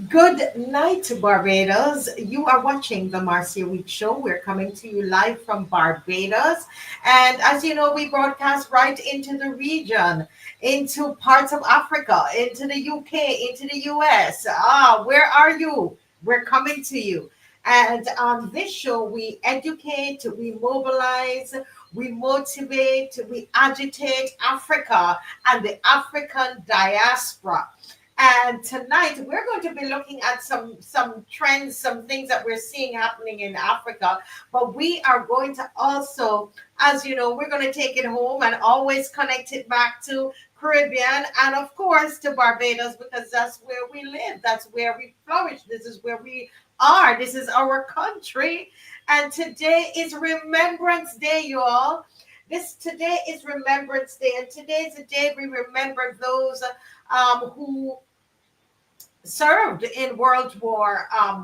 Good night, Barbados. You are watching the Marcia Week Show. We're coming to you live from Barbados. And as you know, we broadcast right into the region, into parts of Africa, into the UK, into the US. Where are you? We're coming to you. And on this show, we educate, we mobilize, we motivate, we agitate Africa and the African diaspora. And tonight we're going to be looking at some trends, some things that we're seeing happening in Africa. But we are going to also, as you know, we're going to take it home and always connect it back to Caribbean and of course to Barbados because that's where we live. That's where we flourish. This is where we are. This is our country. And today is Remembrance Day, you all. This today is Remembrance Day, and today is the day we remember those who served in World War I,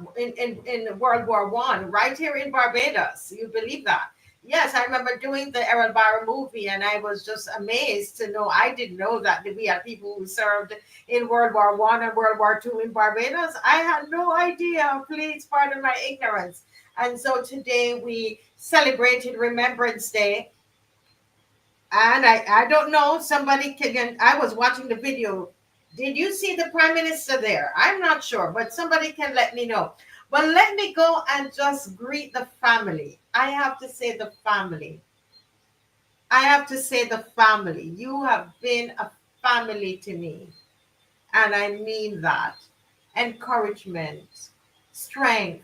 right here in Barbados. You believe that? Yes, I remember doing the Errol Barrow movie, and I was just amazed to know. I didn't know that we had people who served in World War I and World War II in Barbados. I had no idea. Please pardon my ignorance. And so today we celebrated Remembrance Day. And I don't know, somebody can, I was watching the video. Did you see the Prime Minister there? I'm not sure, but somebody can let me know. But let me go and just greet the family. I have to say the family. I have to say the family. You have been a family to me. And I mean that. Encouragement, strength.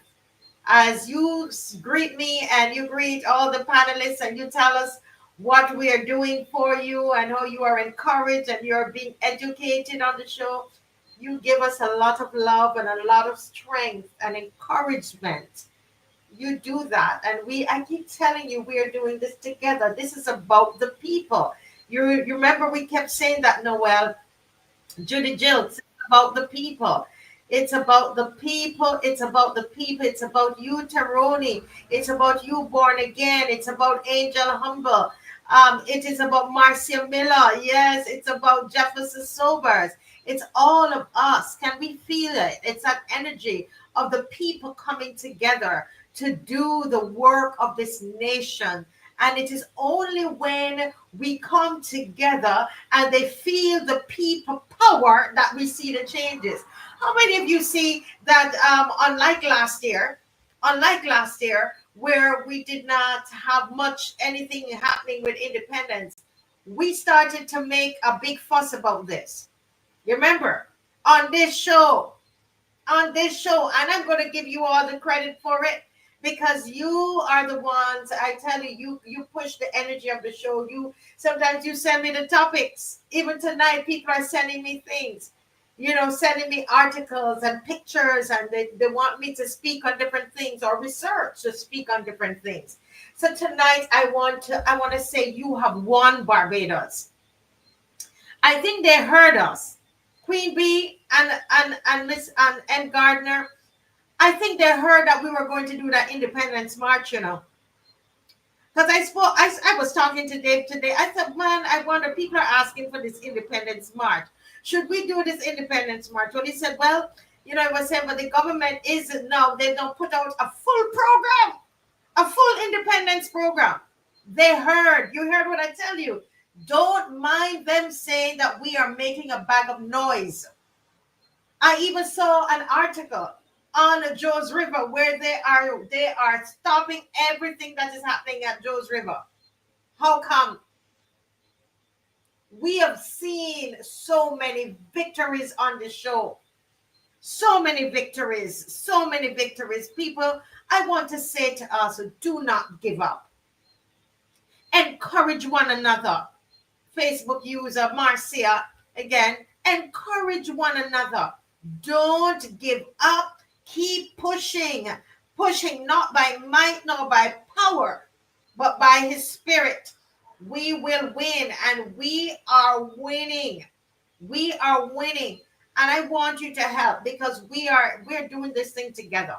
As you greet me and you greet all the panelists and you tell us what we are doing for you and how you are encouraged and you're being educated on the show. You give us a lot of love and a lot of strength and encouragement. You do that. And I keep telling you, we are doing this together. This is about the people. You remember we kept saying that, Noel, Judy Jill, it's about the people. It's about the people. It's about the people. It's about you, Taroni. It's about you, Born Again. It's about Angel Humble. It is about Marcia Miller. Yes, it's about Jefferson Sobers. It's all of us. Can we feel it? It's that energy of the people coming together to do the work of this nation. And it is only when we come together and they feel the people power that we see the changes. How many of you see that unlike last year, where we did not have much anything happening with independence, we started to make a big fuss about this. You remember? On this show, and I'm going to give you all the credit for it because you are the ones. I tell you, you push the energy of the show. You sometimes you send me the topics. Even tonight, people are sending me things, sending me articles and pictures, and they want me to speak on different things or research to speak on different things. So tonight I want to say you have won, Barbados. I think they heard us. Queen Bee and Miss and Gardner, I think they heard that we were going to do that Independence March, Because I was talking to Dave today. I said, man, I wonder, people are asking for this Independence March. Should we do this Independence March? Well, he said, well, I was saying, but the government isn't now. They don't put out a full program, a full independence program. You heard what I tell you. Don't mind them saying that we are making a bag of noise. I even saw an article on Joe's River where they are stopping everything that is happening at Joe's River. How come? We have seen so many victories on the show. So many victories. People, I want to say to us, do not give up. Encourage one another. Facebook user Marcia, again, encourage one another. Don't give up. Keep pushing, not by might nor by power, but by his spirit. We will win, and we are winning. We are winning, and I want you to help because we're doing this thing together.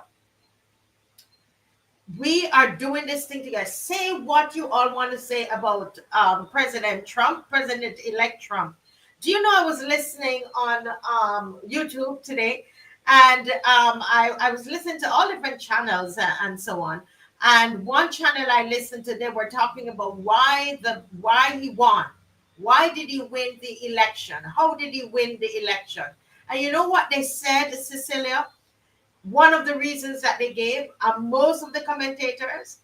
We are doing this thing together. Say what you all want to say about President Trump, President-elect Trump. Do you know I was listening on YouTube today? And I was listening to all different channels and so on. And one channel I listened to, they were talking about why he won. Why did he win the election? How did he win the election? And you know what they said, Cecilia? One of the reasons that they gave, most of the commentators,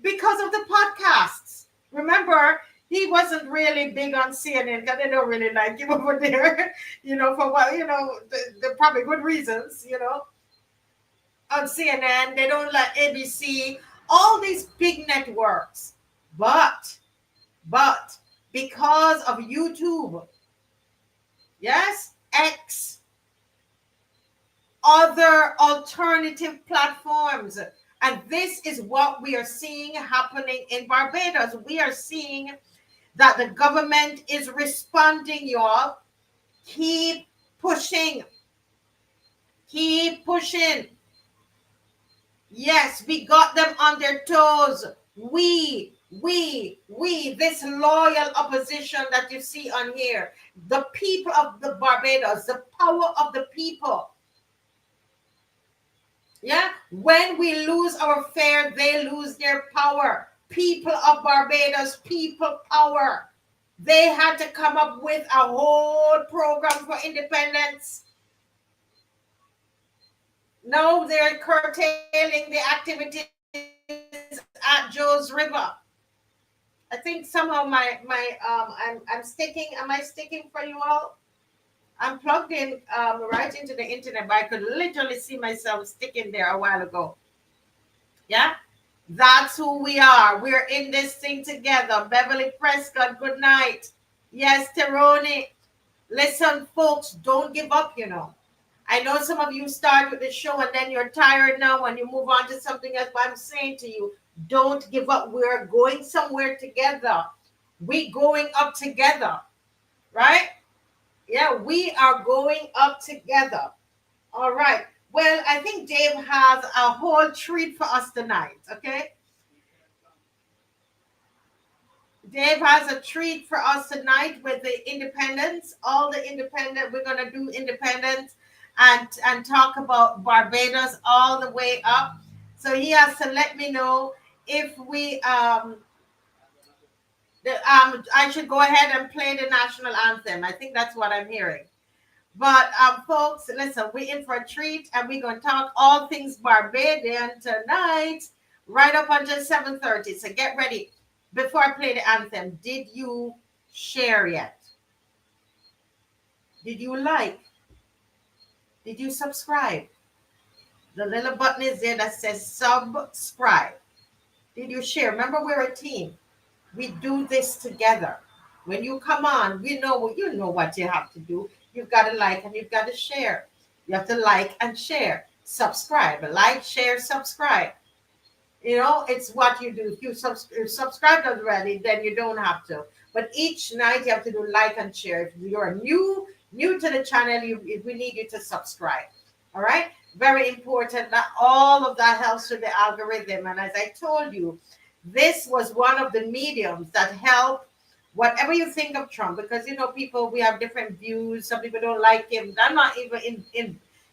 because of the podcasts. Remember, he wasn't really big on CNN because they don't really like him over there, for what, the probably good reasons, on CNN. They don't like ABC, all these big networks. But because of YouTube, yes, X, other alternative platforms. And this is what we are seeing happening in Barbados. We are seeing that the government is responding, y'all. Keep pushing. Keep pushing. Yes, we got them on their toes. We, this loyal opposition that you see on here, the people of the Barbados, the power of the people. Yeah, when we lose our fare, they lose their power. People of Barbados, people power. They had to come up with a whole program for independence. Now they're curtailing the activities at Joe's River. I think somehow I'm sticking. Am I sticking for you all? I'm plugged in right into the internet, but I could literally see myself sticking there a while ago. Yeah, that's who we are. We're in this thing together. Beverly Prescott, good night. Yes, Teroni. Listen, folks, don't give up, I know some of you start with the show and then you're tired now and you move on to something else, but I'm saying to you, don't give up. We're going somewhere together. We're going up together, right? Yeah, we are going up together. All right. Well, I think Dave has a whole treat for us tonight, okay? Dave has a treat for us tonight with the independence, all the independent. We're going to do independence and talk about Barbados all the way up. So he has to let me know if we I should go ahead and play the national anthem. I think that's what I'm hearing. But folks, listen, we're in for a treat and we're going to talk all things Barbadian tonight, right up until 7:30. So get ready. Before I play the anthem, did you share yet? Did you like? Did you subscribe? The little button is there that says subscribe. Did you share? Remember, we're a team. We do this together. When you come on, you know what you have to do. You've got to like and you've got to share. You have to like and share. Subscribe. Like, share, subscribe. It's what you do. If you subscribed already, then you don't have to. But each night you have to do like and share. If you're new to the channel, we need you to subscribe. All right? Very important. That all of that helps with the algorithm. And as I told you, this was one of the mediums that help whatever you think of Trump, because people, we have different views. Some people don't like him. I'm not even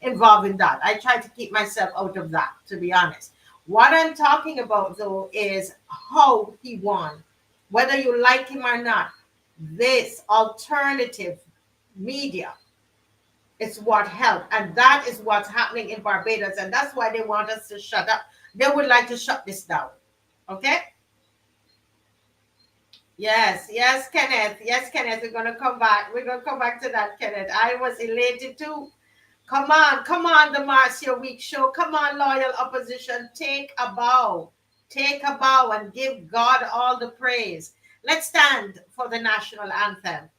involved in that. I try to keep myself out of that, to be honest. What I'm talking about, though, is how he won. Whether you like him or not, this alternative media is what helped. And that is what's happening in Barbados. And that's why they want us to shut up. They would like to shut this down. Okay? Yes, Kenneth. Yes, Kenneth. We're going to come back. We're going to come back to that, Kenneth. I was elated too. Come on, the Marcia Week show. Come on, loyal opposition. Take a bow and give God all the praise. Let's stand for the national anthem.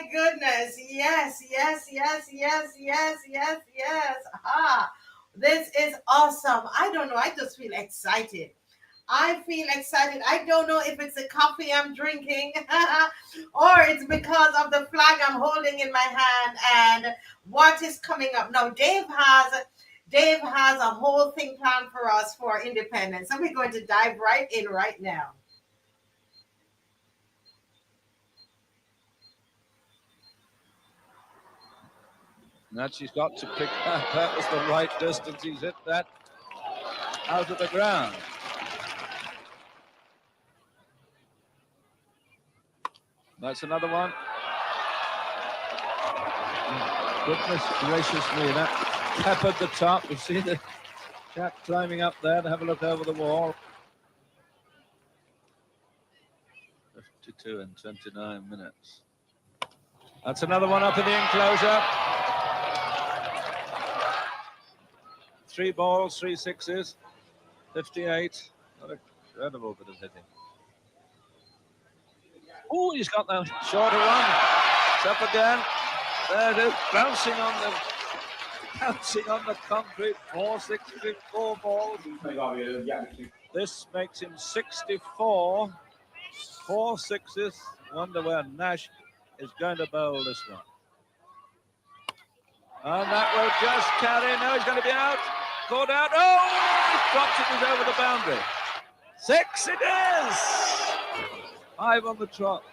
my goodness. Yes, yes, yes, yes, yes, yes, yes. Ah, this is awesome. I don't know. I just feel excited. I feel excited. I don't know if it's the coffee I'm drinking or it's because of the flag I'm holding in my hand and what is coming up. Now, Dave has a whole thing planned for us for independence. And we're going to dive right in right now. That she's got to pick that. That was the right distance. He's hit that out of the ground. That's another one. Goodness gracious me, that peppered the top. You see the chap climbing up there to have a look over the wall. 52 and 29 minutes. That's another one up in the enclosure. 3 balls, 3 sixes, 58. What a incredible bit of hitting. Oh, he's got that shorter one. It's up again. There it is, bouncing on the concrete. 4 sixes, 4 balls. This makes him 64. 4 sixes. Wonder where Nash is going to bowl this one. And that will just carry. No, he's going to be out. Caught out. Oh, he's dropped it. He's over the boundary. 6 it is. 5 on the trot.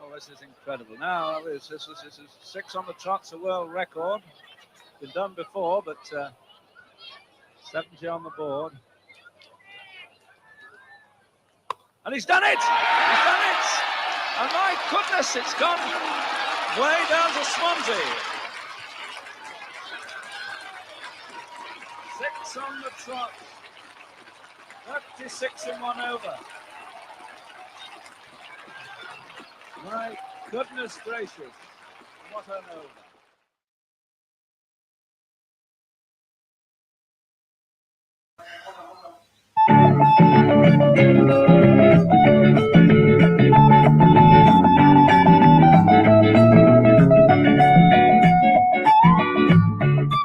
Oh, this is incredible. Now, this is 6 on the trot's a world record. Been done before, but 70 on the board. And he's done it! He's done it! And my goodness, it's gone way down to Swansea. 6 on the trot. 36 in 1 over. My goodness gracious, what an over.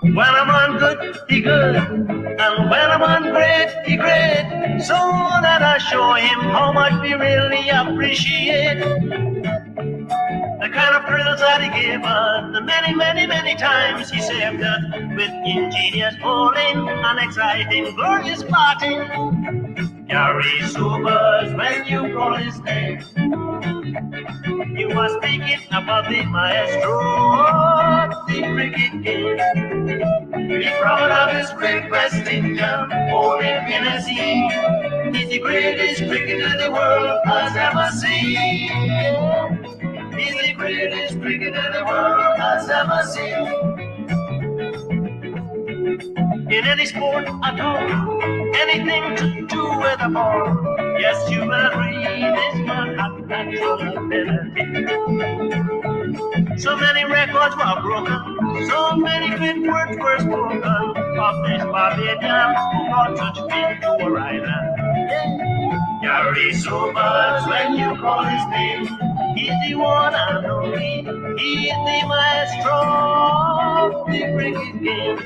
When I'm on good, he good, and when I'm on great, he great. So that I show him how much we really appreciate the kind of thrills that he gave us, the many, many, many times he saved us with ingenious bowling and exciting, glorious batting. Gary Sobers, when you call his name, you are speaking about the maestro of the cricket game. Be proud of his great West Indian bowling ability. He's the greatest cricketer the world has ever seen. He's the greatest cricketer the world has ever seen. In any sport at all, anything to do with a ball, yes, you will agree this man had natural ability. So many records were broken, so many great words were spoken of this Barbadian who brought such fame to our island. Gary Sobers, when you call his name, he's the one and only, he's the maestro of the cricket game.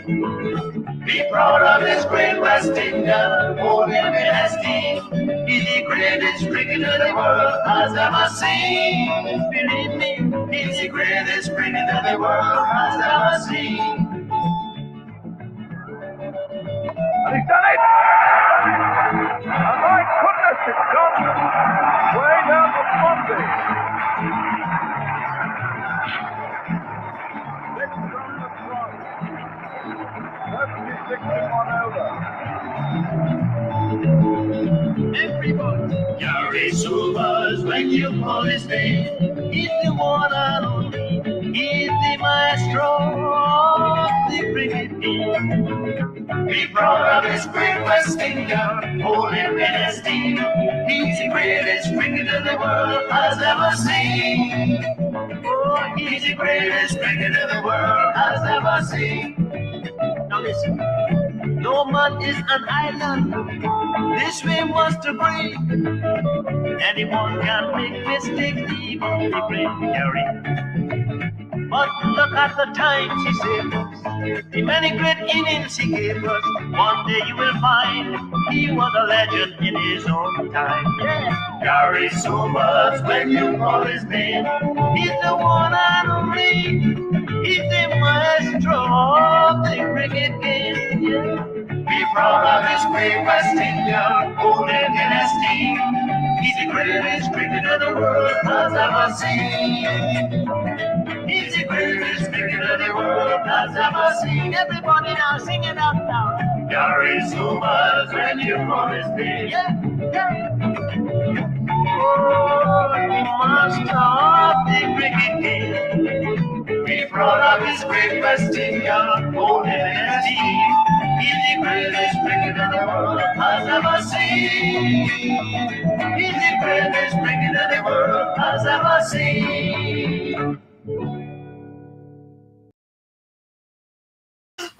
Be proud of his great West Indian, hold him in esteem. He's the greatest cricketer the world has ever seen. Believe me, he's the greatest cricketer the world has ever seen. And he's done it! And my goodness, it's gone way down to Swansea. 6 from the front. 36 in 1 over. Everybody, Gary Sobers, when you call his name, he's the one and only, he's the maestro of the cricket game. Be proud of his great West Indian, hold him in esteem. He's the greatest cricketer the world has ever seen. Oh, he's the greatest cricketer the world has ever seen. Now listen. No man is an island. This we must agree. Anyone can make mistakes, even the great Gary. But look at the times he saved us, the many great innings he gave us. One day you will find he was a legend in his own time. Yeah. Gary Sobers, when you call his name, he's the one and only. He's the maestro of the cricket game. Yeah. Be proud of his great West India, holding in esteem. He's the greatest cricketer the world has ever seen. He's the greatest cricketer the world has ever seen. Everybody now sing it out now. Gary Sobers, when you call his name. Yeah, yeah. Oh, the master of the cricket game. Be proud of his great West India, holding in esteem. He's the greatest cricketer the world has ever seen. He's the greatest cricketer the world has ever seen.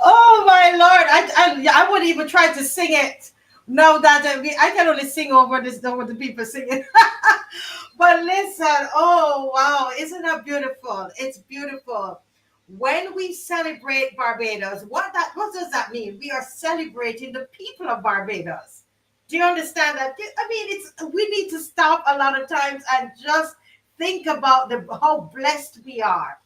Oh my Lord! I wouldn't even try to sing it. Now that I can only sing over this, over the people singing. But listen, oh wow, isn't that beautiful? It's beautiful. When we celebrate Barbados, what does that mean? We are celebrating the people of Barbados. Do you understand that? I mean, we need to stop a lot of times and just think about how blessed we are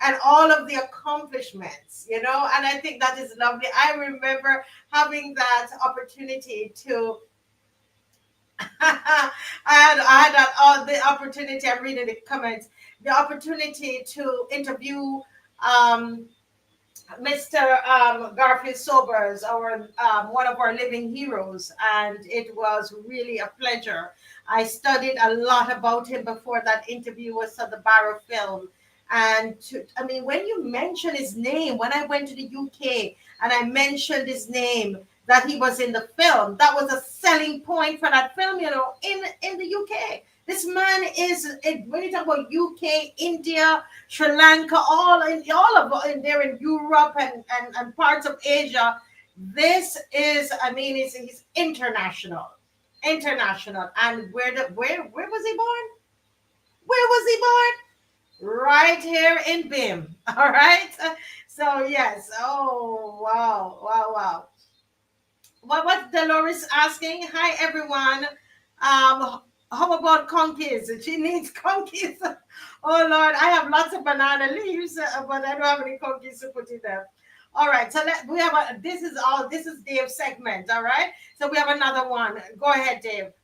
and all of the accomplishments, you know, and I think that is lovely. I remember having that opportunity to I had that the opportunity, I'm reading the comments, the opportunity to interview Mr. Garfield Sobers, one of our living heroes, and it was really a pleasure. I studied a lot about him before that interview was for the Barrow film. And when you mention his name, when I went to the UK and I mentioned his name, that he was in the film, that was a selling point for that film, you know, in the UK. This man is, when you talk about UK, India, Sri Lanka, all in there in Europe and parts of Asia. This is, he's international. And where was he born? Where was he born? Right here in BIM. All right. So yes. Oh wow. What Dolores asking? Hi everyone. How about conkies? She needs conkies. Oh Lord, I have lots of banana leaves, but I don't have any conkies to put in there. All right, so this is Dave's segment. All right, so we have another one. Go ahead, Dave.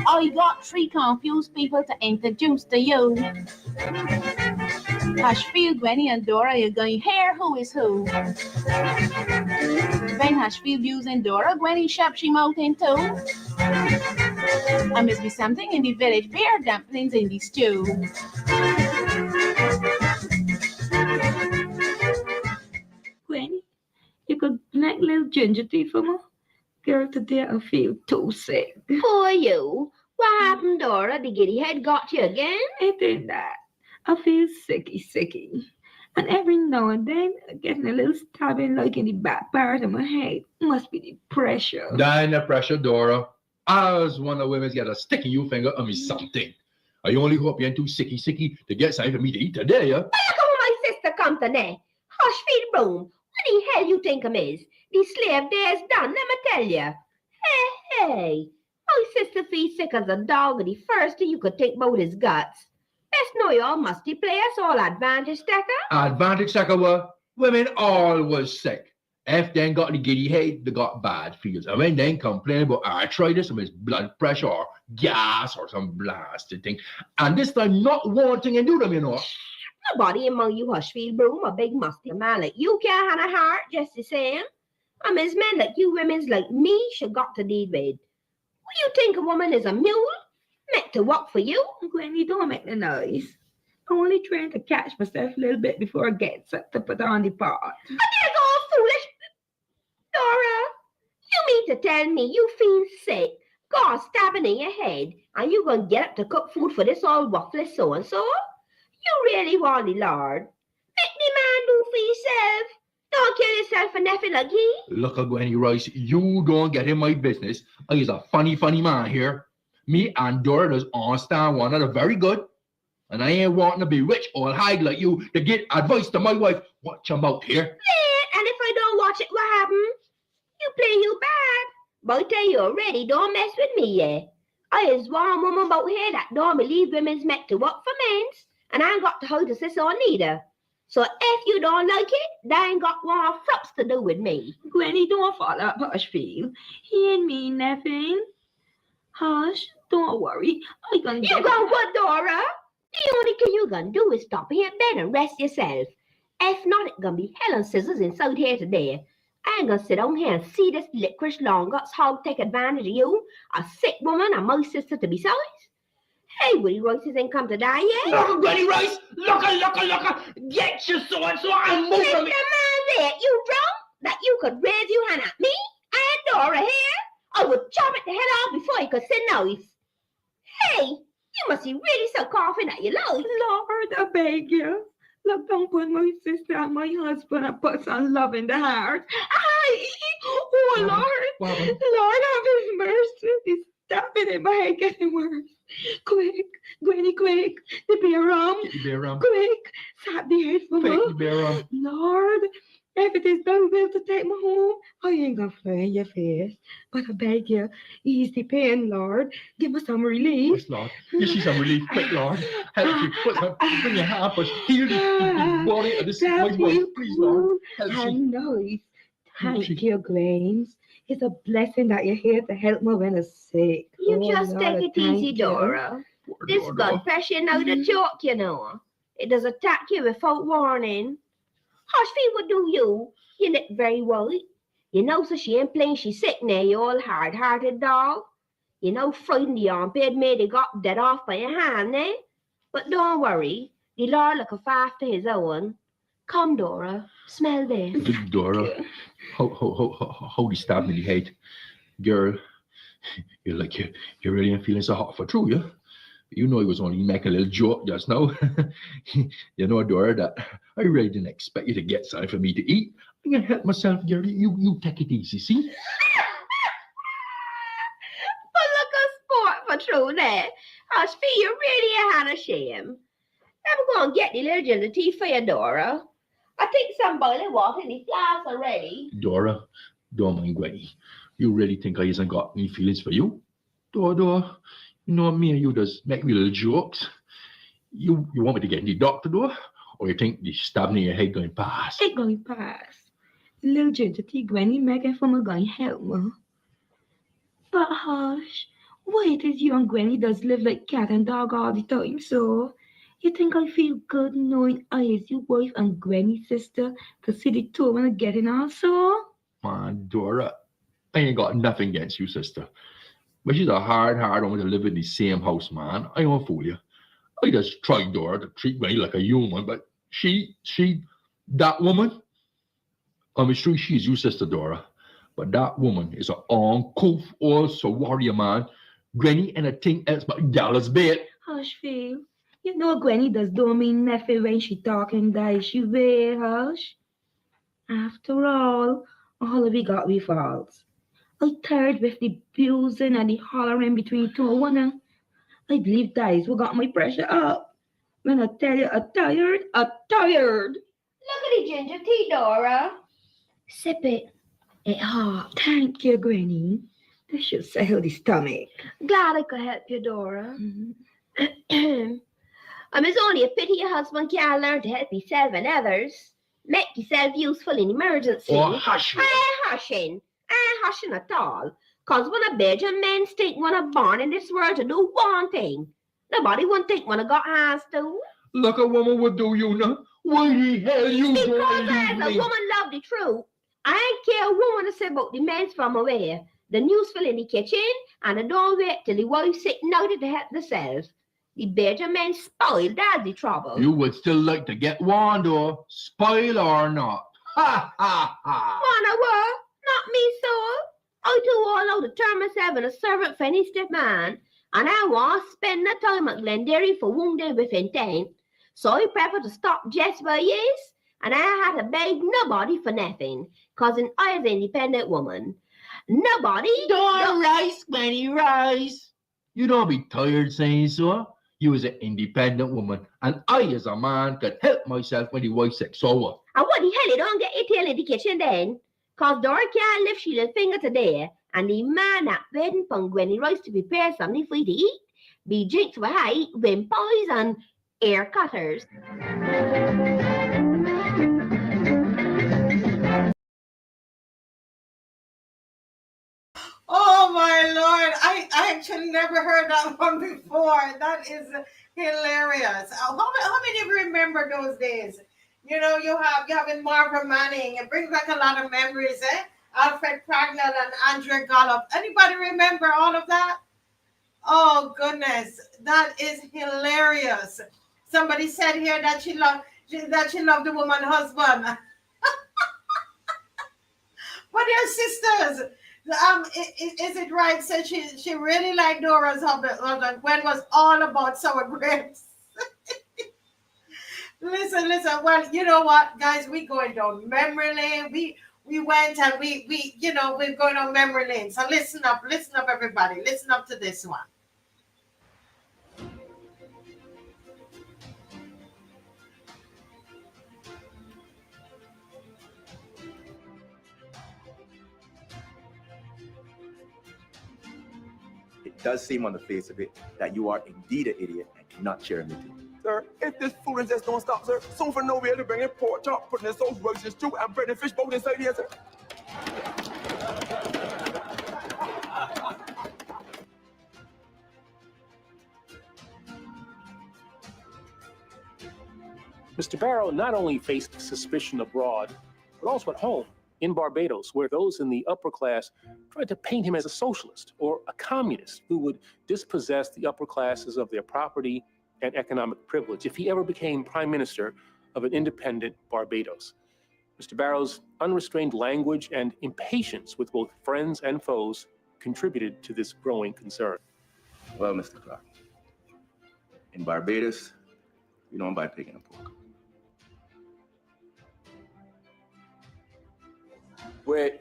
I got 3 confused people to introduce to you. Hashfield, Gwenny, and Dora, you're going here. Who is who? When Hashfield using Dora, Gwenny shop she mouth into. I must be something in the village. Beer dumplings in the stew. Gwenny, you could make little ginger tea for me? Girl, today I feel too sick. Poor you. What happened, Dora? The giddy head got you again? It ain't that. I feel sicky. And every now and then, getting a little stabbing like in the back part of my head. Must be the pressure. Dying the pressure, Dora. As one of the women's get a stick in your finger on me something. I only hope you ain't too sicky to get something for me to eat today, yeah? Look at my sister come today. Hushfield Broom. What the hell you think him is? The slave day is done, let me tell you. Hey. My sister feels sick as a dog, and the first thing you could take about his guts. Best know y'all musty players, all advantage stacker. Advantage stacker were women all was sick. If they ain't got the giddy head, they got bad feels. And when they complain about arthritis or blood pressure or gas or some blasted thing, and this time not wanting to do them, you know. Nobody among you Hushfield Broom, a big musty man like you can't have a heart just the same. I mean, men like you, women's like me, should got to deal with. You think a woman is a mule meant to walk for you? Granny, don't make the noise. I'm only trying to catch myself a little bit before I get set to put on the pot. But there's all foolish. Dora, you mean to tell me you feel sick, God stabbing in your head, and you gonna get up to cook food for this old waffless so-and-so? You really want the Lord? Make the man do for yourself. Don't kill yourself for nothing like he. Look at Gwenny Rice, you don't get in my business. I is a funny man here. Me and Dora does understand one another very good. And I ain't wanting to be rich or high like you to get advice to my wife. Watch your mouth here. Play it, and if I don't watch it, what happen? You play you bad. But I tell you already, don't mess with me, yeah. I is one woman about here that don't believe women's meant to work for men's, and I ain't got to hold the sister on neither. So if you don't like it, that ain't got one frops to do with me. Granny, don't fall up, Hushfield. He ain't mean nothing. Hush, don't worry. I gonna You gonna what, Dora? The only thing you gonna do is stop here in bed and rest yourself. If not, it's gonna be hell and scissors inside here today. I ain't gonna sit on here and see this licorice long guts hog take advantage of you, a sick woman and my sister to besides. Hey, Willie Royces ain't come to die yet. Look, Gwenny Rice! Look! Get your so-and-so and move Mr. from Man it! there, you drunk? That you could raise your hand at me and Dora here? I would chop it the head off before you could say noise. Hey, you must be really so coughing at your life. Lord, I beg you. Look, don't put my sister and my husband and put some love in the heart. Oh, Lord. Lord, have his mercy. Stop it, my head getting worse. Quick, Granny, quick. The beer rum. Quick, sap the head for me. Lord, if it is thy will to take me home, I ain't gonna fly in your face. But I beg you, ease the pain, Lord. Give me some relief. Yes, Lord. Give you some relief, quick, Lord. Help you. Bring your hand, but heal the body of this my wife, please, Lord. Help you. And noise. Thank you, Grains. It's a blessing that you're here to help me when I'm sick. You Oh, just Lord, take it thank easy, you. Dora. This Lord, blood pressure now the joke, you know. It does attack you without warning. Hushfield, what do you? You look very worried. You know, so she ain't playing, she's sick now, you old hard-hearted dog. You know, frightened the armpit made it got dead off by your hand, eh? But don't worry, the Lord look after his own. Come, Dora, smell this. Dora, how you stab me in the head? Girl, you're like, you really ain't feeling so hot for true, yeah? You know I was only making a little joke just now. You know, Dora, that I really didn't expect you to get something for me to eat. I can help myself, girl. You take it easy, see? But look a sport for true there. Hushfield, you really a hand of shame. I'm going to get the little ginger tea for you, Dora. I think some boiling water in the glass already. Dora, don't mind Gwenny. You really think I hasn't got any feelings for you? Dora, you know me and you just make me little jokes. You want me to get in the doctor, Dora? Or you think the stabbing in your head going past? It going past. The little ginger tea Granny making for me going help me. But hush, why it is you and Granny does live like cat and dog all the time, so? You think I feel good knowing I is your wife and Granny's sister to see the two when I get in also? Man, Dora, I ain't got nothing against you, sister. But she's a hard woman to live in the same house, man. I won't fool you. I just tried, Dora, to treat me like a human, but that woman, I'm sure she's your sister, Dora, but that woman is an uncouth, also warrior, man. Granny and a thing else but gallows bait. Hush, Phil. You know Granny does don't mean nothing when she talking that she very hush. After all we got we faults. I tired with the abusing and the hollering between two women. I believe that is what got my pressure up. When I tell you I'm tired. Look at the ginger tea, Dora. Sip it. It's hot. Thank you, Granny. This should settle the stomach. Glad I could help you, Dora. It's only a pity your husband can't learn to help himself and others. Make yourself useful in emergency. Oh, hush. I ain't hushing at all. Cause when a Bajan men think when a born in this world to do one thing, nobody won't think when I got hands to. Look, a woman would do you now. Why the hell you Because as a woman love the truth, I ain't care what woman to say about the men's from away. The news fell in the kitchen, and the door wait till the wife sitting out to help themselves. The Bajan men spoiled all the trouble. You would still like to get one, though, spoil or not. Ha, ha, ha. Wanna what? Not me, sir. I too all out to turn myself in a servant for any stiff man, and I want to spend the time at Glenderry for wounded with intent. So I prefer to stop just where he is, and I had to beg nobody for nothing, cause I is an independent woman. Nobody. Don't rise, Gwenny, rise. You don't be tired saying so. You as an independent woman, and I as a man can help myself when the wife's sick. So what? And what the hell you don't get your tail in the kitchen then? Cause Dora can't lift she little finger today, and the man at waiting for Gwenny Rice to prepare something for you to eat. Be drinks for height, wind pies, and air cutters. Oh my Lord, I actually never heard that one before. That is hilarious. How many of you remember those days? You know, you have in Marvin Manning. It brings back a lot of memories, eh? Alfred Pragnell and Andrea Gollop. Anybody remember all of that? Oh goodness, that is hilarious. Somebody said here that she loved the woman husband. But dear sisters, is it right? So she really liked Dora's husband. Gwen was all about sour grapes. Listen. Well, you know what, guys? We going down memory lane. We went and we're going on memory lane. So listen up, everybody. Listen up to this one. It does seem on the face of it that you are indeed an idiot and cannot share a meeting. Sir, if this foolishness don't stop, sir, soon for no way to bring in pork chop, putting in sauce, rice, and stew, and bread and fish both inside here, sir. Mr. Barrow not only faced suspicion abroad, but also at home in Barbados, where those in the upper class tried to paint him as a socialist or a communist who would dispossess the upper classes of their property and economic privilege if he ever became prime minister of an independent Barbados. Mr. Barrow's unrestrained language and impatience with both friends and foes contributed to this growing concern. Well, Mr. Clark, in Barbados, we don't buy pig and pork. Wait,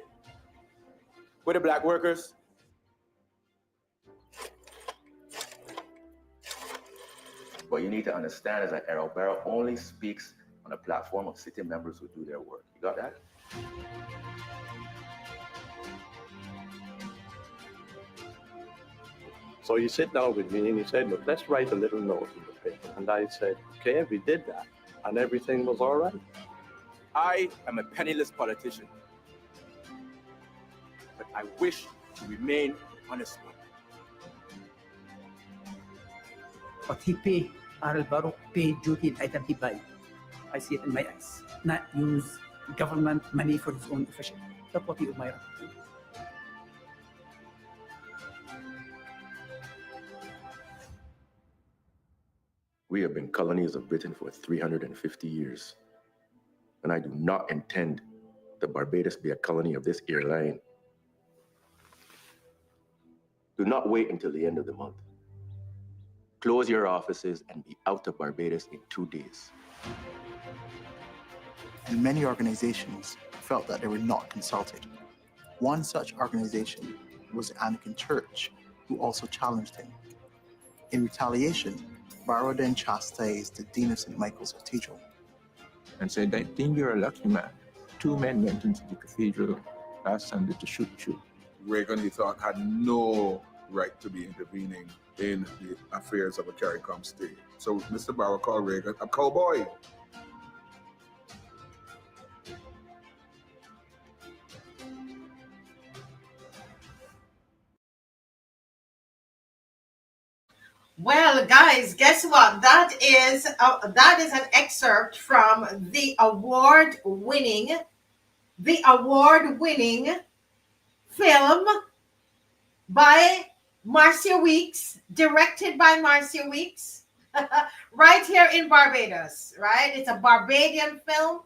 where the black workers? What you need to understand is that Errol Barrow only speaks on a platform of city members who do their work. You got that? So he sat down with me and he said, look, let's write a little note in the paper. And I said, okay, we did that. And everything was all right. I am a penniless politician, but I wish to remain honest one. But he paid, Errol Barrow paid duty in item he buy. I see it in my eyes. Not use government money for his own efficient. That's what he admired. We have been colonies of Britain for 350 years. And I do not intend that Barbados be a colony of this airline. Do not wait until the end of the month. Close your offices and be out of Barbados in 2 days. And many organizations felt that they were not consulted. One such organization was the Anglican Church, who also challenged him. In retaliation, Barrow then chastised the Dean of St. Michael's Cathedral. And said, I think you're a lucky man. 2 men went into the cathedral last Sunday to shoot you. Reagan, he thought, had no right to be intervening in the affairs of a CARICOM state. So Mr. Barrow called Reagan a cowboy. Well, guys, guess what? That is an excerpt from the award-winning film by Marcia Weeks, directed by Marcia Weeks, right here in Barbados, right? It's a Barbadian film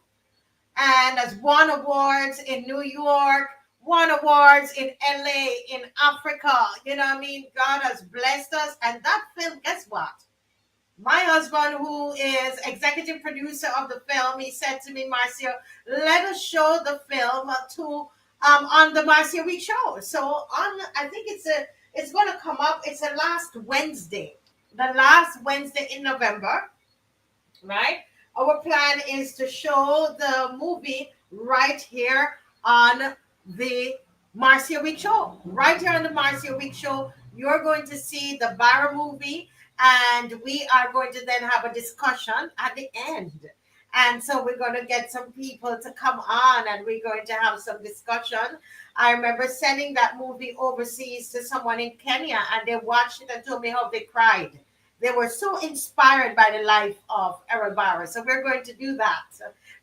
and has won awards in New York, won awards in LA, in Africa. You know what I mean? God has blessed us. And that film, guess what? My husband, who is executive producer of the film, he said to me, Marcia, let us show the film on the Marcia Week show. So I think it's going to come up. It's the last Wednesday in November, right? Our plan is to show the movie right here on the Marcia Week show. Right here on the Marcia Week show, you're going to see the Barrow movie, and we are going to then have a discussion at the end. And so we're going to get some people to come on, and we're going to have some discussion. I remember sending that movie overseas to someone in Kenya, and they watched it and told me how they cried. They were so inspired by the life of Errol Barrow. So we're going to do that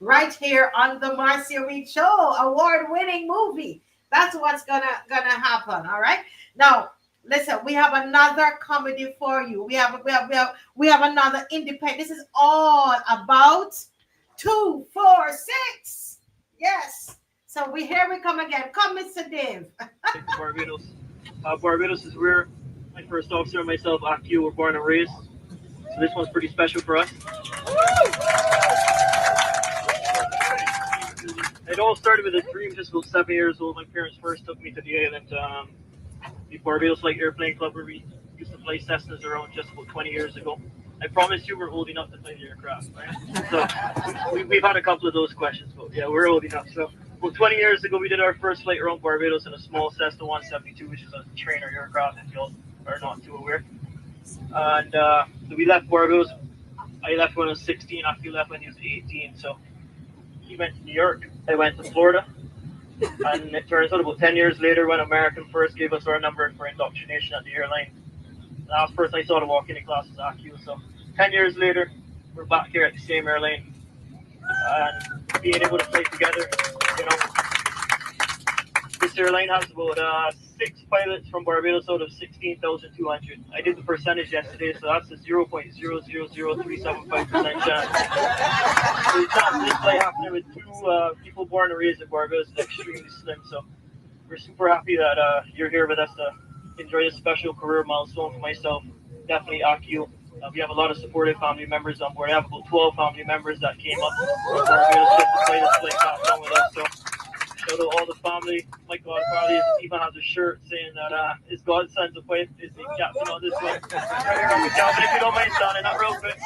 right here on the Marcia Week show, award-winning movie. That's what's gonna happen. All right. Now, listen, we have another comedy for you. We have another independent. This is all about 246. Yes. So here we come again. Come, Mr. Dave. Barbados. Barbados is where my first officer and myself, Akio, were born and raised. So this one's pretty special for us. It all started with a dream just about 7 years old. My parents first took me to the island, the Barbados Light Airplane Club, where we used to fly Cessnas around just about 20 years ago. I promise you we're old enough to fly the aircraft, right? So we've had a couple of those questions, but yeah, we're old enough. So about 20 years ago, we did our first flight around Barbados in a small Cessna 172, which is a trainer aircraft, if you are not too aware. And so we left Barbados. I left when I was 16. Akio left when he was 18. So he went to New York. I went to Florida. And it turns out about 10 years later, when American first gave us our number for indoctrination at the airline, the last person I saw to walk into class was Akio. So 10 years later, we're back here at the same airline. And being able to fly together, you know. This airline has about 6 pilots from Barbados out of 16,200. I did the percentage yesterday, so that's a 0.000375% chance. So the chance of this flight happening with 2 people born and raised in Barbados is extremely slim. So we're super happy that you're here with us to enjoy this special career milestone for myself. Definitely Akio. We have a lot of supportive family members on board. I have about 12 family members that came up from Barbados just to fly this flight back down with us. So shout out all the family. My godfather even has a shirt saying that his godson's wife is the captain on this one. Right here on the job, but if you don't mind standing up real quick.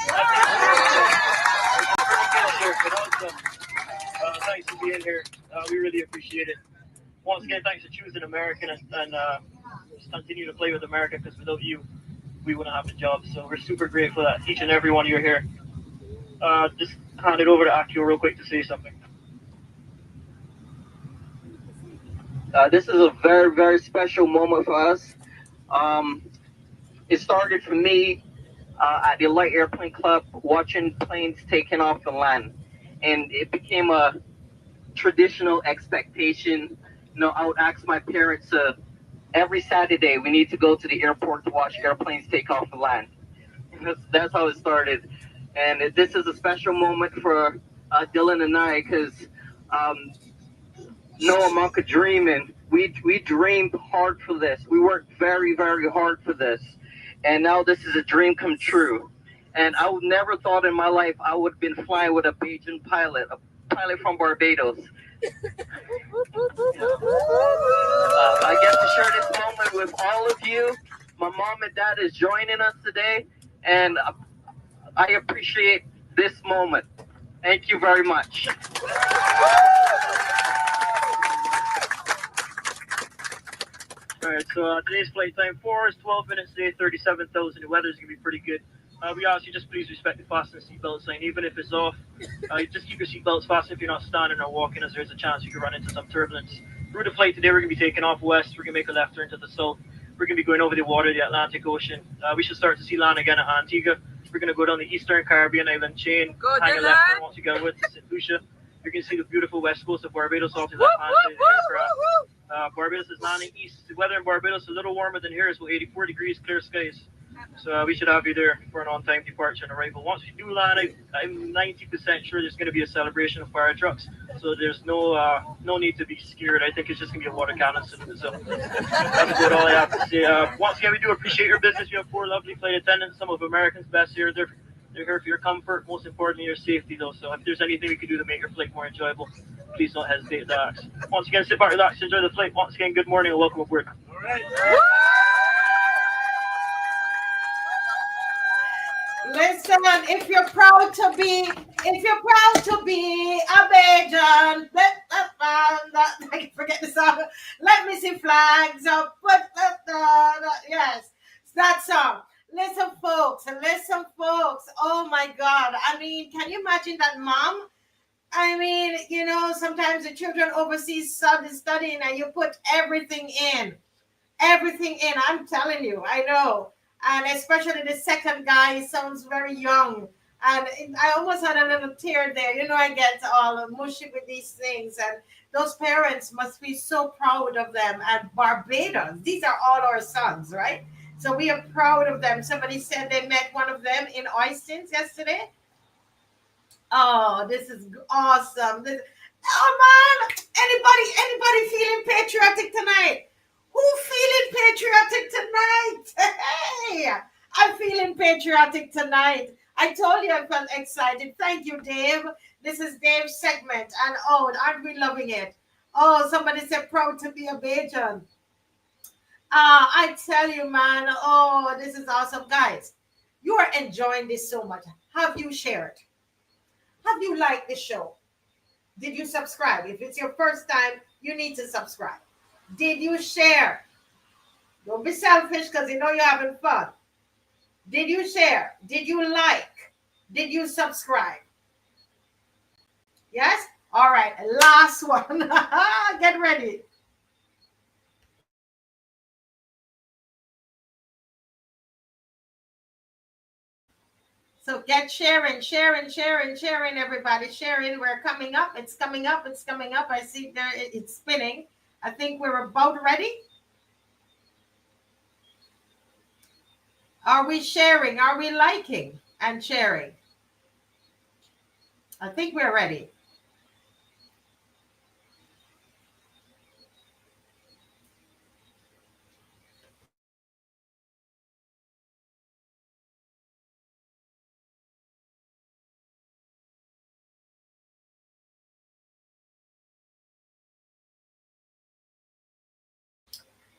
Thanks for being here. We really appreciate it. Once again, thanks for choosing American and just continue to play with America, because without you, we wouldn't have a job. So we're super grateful that each and every one of you are here. Just hand it over to Akio real quick to say something. This is a very, very special moment for us. It started for me at the Light Airplane Club, watching planes taking off the land. And it became a traditional expectation. You know, I would ask my parents every Saturday, we need to go to the airport to watch airplanes take off the land. That's how it started. And this is a special moment for Dylan and I, because no amount of dreaming. We dreamed hard for this. We worked very, very hard for this. And now this is a dream come true. And I would never thought in my life I would have been flying with a Bajan pilot, a pilot from Barbados. I get to share this moment with all of you. My mom and dad is joining us today, and I appreciate this moment. Thank you very much. All right, so today's flight time 4 is 12 minutes today, 37,000. The weather's going to be pretty good. We ask you just please respect the fasten seatbelt sign, even if it's off. Just keep your seatbelts fastened if you're not standing or walking, as there's a chance you could run into some turbulence. Through the flight today, we're going to be taking off west. We're going to make a left turn to the south. We're going to be going over the water, the Atlantic Ocean. We should start to see land again at Antigua. We're going to go down the Eastern Caribbean island chain, hang a left turn once you get with St. Lucia. You're going to see the beautiful west coast of Barbados off to that hand side of the aircraft. Barbados is landing east. The weather in Barbados is a little warmer than here. It's about 84 degrees, clear skies. So we should have you there for an on-time departure and arrival. Once we do land, I'm 90% sure there's going to be a celebration of fire trucks. So there's no need to be scared. I think it's just going to be a water cannon soon. So that's about all I have to say. Once again, we do appreciate your business. We have 4 lovely flight attendants, some of America's best here. They're here for your comfort, most importantly, your safety, though. So if there's anything we can do to make your flight more enjoyable, please don't hesitate to ask. Once again, sit back, relax, enjoy the flight. Once again, good morning and welcome aboard. All right. Listen, if you're proud to be a Bajan, I forget the song. Let me see flags up. Yes, it's that song. Listen, folks. Oh my God. I mean, can you imagine that mom? I mean, you know, sometimes the children overseas studying and you put everything in. I'm telling you, I know. And especially the second guy sounds very young. And I almost had a little tear there. You know, I get all mushy with these things. And those parents must be so proud of them. And Barbados, these are all our sons, right? So we are proud of them. Somebody said they met one of them in Oystins yesterday. Oh, this is awesome. Oh, man. Anybody feeling patriotic tonight? Who feeling patriotic tonight? Hey, I'm feeling patriotic tonight. I told you I felt excited. Thank you, Dave. This is Dave's segment. And oh, aren't we loving it? Oh, somebody said proud to be a Bajan. I tell you, man. Oh, this is awesome. Guys, you are enjoying this so much. Have you shared? Have you liked the show? Did you subscribe? If it's your first time, you need to subscribe. Did you share? Don't be selfish because you know you're having fun. Did you share? Did you like? Did you subscribe? Yes? All right. Last one. Get ready. So get sharing, everybody. Sharing. We're coming up. It's coming up. I see there it's spinning. I think we're about ready. Are we sharing? Are we liking and sharing? I think we're ready.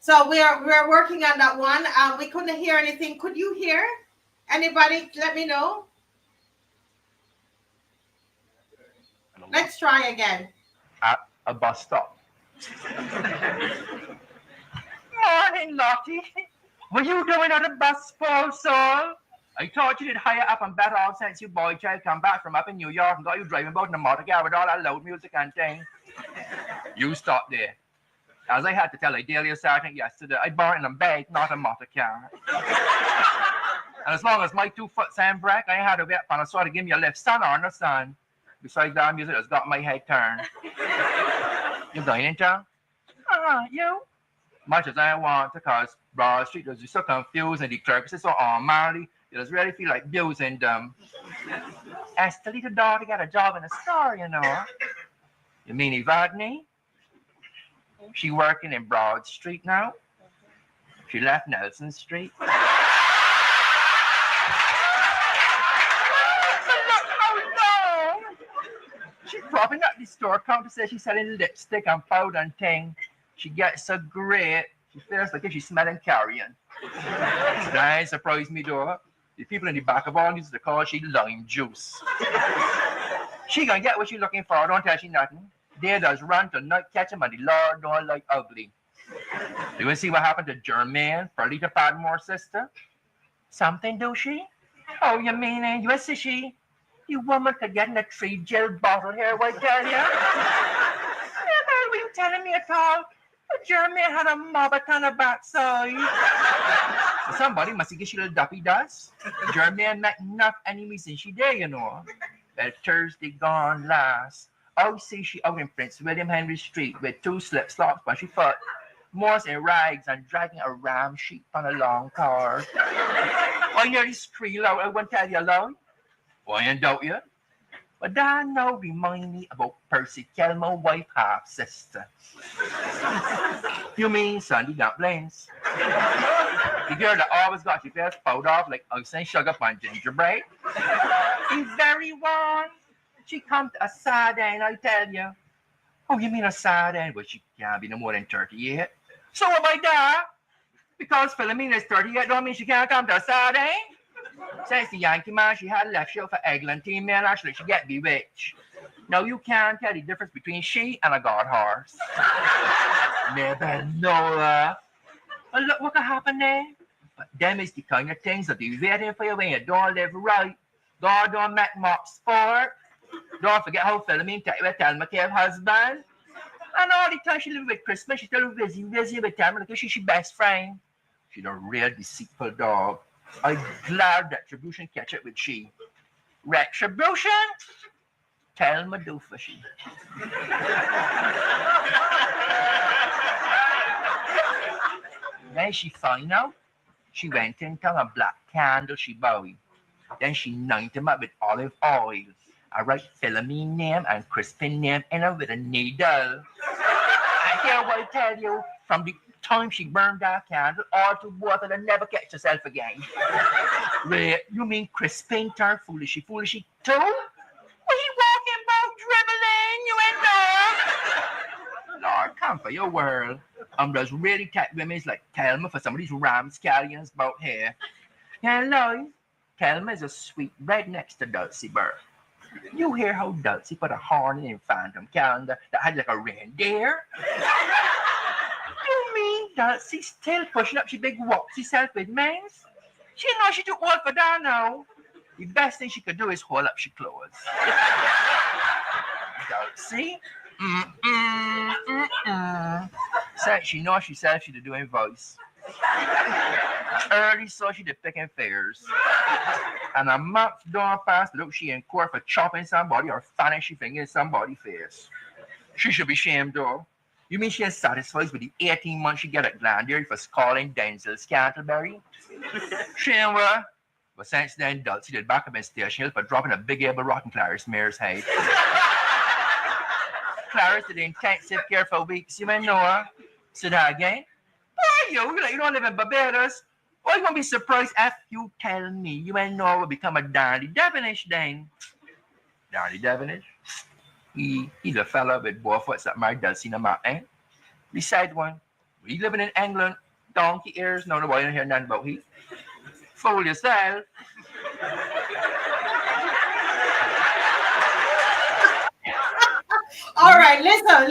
So we're working on that one. We couldn't hear anything. Could you hear? Anybody? Let me know. Let's try again. At a bus stop. Morning, Lottie. What you doing at the bus stop, sir? I thought you did higher up and better off since you boy child come back from up in New York and got you driving about in a motor car with all that loud music and thing. You stop there. As I had to tell Idalia Sergeant yesterday, I bought in a bag, not a motor car. And as long as my 2 foot handbrake, I had to wait for a sort to give me a lift, son or no son. Besides that music has got my head turned. You going, John? You? Much as I want to, cause Broad Street is just so confused and the clerks is so unmanly, you just really feel like abusing them. Ask the little dog to get a job in a store, you know. You mean Evadne? She working in Broad Street now. She left Nelson Street. She's propping up the store counter, says she's selling lipstick and powder and thing. She gets so great, she feels like if she's smelling carrion. That surprised me though. The people in the back of all used to call she lime juice. She gonna get what she's looking for, don't tell she nothing. They does run to night catch him and the Lord don't like ugly. You wanna see what happened to Jermaine, Perlita Padmore's sister? Something, do she? Oh, you mean you see she? You woman could get in a 3 gel bottle here, I tell ya. What were you telling me at all? Jermaine had a mobbit on the backside. Somebody must have given you a little duppy dust. Jermaine met enough enemies in she day, you know. Well, Thursday gone last. I see she out in Prince William Henry Street with 2 slip-slops on she foot, Morse in rags and dragging a ram sheep on a long car. I nearly screamed out, I won't tell you alone. Why and don't you? But that now remind me about Percy Kelmo, wife half-sister. You mean Sunday dumplings? The girl that always got your face pulled off like ice and sugar on gingerbread. The very one. She come to a sardine, I tell you. Oh, you mean a sardine? Well, she can't be no more than 38. So am I there? Because Philomena is 38, don't mean she can't come to a sardine. Since the Yankee man, she had left show for Eglantine man, actually she get bewitched. Now you can't tell the difference between she and a god horse. Never know. Well, look what can happen there. But them is the kind of things that be waiting for you when you don't live right. God don't make mops for it. Don't forget how Philomene tell McCabe's husband. And all the time she live with Christmas, she still busy with them because she's your best friend. She's a real deceitful dog. I'm glad Retribution catch it with she. Retribution? Tell me do for she. Then she find out. She went into a black candle she bowed. Then she anointed him up with olive oil. I write Philomene name and Crispin name in her with a needle. I hear what I tell you, from the time she burned that candle, all to both of them never catch herself again. Wait, you mean Crispin turned foolishy too? Well, he walking about dribbling, you ain't know. Lord, come for your world. Those really tight women's like Thelma for some of these ramscallions about here. Hello, Thelma is a sweet right next to Dulcie Burr. You hear how Dulcie put a horn in Phantom calendar that had like a reindeer? You mean Dulcie's still pushing up she big whoopsie self with mans? She knows she too old for that now. The best thing she could do is hold up she clothes. Dulcie? Said she knows herself she doing voice. Early so she did picking fairs. And a month don't pass, look she in court for chopping somebody or fanning she finger in somebody's face. She should be shamed though. You mean she ain't satisfied with the 18 months she get at Glandier for calling Denzel Scantleberry? Shame her. But since then, Dulcie did back up in Station Hill for dropping a big able rotten Clarice Mare's head. Clarice did intensive care for weeks. You may know her. Sit her again. Why you don't live in Barbados. Why you gonna be surprised if you tell me you may know will become a Dandy Devonish then? Dandy Devonish? He's a fella with both foots that married Dulcie in a mountain. Besides one, we living in England, donkey ears, no nobody don't hear nothing about he. Fool yourself. All right, listen.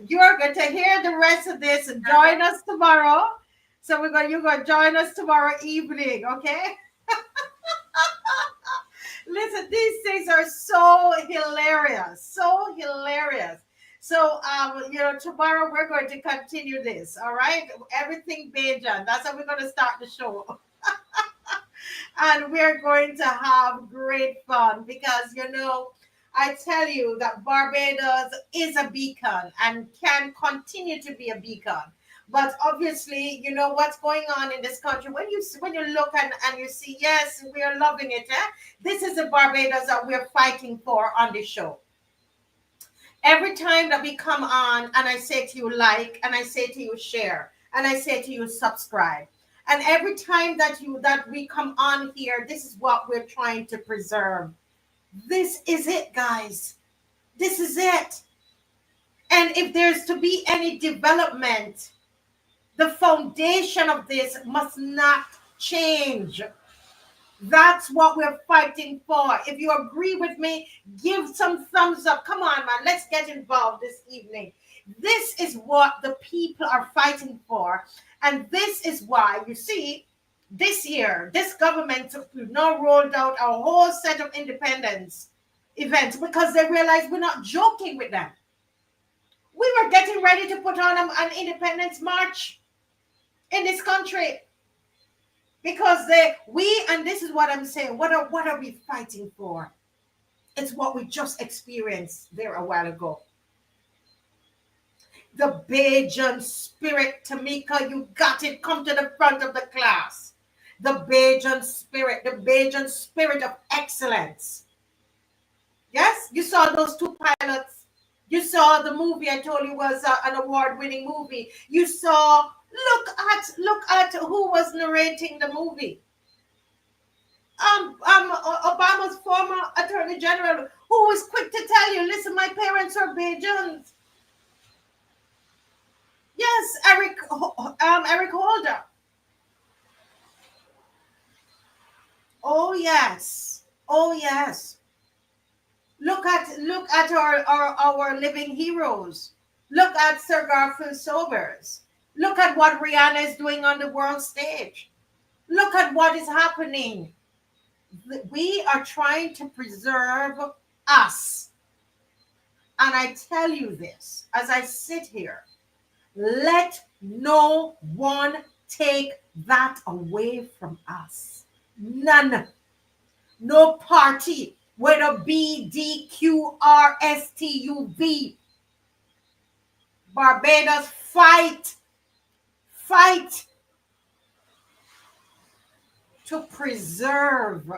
You're going to hear the rest of this and join us tomorrow. So you're going to join us tomorrow evening, okay? Listen, these things are so hilarious. So, tomorrow we're going to continue this, all right? Everything Bajan. That's how we're going to start the show. And we're going to have great fun because, I tell you that Barbados is a beacon and can continue to be a beacon. But obviously, what's going on in this country. When you look and you see, yes, we are loving it. This is the Barbados that we're fighting for on this show. Every time that we come on and I say to you like, and I say to you share, and I say to you subscribe. And every time that we come on here, this is what we're trying to preserve. This is it, guys. This is it. And if there's to be any development, the foundation of this must not change. That's what we're fighting for. If you agree with me, give some thumbs up. Come on, man. Let's get involved this evening. This is what the people are fighting for. And this is why, you see, this year, this government now rolled out a whole set of independence events because they realized we're not joking with them. We were getting ready to put on an independence march in this country because and this is what I'm saying. What are we fighting for? It's what we just experienced there a while ago. The Bajan spirit, Tamika, you got it. Come to the front of the class. The Bajan spirit of excellence. Yes, you saw those two pilots. You saw the movie I told you was an award-winning movie. You saw, look at who was narrating the movie. Obama's former Attorney General, who was quick to tell you, listen, my parents are Bajans. Yes, Eric Holder. Oh yes. Oh yes. Look at our living heroes. Look at Sir Garfield Sobers. Look at what Rihanna is doing on the world stage. Look at what is happening. We are trying to preserve us. And I tell you this, as I sit here, let no one take that away from us. None. No party, whether B, D, Q, R, S, T, U, V. Barbados, fight. Fight to preserve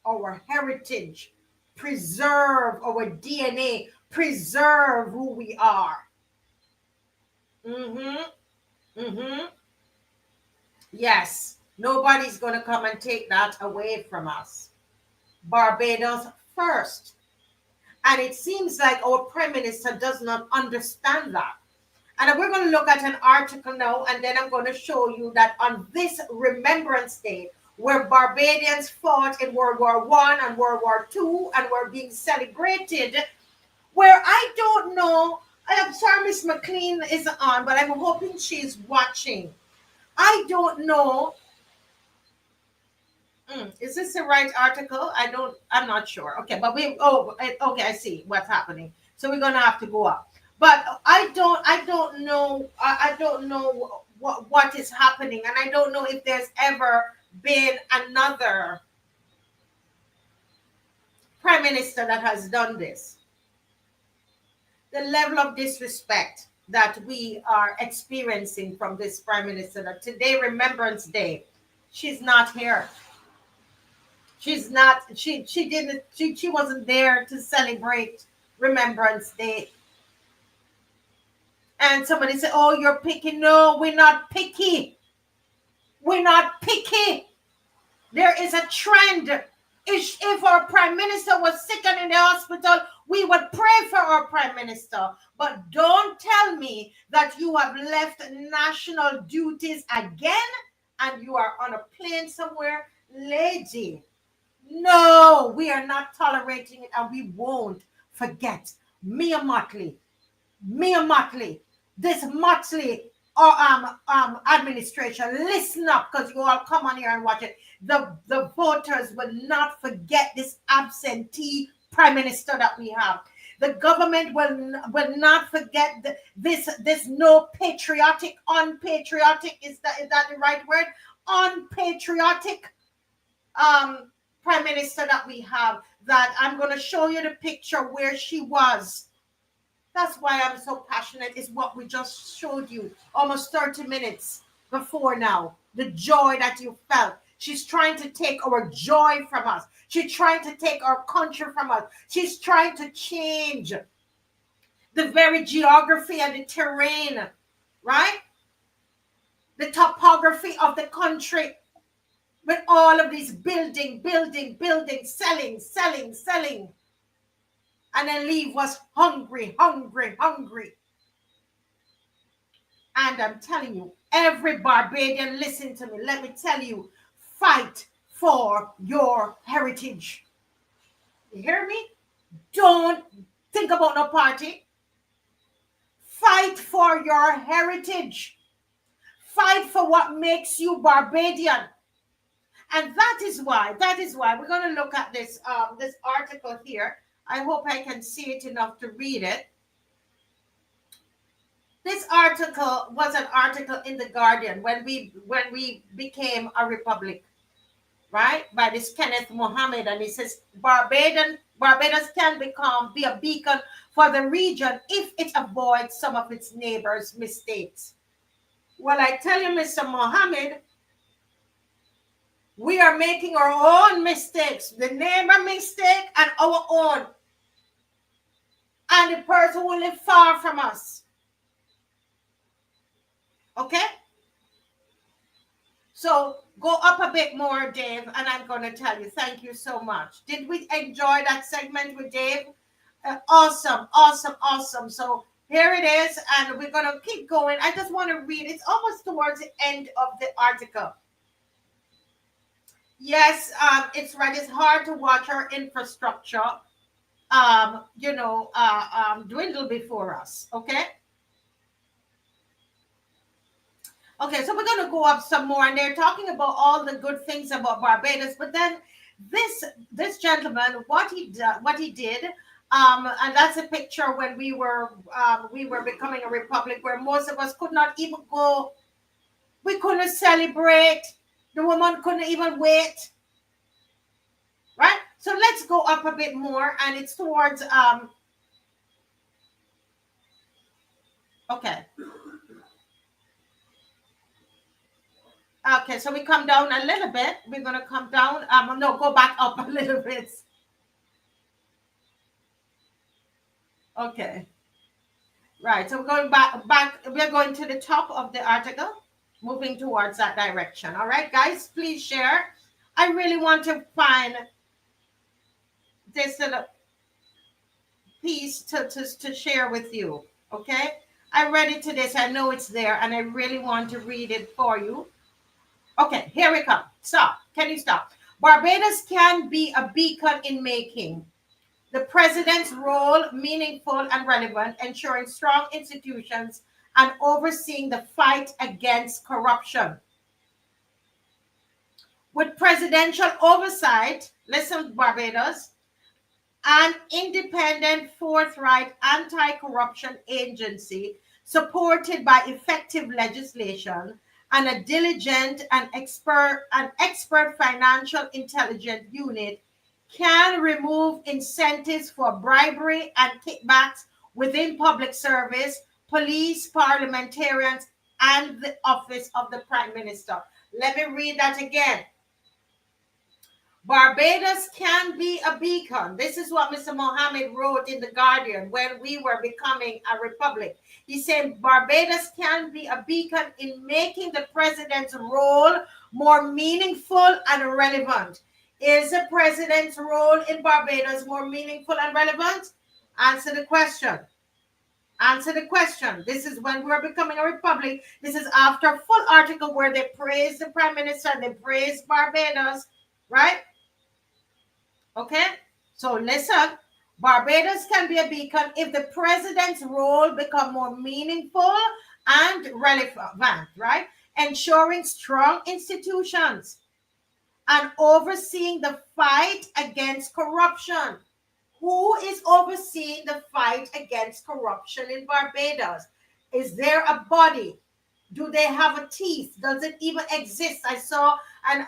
our heritage, preserve our DNA, preserve who we are. Yes, nobody's going to come and take that away from us. Barbados first. And it seems like our Prime Minister does not understand that. And we're going to look at an article now, and then I'm going to show you that on this Remembrance Day, where Barbadians fought in World War I and World War II and were being celebrated, where I don't know, I'm sorry Miss McLean isn't on, but I'm hoping she's watching. I don't know. Is this the right article? I'm not sure. Okay, but okay, I see what's happening. So we're going to have to go up. But I don't know what is happening, and I don't know if there's ever been another Prime Minister that has done this. The level of disrespect that we are experiencing from this Prime Minister, that today, Remembrance Day, she's not here. She's not, she wasn't there to celebrate Remembrance Day. And somebody said, oh, you're picky. No, we're not picky. We're not picky. There is a trend. If our Prime Minister was sick and in the hospital, we would pray for our Prime Minister. But don't tell me that you have left national duties again and you are on a plane somewhere. Lady, no, we are not tolerating it, and we won't forget. Mia Mottley, this Mottley administration, listen up, because you all come on here and watch it. The voters will not forget this absentee Prime Minister that we have. The government will not forget this no patriotic, unpatriotic, is that the right word? Unpatriotic Prime Minister that we have. That I'm going to show you the picture where she was. That's why I'm so passionate, is what we just showed you almost 30 minutes before now. The joy that you felt. She's trying to take our joy from us. She's trying to take our country from us. She's trying to change the very geography and the terrain, right? The topography of the country, with all of these building, selling. And then leave us hungry. And I'm telling you, every Barbadian, listen to me. Let me tell you, fight for your heritage. You hear me? Don't think about no party. Fight for your heritage. Fight for what makes you Barbadian. And that is why we're going to look at this article here. I hope I can see it enough to read it. This article was an article in The Guardian when we became a republic, right? By this Kenneth Mohammed, and he says, Barbadian Barbados can be a beacon for the region if it avoids some of its neighbors' mistakes. Well, I tell you, Mr. Mohammed, we are making our own mistakes, the neighbor mistake and our own, and the person who live far from us. Okay? So go up a bit more, Dave, and I'm going to tell you, thank you so much. Did we enjoy that segment with Dave? Awesome, awesome, awesome. So here it is, and we're going to keep going. I just want to read. It's almost towards the end of the article. Yes, it's right. It's hard to watch our infrastructure, dwindle before us. Okay. Okay, so we're going to go up some more, and they're talking about all the good things about Barbados. But then this gentleman, what he did, and that's a picture when we were becoming a republic, where most of us could not even go. We couldn't celebrate. The woman couldn't even wait. Right? So let's go up a bit more, and it's towards okay. Okay, so we come down a little bit. We're going to come down. No, go back up a little bit. Okay. Right, so we're going back. We're going to the top of the article, moving towards that direction. All right, guys, please share. I really want to find this little piece to share with you, okay? I read it to this. I know it's there, and I really want to read it for you. Okay, here we come. Stop. Can you stop? Barbados can be a beacon in making the president's role meaningful and relevant, ensuring strong institutions and overseeing the fight against corruption. With presidential oversight, listen, Barbados, an independent, forthright anti-corruption agency supported by effective legislation, and a diligent and expert financial intelligence unit can remove incentives for bribery and kickbacks within public service, police, parliamentarians, and the office of the Prime Minister. Let me read that again. Barbados can be a beacon. This is what Mr. Mohammed wrote in The Guardian when we were becoming a republic. He said Barbados can be a beacon in making the president's role more meaningful and relevant. Is the president's role in Barbados more meaningful and relevant? Answer the question. Answer the question. This is when we're becoming a republic. This is after a full article where they praise the Prime Minister and they praise Barbados, right? Okay, so listen, Barbados can be a beacon if the president's role become more meaningful and relevant, right? Ensuring strong institutions and overseeing the fight against corruption. Who is overseeing the fight against corruption in Barbados? Is there a body? Do they have a teeth? Does it even exist? I saw an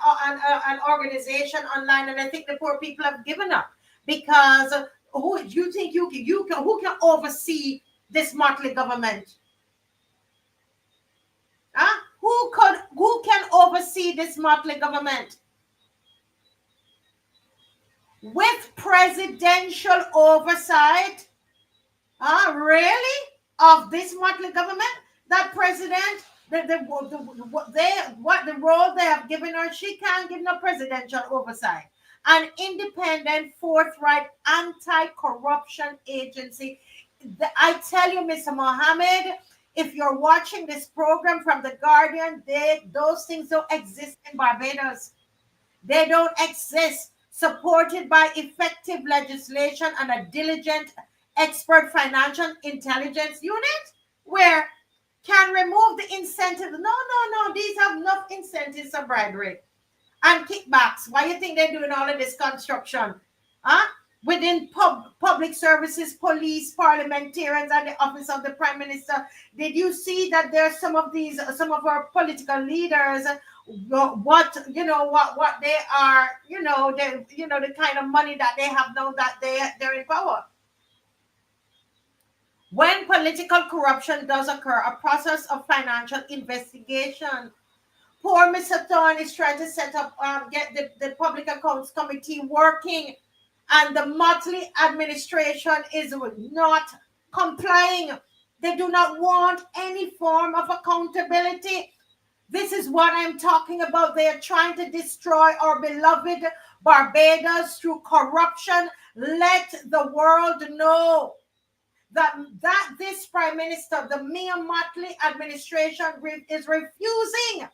organization online, and I think the poor people have given up because who do you think who can oversee this Mottley government? Huh? Who can oversee this Mottley government? With presidential oversight? Really? Of this Mottley government? That president, the role they have given her, she can't give no presidential oversight. An independent, forthright, anti-corruption agency. I tell you, Mr. Mohammed, if you're watching this program from The Guardian, those things don't exist in Barbados. They don't exist. Supported by effective legislation and a diligent expert financial intelligence unit, where can remove the incentive. No. These have enough incentives of bribery and kickbacks. Why do you think they're doing all of this construction? Within public services, police, parliamentarians, and the office of the Prime Minister. Did you see that there are some of our political leaders what they are, the kind of money that they have now that they're in power. When political corruption does occur, a process of financial investigation. Poor Mr. Thorne is trying to set up, get the Public Accounts Committee working, and the Mottley administration is not complying. They do not want any form of accountability. This is what I'm talking about. They are trying to destroy our beloved Barbados through corruption. Let the world know that this Prime Minister, the Mia Mottley administration, is refusing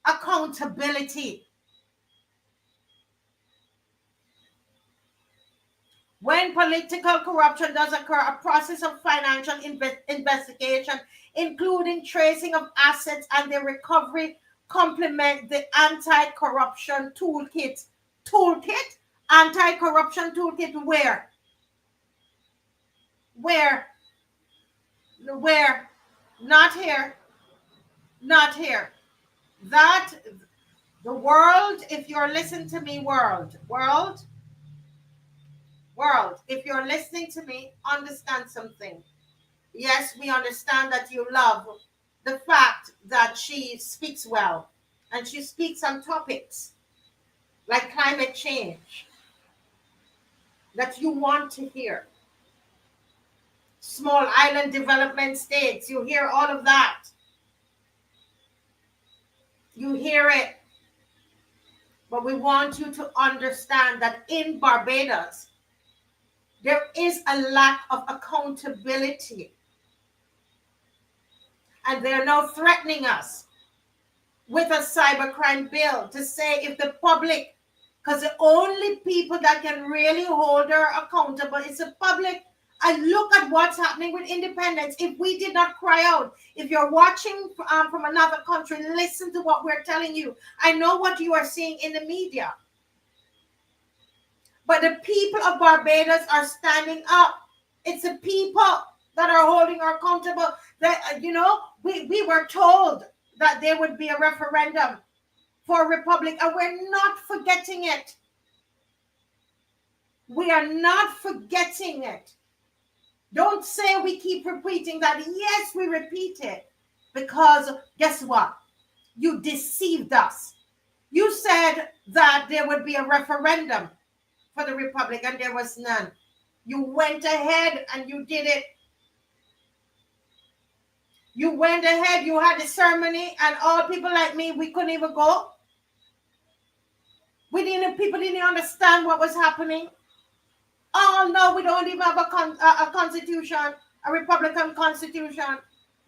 accountability. When political corruption does occur, a process of financial investigation, including tracing of assets and their recovery, complement the anti-corruption toolkit. Anti-corruption toolkit where? Where? Not here. Not here. That, the world, if you're listening to me, world, if you're listening to me, understand something. Yes, we understand that you love the fact that she speaks well, and she speaks on topics like climate change that you want to hear. Small island development states, you hear all of that. You hear it. But we want you to understand that in Barbados, there is a lack of accountability. And they're now threatening us with a cybercrime bill to say if the public, because the only people that can really hold her accountable is the public. And look at what's happening with independence. If we did not cry out, if you're watching from another country, listen to what we're telling you. I know what you are seeing in the media. But the people of Barbados are standing up. It's the people that are holding her accountable. That, we were told that there would be a referendum for a republic, and we're not forgetting it. We are not forgetting it. Don't say we keep repeating that. Yes, we repeat it. Because guess what? You deceived us. You said that there would be a referendum for the republic, and there was none. You went ahead and you did it. You went ahead, you had the ceremony, and all people like me, we couldn't even go. People didn't understand what was happening. Oh no, we don't even have a constitution, a Republican constitution.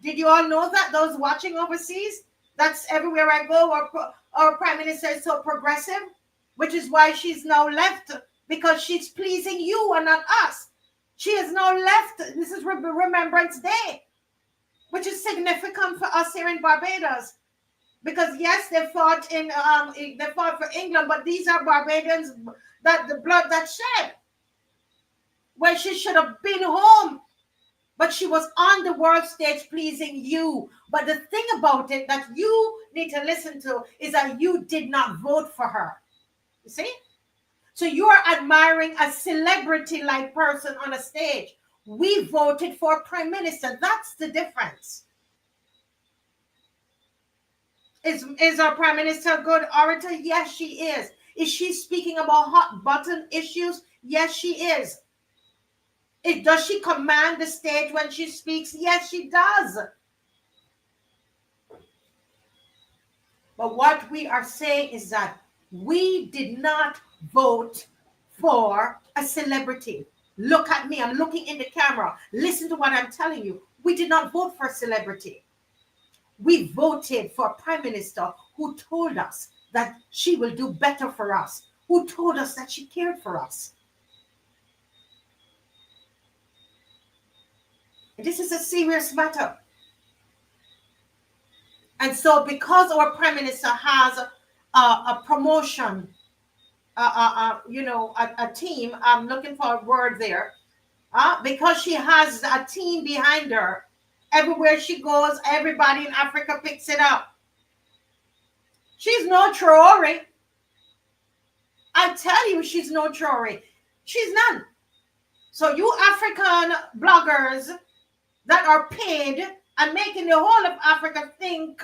Did you all know that? Those watching overseas, that's everywhere I go. Our Prime Minister is so progressive, which is why she's now left, because she's pleasing you and not us. She is now left. This is Remembrance Day, which is significant for us here in Barbados, because yes, they fought for England, but these are Barbadians that the blood that shed. Where she should have been home, but she was on the world stage pleasing you. But the thing about it that you need to listen to is that you did not vote for her. You see? So you are admiring a celebrity-like person on a stage. We voted for a Prime Minister. That's the difference. Is our Prime Minister a good orator? Yes, she is. Is she speaking about hot button issues? Yes, she is. Does she command the stage when she speaks? Yes, she does. But what we are saying is that we did not vote for a celebrity. Look at me. I'm looking in the camera. Listen to what I'm telling you. We did not vote for a celebrity. We voted for a Prime Minister who told us that she will do better for us, who told us that she cared for us. This is a serious matter. And so because our Prime Minister has a promotion, a team, I'm looking for a word there, because she has a team behind her, everywhere she goes, everybody in Africa picks it up. She's no Traore. I tell you, she's no Traore. She's none. So you African bloggers that are paid and making the whole of Africa think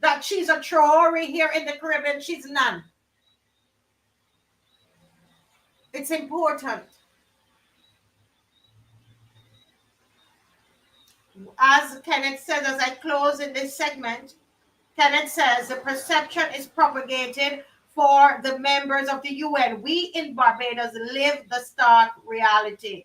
that she's a Traore here in the Caribbean, she's none. It's important. As Kenneth says, as I close in this segment, Kenneth says the perception is propagated for the members of the UN. We in Barbados live the stark reality.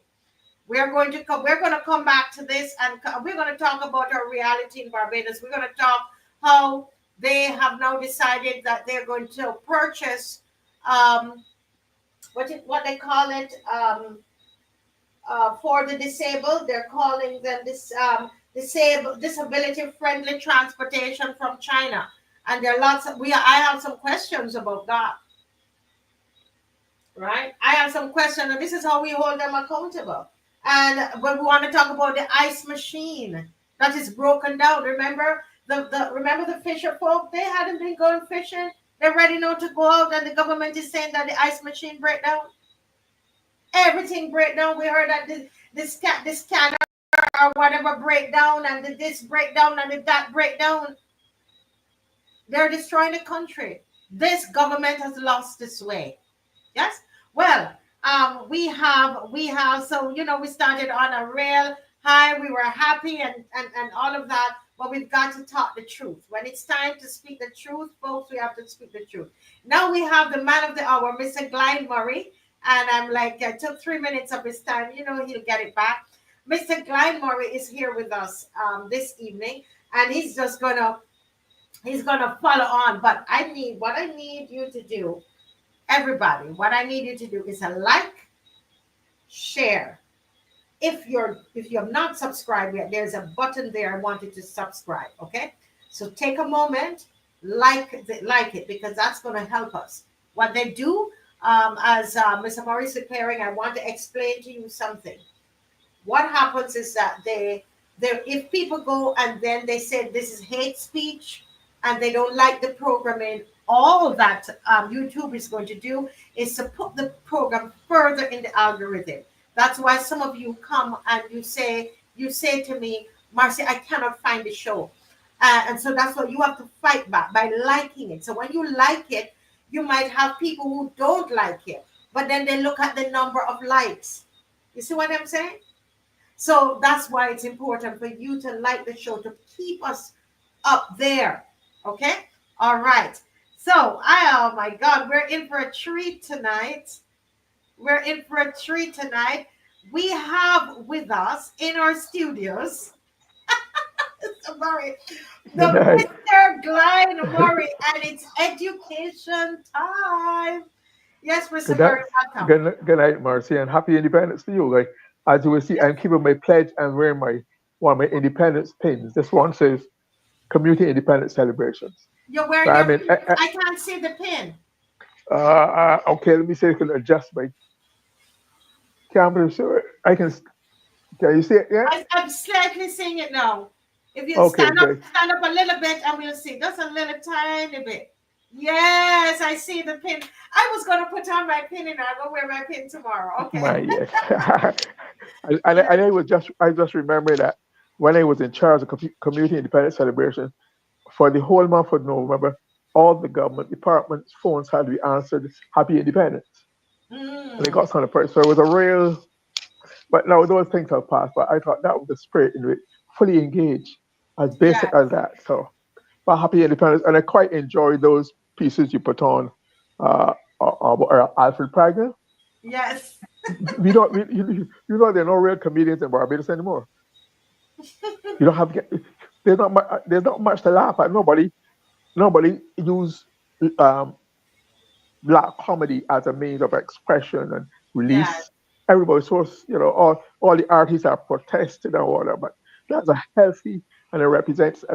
We're going to come back to this, and we're going to talk about our reality in Barbados. We're going to talk how they have now decided that they're going to purchase what they call it for the disabled. They're calling them this disability friendly transportation from China. And there are lots of I have some questions about that. Right? I have some questions, and this is how we hold them accountable. And when we want to talk about the ice machine that is broken down, remember the fisher folk? They hadn't been going fishing. They're ready now to go out, and the government is saying that the ice machine break down. Everything break down. We heard that this scanner or whatever break down, and this break down, and that break down. They're destroying the country. This government has lost its way. Yes. Well, we have. So we started on a real high. We were happy and all of that. But we've got to talk the truth. When it's time to speak the truth, folks, we have to speak the truth. Now we have the man of the hour, Mr. Glenn Murray. And I'm like, I took 3 minutes of his time. He'll get it back. Mr. Glenn Murray is here with us this evening. And he's just gonna follow on. But what I need you to do, everybody, what I need you to do is a like, share. If you have not subscribed yet, there's a button there. I want you to subscribe. Okay, so take a moment, like it, because that's going to help us. What they do, as Mr. Murray is declaring, I want to explain to you something. What happens is that if people go and then they say this is hate speech and they don't like the programming, all that YouTube is going to do is to put the program further in the algorithm. That's why some of you come and you say to me, Marcy, I cannot find the show. And so that's what you have to fight back by liking it. So when you like it, you might have people who don't like it, but then they look at the number of likes. You see what I'm saying? So that's why it's important for you to like the show, to keep us up there. Okay? All right. So, oh my God, we're in for a treat tonight. We have with us in our studios Mr. Glenn Murray, and it's education time. Yes, Mr. Murray, welcome. Good night, Marcy, and happy independence to you. Like, as you will see, I'm keeping my pledge and wearing one of my independence pins. This one says Community Independence Celebrations. You're wearing I can't see the pin. Okay, let me see if I can adjust my camera. So I can you see it? Yeah? I'm slightly seeing it now. If you stand up a little bit and we'll see. Just a little tiny bit. Yes, I see the pin. I was going to put on my pin and I'll go wear my pin tomorrow. Okay. Yes. I just remember that when I was in charge of Community Independence Celebration, for the whole month of November, all the government departments' phones had to be answered Happy Independence. And they got some of the person. So it was a real, but now those things have passed, but I thought that was the spirit in which fully engaged, as basic as that. So, but Happy Independence, and I quite enjoyed those pieces you put on Alfred Pragner. Yes. You know, there are no real comedians in Barbados anymore. You don't have, there's not much to laugh at. Nobody use black comedy as a means of expression and release. Yes. Everybody, so all the artists are protesting and whatever, but that's a healthy, and it represents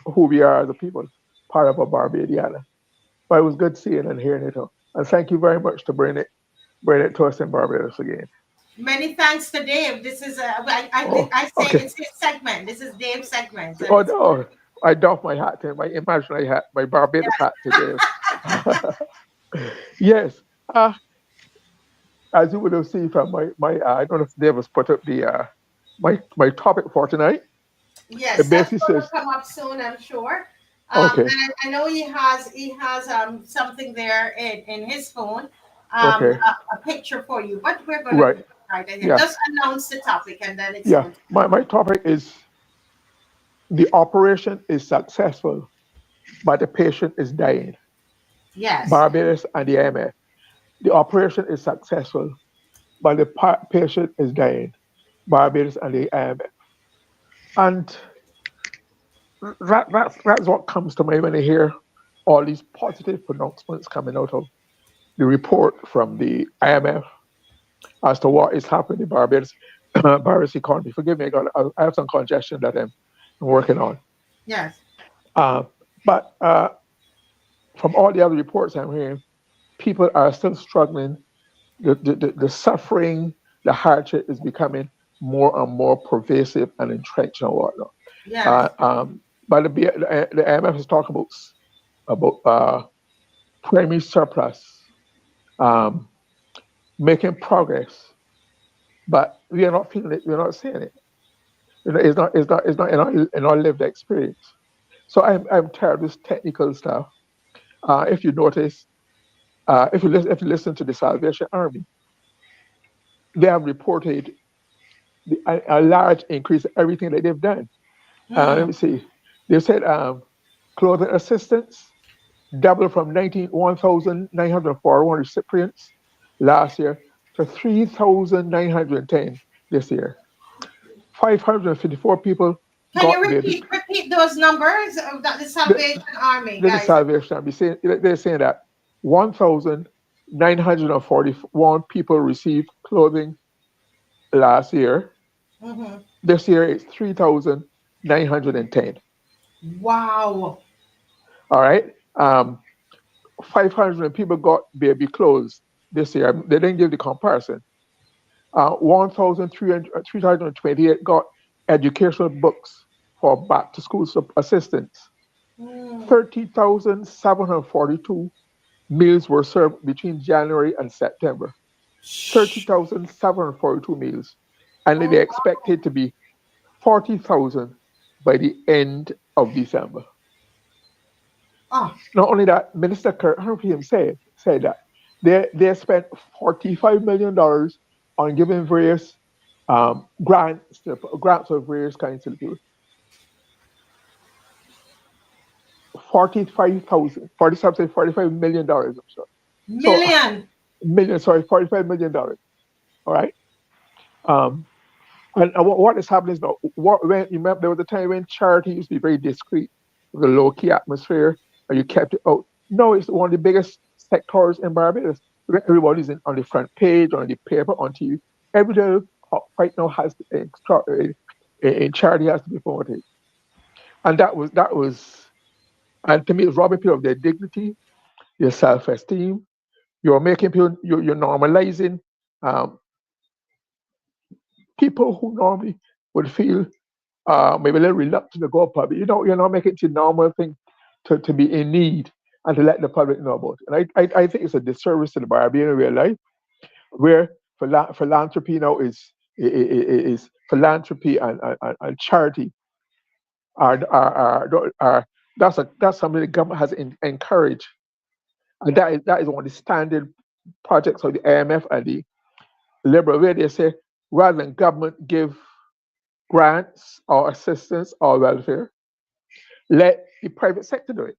who we are as a people, part of a Barbadian. But it was good seeing and hearing it. And thank you very much to bring it to us in Barbados again. Many thanks to Dave. This is it's his segment. This is Dave's segment. Oh no, I doff my hat to my imaginary hat, my Barbados hat today. Yes. As you would have seen from my I don't know if Davis put up the my topic for tonight. Yes, It that's basically going to says, come up soon, I'm sure. okay, And I know he has something there in his phone, okay, a picture for you. But we're going to right, go right ahead. yeah, Just announce the topic, and then it's yeah. going to. My topic is the operation is successful, but the patient is dying. Yes. Barbados and the IMF. The operation is successful, but the patient is dying. Barbados and the IMF. And that's what comes to mind when I hear all these positive pronouncements coming out of the report from the IMF as to what is happening in Barbados, Barbados economy. Forgive me, I have some congestion that I'm working on. Yes. But from all the other reports I'm hearing, people are still struggling. The suffering, the hardship is becoming more and more pervasive and entrenched and whatnot. Yes. But the IMF is talking about primary surplus, making progress, but we are not feeling it. We're not seeing it. It's not in our lived experience. So I'm tired of this technical stuff. If you notice, if you listen to the Salvation Army, they have reported a large increase in everything that they've done. Let me see. They said clothing assistance doubled from 1,941 recipients last year to 3,910 this year. 554 people Can you got their repeat those numbers of the Salvation Army, the guys? Salvation Army. They're saying that 1,941 people received clothing last year. Mm-hmm. This year it's 3,910. Wow. All right. 500 people got baby clothes this year. They didn't give the comparison. 1,328 got educational books for back to school assistance. 30,742 meals were served between January and September. 30,742 meals. And they expected to be 40,000 by the end of December. Not only that, Minister Kirk said that they spent $45 million on giving various grants of various kinds to the people. 45 million dollars. I'm sorry. $45 million. All right. And what is happening is now, when you remember there was a time when charity used to be very discreet with a low key atmosphere, and you kept it out. No, it's one of the biggest sectors in Barbados. Everybody's on the front page, on the paper, on TV. Every day right now has in charity has to be promoted, and that was, and to me, it's robbing people of their dignity, their self-esteem. You're making people, you're normalizing people who normally would feel maybe a little reluctant to go public. You're not making it a normal thing to be in need and to let the public know about it. And I think it's a disservice to the Barbadian in real life, where philanthropy now is philanthropy and charity are that's something the government has encouraged, and that is one of the standard projects of the IMF and the Liberal, where they say rather than government give grants or assistance or welfare, let the private sector do it.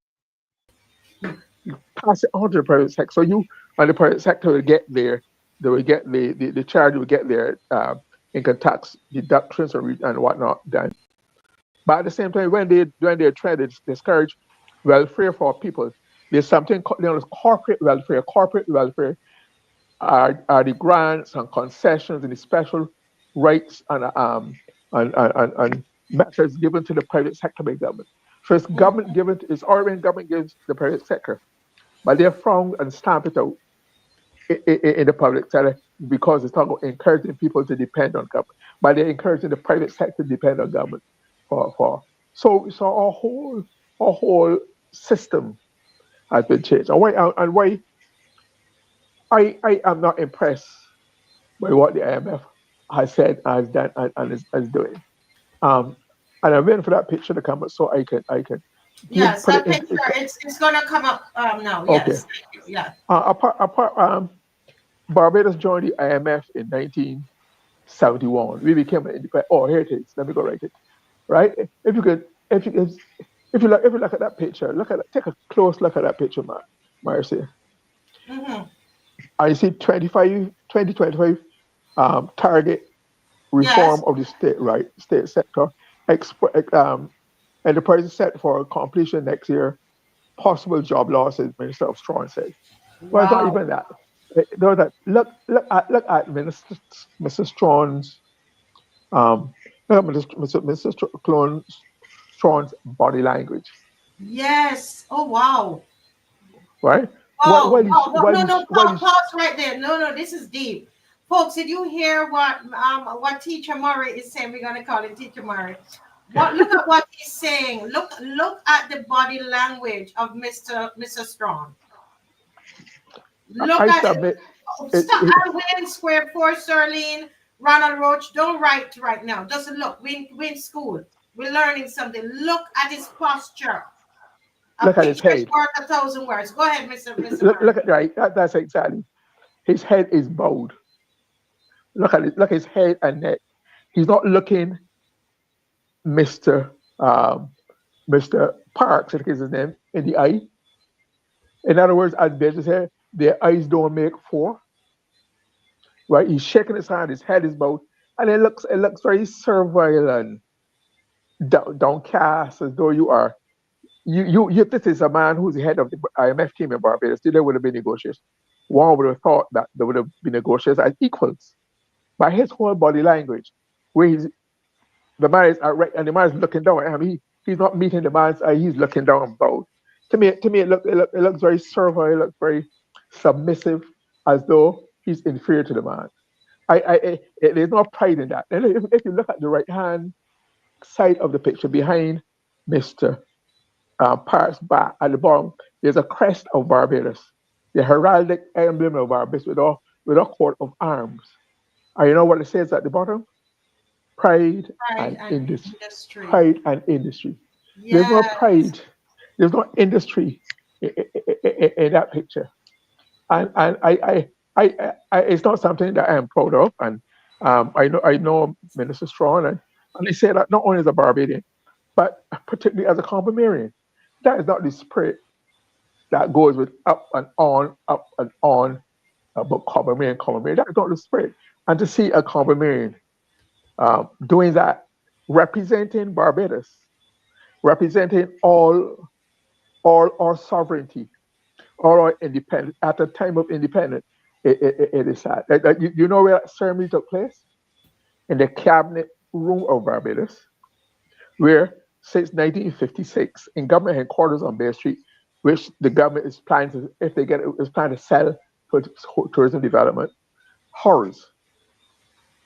You pass it on to the private sector. So you and the private sector will get there. They will get the charity will get their income tax deductions and whatnot done. But at the same time, when they're trying to discourage welfare for people, there's something known as corporate welfare. Corporate welfare are the grants and concessions and the special rights and methods given to the private sector by government. So it's already government gives the private sector, but they're frowned and stamped it out in the public sector because it's talking about encouraging people to depend on government, but they're encouraging the private sector to depend on government for So our whole system has been changed. And why I am not impressed by what the IMF has said, has done, and is doing. And I'm waiting for that picture to come up so I can Yes, put that it in. picture, it's gonna come up now. Okay. Yes, thank you. Yeah. Barbados joined the IMF in 1971. We became an independent. Oh, here it is. Let me go write it. Right? If you look at that picture, take a close look at that picture, Marcy. Mm-hmm. I see 2025 target reform of the state sector. Enterprises set for completion next year. Possible job losses, Minister of Strawn said. Well, it's not even that. Look at Mr. Strawn's Mr. Strawn's body language. Yes. Oh wow. Right? Oh, pause right there. No, this is deep. Folks, did you hear what Teacher Murray is saying? We're gonna call him Teacher Murray. Look at what he's saying. Look at the body language of Mr. Strong. Look at it. Stop. Win Square 4 Sterling, Ronald Roach. Don't write right now. Just look. Win school. We're learning something. Look at his posture. Look at his head. Worth 1,000 words. Go ahead, Mr. Look at right. That's exactly. His head is bowed. Look at it. Look at his head and neck. He's not looking Mr. Parks, I think is his name, in the eye. In other words, as Bezos said, their eyes don't make four. Right? He's shaking his hand, his head is bowed, and it looks very servile and downcast, as though you are. This is a man who's the head of the IMF team in Barbados. There would have been negotiations. One would have thought that there would have been negotiations as equals. By his whole body language, where the man is right, and the man is looking down at him. He's not meeting the man's eye. He's looking down both. To me, it looks very servile. It looks very submissive, as though he's inferior to the man. There's no pride in that. And if you look at the right hand side of the picture behind Mr. Park's back at the bottom, there's a crest of Barbados, the heraldic emblem of Barbados with a coat of arms. And you know what it says at the bottom? Pride and industry. Pride and industry. Yes. There's no pride. There's no industry in that picture, and I it's not something that I am proud of. And I know Minister Strawn, and they say that not only as a Barbadian, but particularly as a Congomerian, that is not the spirit that goes with up and on about Congomerian. That is not the spirit. And to see a Congomerian doing that, representing Barbados, representing all our sovereignty, all our independence at the time of independence, it is sad. You know where that ceremony took place? In the cabinet room of Barbados, where since 1956, in government headquarters on Bay Street, which the government is planning to, if they get it, is planning to sell for tourism development, horrors.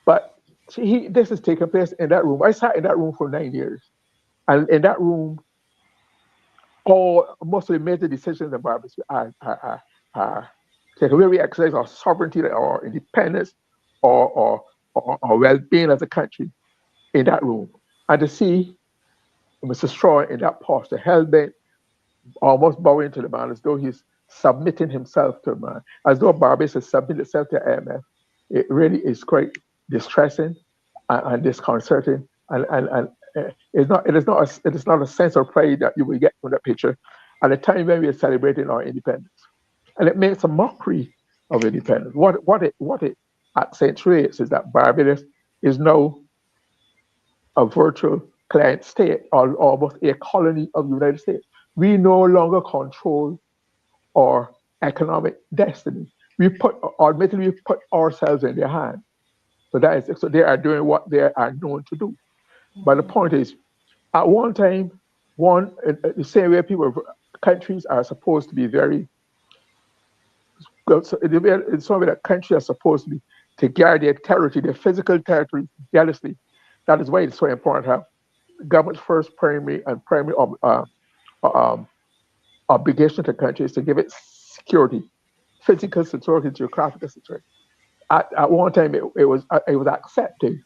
But this is taking place in that room. I sat in that room for 9 years. And in that room, most of the major decisions in Barbados are taken, where we exercise our sovereignty, our independence, or well-being as a country in that room. And to see Mr. Straw in that posture, hell-bent, almost bowing to the man, as though he's submitting himself to the man, as though Barbados has submitted itself to IMF, it really is quite distressing and disconcerting, and it is not a sense of pride that you will get from that picture at a time when we are celebrating our independence, and it makes a mockery of independence. What it accentuates is that Barbados is now a virtual client state, or almost a colony of the United States. We no longer control our economic destiny. We put ourselves in their hands. So they are doing what they are known to do. But the point is, at one time, the same way countries are supposed to be very, in some way that countries are supposed to be to guard their territory, their physical territory, jealously. That is why it's so important to have government's first primary obligation to the country is to give it security, physical security, geographical security. At one time, it was accepted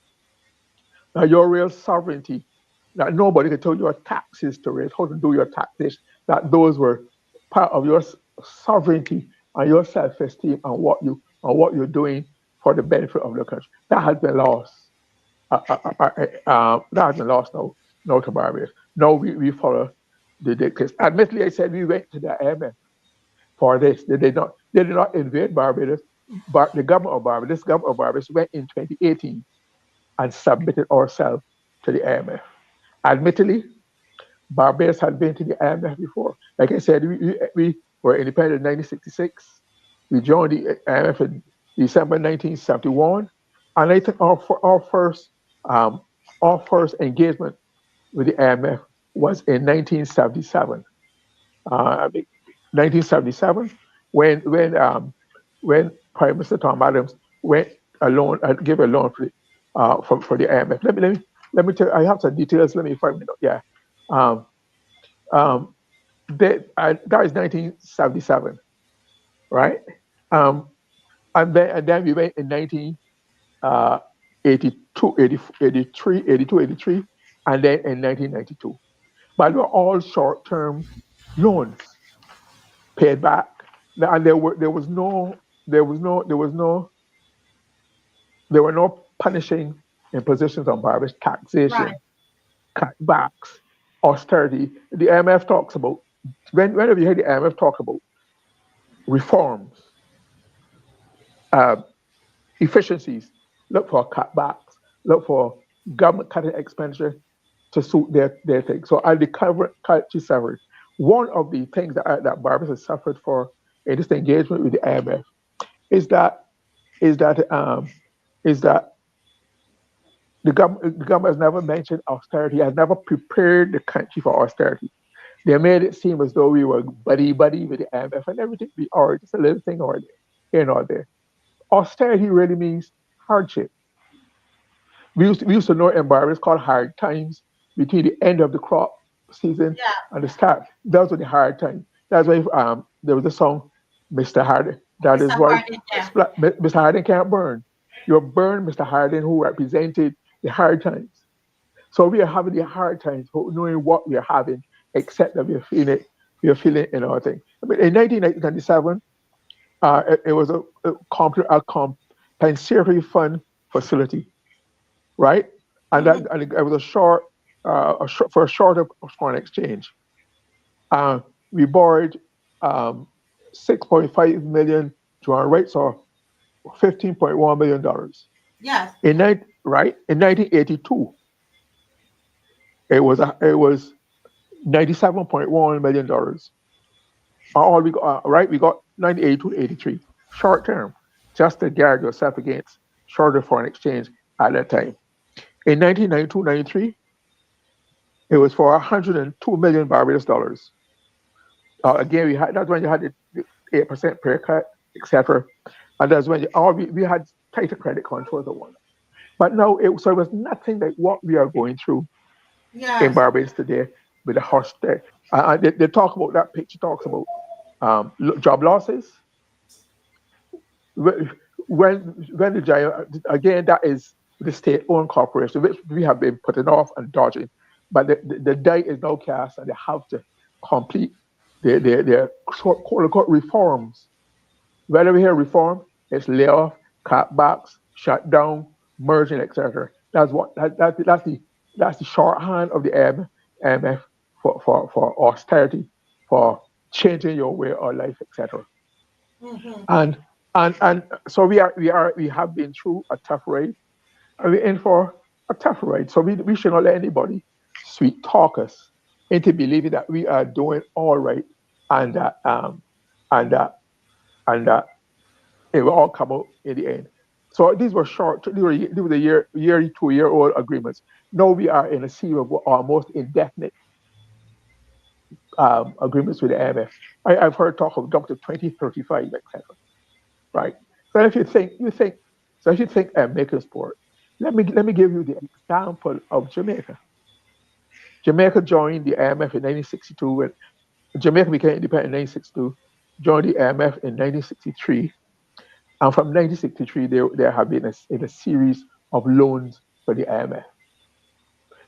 that your real sovereignty, that nobody could tell your taxes to raise, how to do your taxation, that those were part of your sovereignty and your self-esteem and what you're doing for the benefit of the country. That has been lost. That has been lost now to Barbados. Now we follow the dictates. Admittedly, I said we went to the IMF for this. They did not invade Barbados, but the government of Barbados went in 2018 and submitted ourselves to the IMF. Admittedly, Barbados had been to the IMF before. Like I said, we were independent in 1966. We joined the IMF in December 1971, and I think our first engagement with the IMF was in 1977. 1977, when Prime Minister Tom Adams went alone and gave a loan for the IMF. Let me tell you, I have some details. Let me find it out. Yeah. That is 1977, right? And then we went in 1982, 83, and then in 1992. But they were all short-term loans paid back. And there were no punishing impositions on Barbados, taxation, cutbacks, austerity. The IMF talks about, whenever you hear the IMF talk about reforms, efficiencies, look for cutbacks, look for government cutting expenditure to suit their thing. So I'll be country suffered. One of the things that Barbados has suffered for in this engagement with the IMF is that the government has never mentioned austerity, has never prepared the country for austerity. They made it seem as though we were buddy with the IMF and everything. Just a little thing or there, here and there. Austerity really means hardship. We used to know in Barbados called hard times between the end of the crop season and the start. Those were the hard times. That's why there was a song, Mr. Harding. That is why Mr. Harding can't burn. You burn Mr. Harding, who represented the hard times. So we are having the hard times, knowing what we are having, except that we are feeling in our thing. I mean, in 1997, it was a compensatory fund facility, right? And it was for a shorter foreign exchange. We borrowed 6.5 million to our rates, or $15.1 million. Yes. In 1982, it was $97.1 million. All we got, we got 1982 to 83, short term, just to guard yourself against shorter foreign exchange at that time. In 1992-93, it was for 102 million Barbados dollars. Again, that's when you had the 8% pay cut, etc. And that's when we had tighter credit controls at one. But now it was nothing like what we are going through in Barbados today with the hostage. They talk about, that picture talks about job losses. When the giant, again, that is the state-owned corporation, which we have been putting off and dodging. But the die is now cast, and they have to complete their quote-unquote reforms. Whenever we hear reform, it's layoff, cutbacks, shutdown, merging, etc. That's the shorthand of the IMF for austerity, for changing your way of life, etc. And so we have been through a tough ride, and we're in for a tough ride. So we should not let anybody sweet talk us into believing that we are doing all right, and that it will all come out in the end. So these were short. These were the yearly 2-year-old agreements. Now we are in a series of almost indefinite agreements with the IMF. I've heard talk of up to 2035, etc. Right. So if you think American sport, let me give you the example of Jamaica. Jamaica joined the IMF in 1962. When Jamaica became independent in 1962, joined the IMF in 1963. And from 1963, there have been a series of loans for the IMF.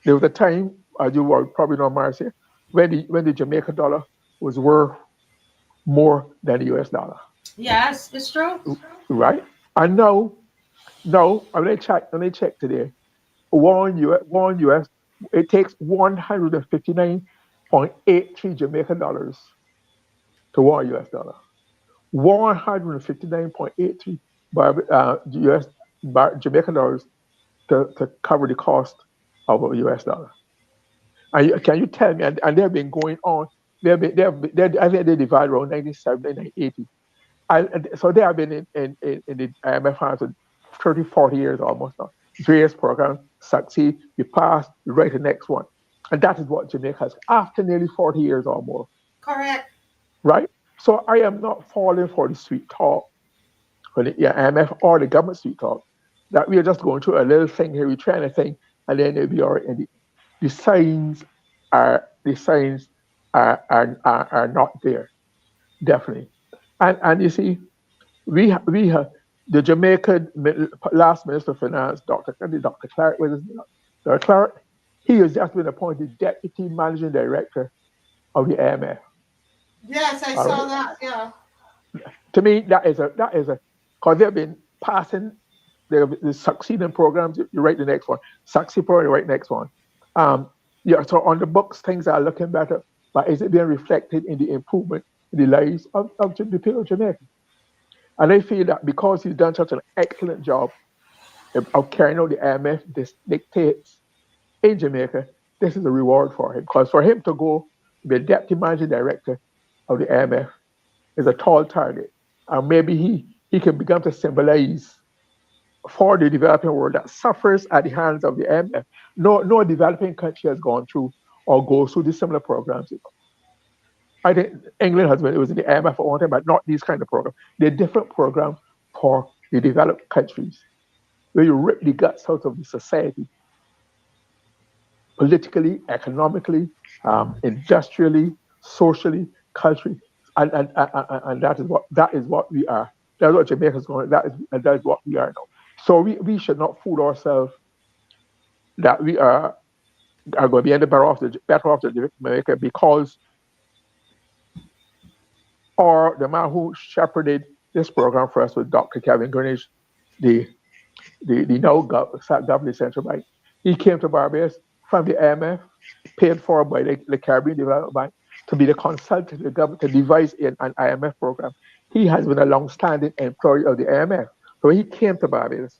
There was a time, as you will probably know, Marcia, when the Jamaican dollar was worth more than the US dollar. Yes, it's true. Right? And now, when I check today, one US, it takes 159.83 Jamaican dollars to $1 US. 159.83 Jamaican dollars to cover the cost of a US dollar. And can you tell me? And they've been going on. I think they divided around 1970, 1980. And so they have been in the IMF hands for 30, 40 years almost now. Various programs succeed, you pass, you write the next one. And that is what Jamaica has after nearly 40 years or more. Correct. Right? So I am not falling for the sweet talk for the IMF or the government sweet talk that we are just going through a little thing here, we're trying to think, and then they'll be all right. And the signs are not there, definitely. And you see, we have the Jamaican last Minister of Finance, Dr. Clark, Dr. Clark, he has just been appointed Deputy Managing Director of the IMF. Yes, I saw that. Yeah. To me, that is a because they've been passing the succeeding programs. You write the next one. Succeed program, you write the next one. So on the books, things are looking better, but is it being reflected in the improvement in the lives of the people of Jamaica? And I feel that because he's done such an excellent job of carrying out the IMF dictates in Jamaica, this is a reward for him. Because for him to go be a Deputy Managing Director of the IMF is a tall target. And maybe he can begin to symbolize for the developing world that suffers at the hands of the IMF. No developing country has gone through or goes through the similar programs. I think England it was in the IMF for one time, but not these kind of programs. They're different programs for the developed countries where you rip the guts out of the society, politically, economically, industrially, socially, culturally, and that is what we are. That's what Jamaica's going. That is what we are now. So we should not fool ourselves that we are going to be in the better off the Jamaica because or the man who shepherded this program for us was Dr. Kevin Greenidge, the now Govt Central Bank. He came to Barbados from the IMF, paid for by the Caribbean Development Bank, to be the consultant to the government to devise an IMF program. He has been a long-standing employee of the IMF. So he came to Barbados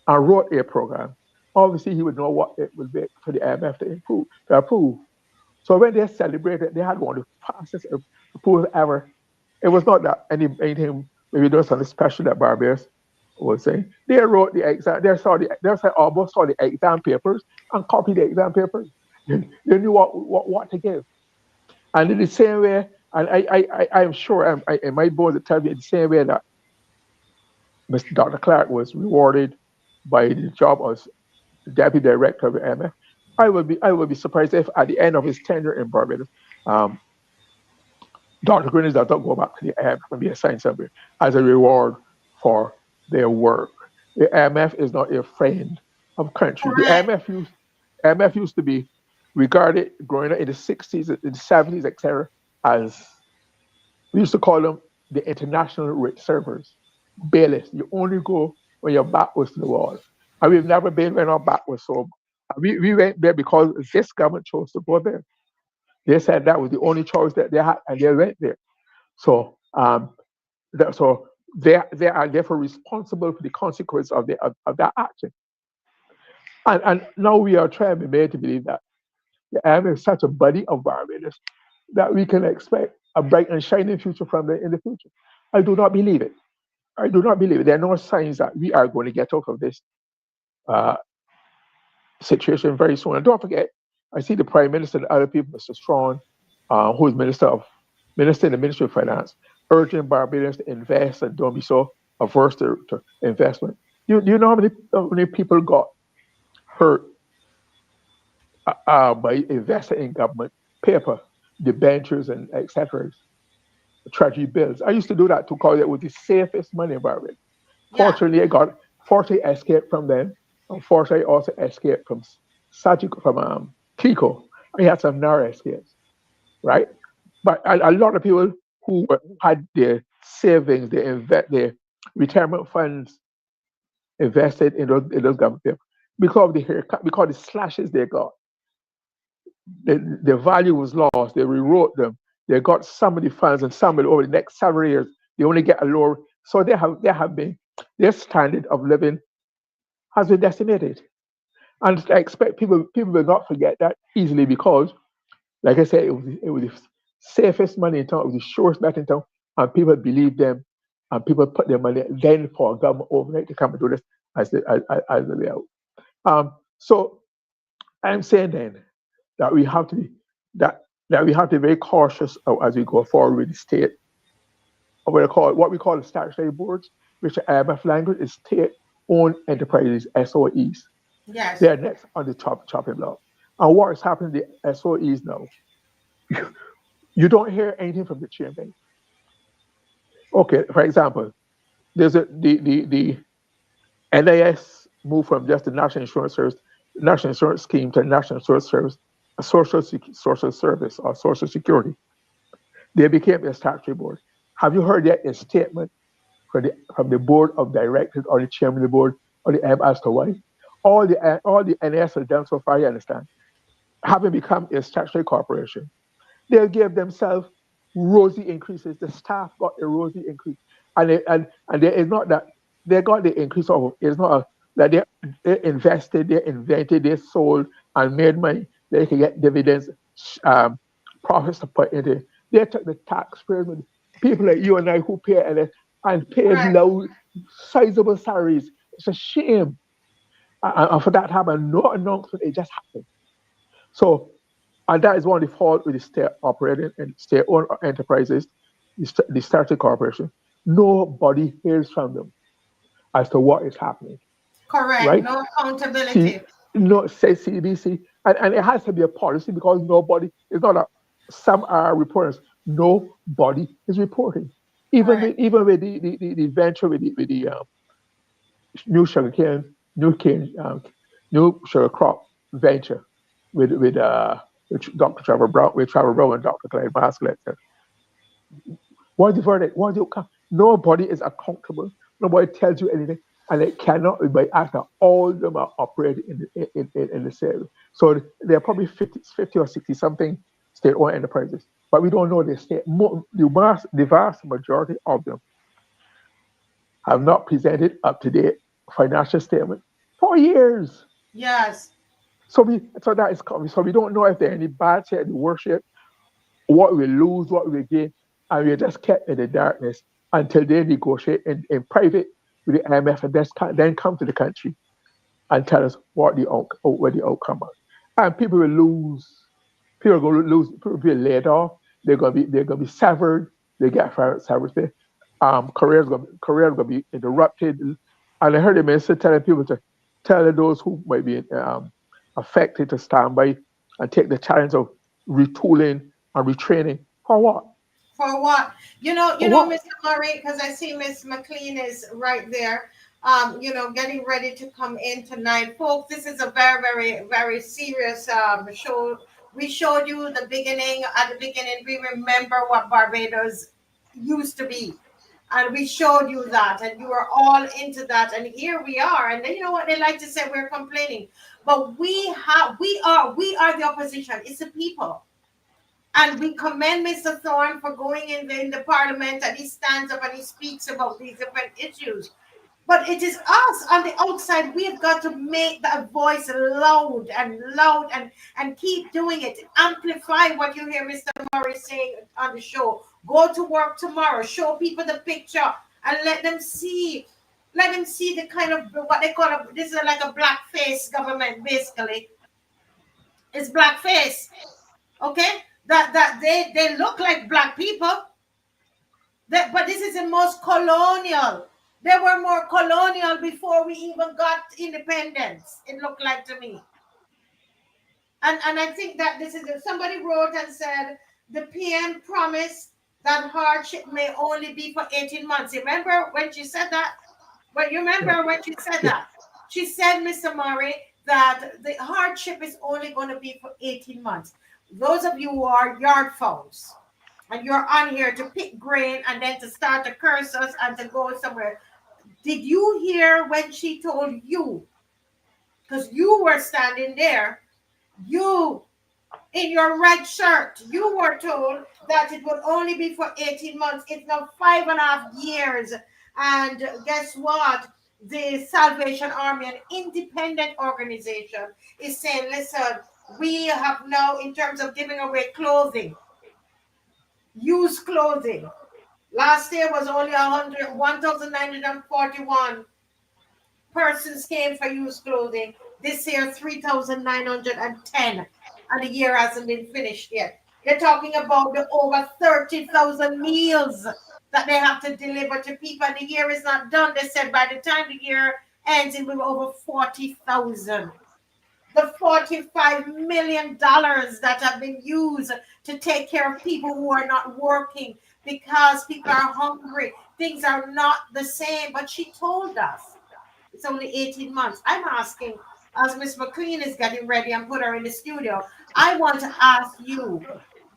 and wrote a program. Obviously, he would know what it would be for the IMF to approve. So when they celebrated, they had one of the fastest approvals ever. It was not that anything maybe there was something special that Barbados was saying. They wrote the exam. They almost saw the exam papers and copied the exam papers. They knew what to give. And in the same way, and I'm sure in my board to tell me in the same way that Mr. Dr. Clark was rewarded by the job as Deputy Director of the IMF. I would be surprised if at the end of his tenure in Barbados, Dr. Greenidge does not go back to the IMF and be assigned somewhere as a reward for their work. The IMF is not a friend of countries. The IMF used to be regarded growing up in the 60s, in the 70s, etc., as we used to call them the international rich servers, bailiffs. You only go when your back was to the wall. And we've never been when our back was so. We went there because this government chose to go there. They said that was the only choice that they had, and they went there. So, they are therefore responsible for the consequence of that action. And now we are trying to be made to believe that the IMF is such a buddy of Barbados that we can expect a bright and shining future from them in the future. I do not believe it. I do not believe it. There are no signs that we are going to get out of this situation very soon. And don't forget, I see the Prime Minister and other people, Mr. Strawn, who is Minister in the Ministry of Finance, urging Barbadians to invest and don't be so averse to investment. You know how many people got hurt by investing in government paper, debentures and etc. Treasury bills. I used to do that to call it with the safest money environment. Fortunately, I escaped from them. Unfortunately, I also escaped from Kiko. I had some narrow escapes, right? But a lot of people who had their savings, their retirement funds invested in those government papers, because of the haircut, because of the slashes they got, the value was lost. They rewrote them. They got some of the funds, and some of it over the next several years, they only get a lower. So their standard of living has been decimated. And I expect people will not forget that easily, because, like I said, it was the safest money in town, it was the surest bet in town, and people believed them, and people put their money then for government overnight to come and do this as the way out. So I'm saying then that we have to be very cautious as we go forward with the state. What we call the statutory boards, which IMF language is state-owned enterprises, SOEs. Yes. They're next on the chopping block. And what is happening to the SOEs now? You don't hear anything from the chairman. Okay, for example, there's the NIS moved from just the National Insurance Scheme to National Insurance Service, a social service or social security. They became a statutory board. Have you heard yet a statement from the board of directors or the chairman of the board or the M as to why? All the NIS has done so far, you understand, having become a statutory corporation, they gave themselves rosy increases. The staff got a rosy increase, and there is not that they got the increase of. It's not that they invested, they invented, they sold and made money. They can get dividends, profits to put into. They took the taxpayers, people like you and I who pay and pay low, sizable salaries. It's a shame. And for that to happen, no announcement, it just happened. So, and that is one of the fault with the state operating and state-owned enterprises, the statutory corporation. Nobody hears from them as to what is happening. Correct. Right? No accountability. Say CBC, and it has to be a policy, because nobody, it's not a, some are reporters, nobody is reporting. Even with the venture with the new sugar crop venture with Dr. Trevor Brown and Dr. Clyde Maskell. What's the verdict? What's the outcome? Nobody is accountable. Nobody tells you anything, and it cannot be by actor. All of them are operating in the same. So there are probably 50 or 60 something state-owned enterprises, but we don't know the state. The vast majority of them have not presented up-to-date financial statement for years. Yes. So that is coming. So we don't know if there are any bad shape, the worst shape, what we lose, what we gain, and we're just kept in the darkness until they negotiate in private with the IMF, and then come to the country and tell us what the outcome is. And people will lose. People are going to lose. People will be laid off. They're going to be severed. They get severed. Careers going to be interrupted. And I heard the minister telling people to tell those who might be affected to stand by and take the challenge of retooling and retraining. For what? For what? You know, Mr. Murray, because I see Miss McLean is right there. Getting ready to come in tonight, folks. This is a very, very, very serious show. We showed you the beginning. At the beginning, we remember what Barbados used to be. And we showed you that, and you were all into that, and here we are. And then you know what they like to say, we're complaining, but we are the opposition. It's the people, and we commend Mr. Thorne for going in the parliament, and he stands up and he speaks about these different issues. But it is us on the outside. We have got to make that voice loud and keep doing it. Amplify what you hear Mr. Murray saying on the show. Go to work tomorrow. Show people the picture and let them see the kind of what they call this is like a blackface government, basically. It's blackface. Okay? That they look like black people. But this is the most colonial. They were more colonial before we even got independence, it looked like to me. And I think that this is somebody wrote and said the PM promised that hardship may only be for 18 months. Remember when she said that? Well, you remember when she said that? She said, Mr. Murray, that the hardship is only going to be for 18 months. Those of you who are yard fowls and you're on here to pick grain and then to start to curse us and to go somewhere, did you hear when she told you? Because you were standing there, you in your red shirt, you were told that it would only be for 18 months. It's now 5.5 years. And guess what? The Salvation Army, an independent organization, is saying, listen, we have now, in terms of giving away clothing, used clothing. Last year was only 1,941 persons came for used clothing. This year, 3,910. And the year hasn't been finished yet. They're talking about the over 30,000 meals that they have to deliver to people. And the year is not done. They said by the time the year ends, it will be over 40,000. The $45 million that have been used to take care of people who are not working because people are hungry. Things are not the same. But she told us it's only 18 months. I'm asking, as Miss McQueen is getting ready and put her in the studio, I want to ask you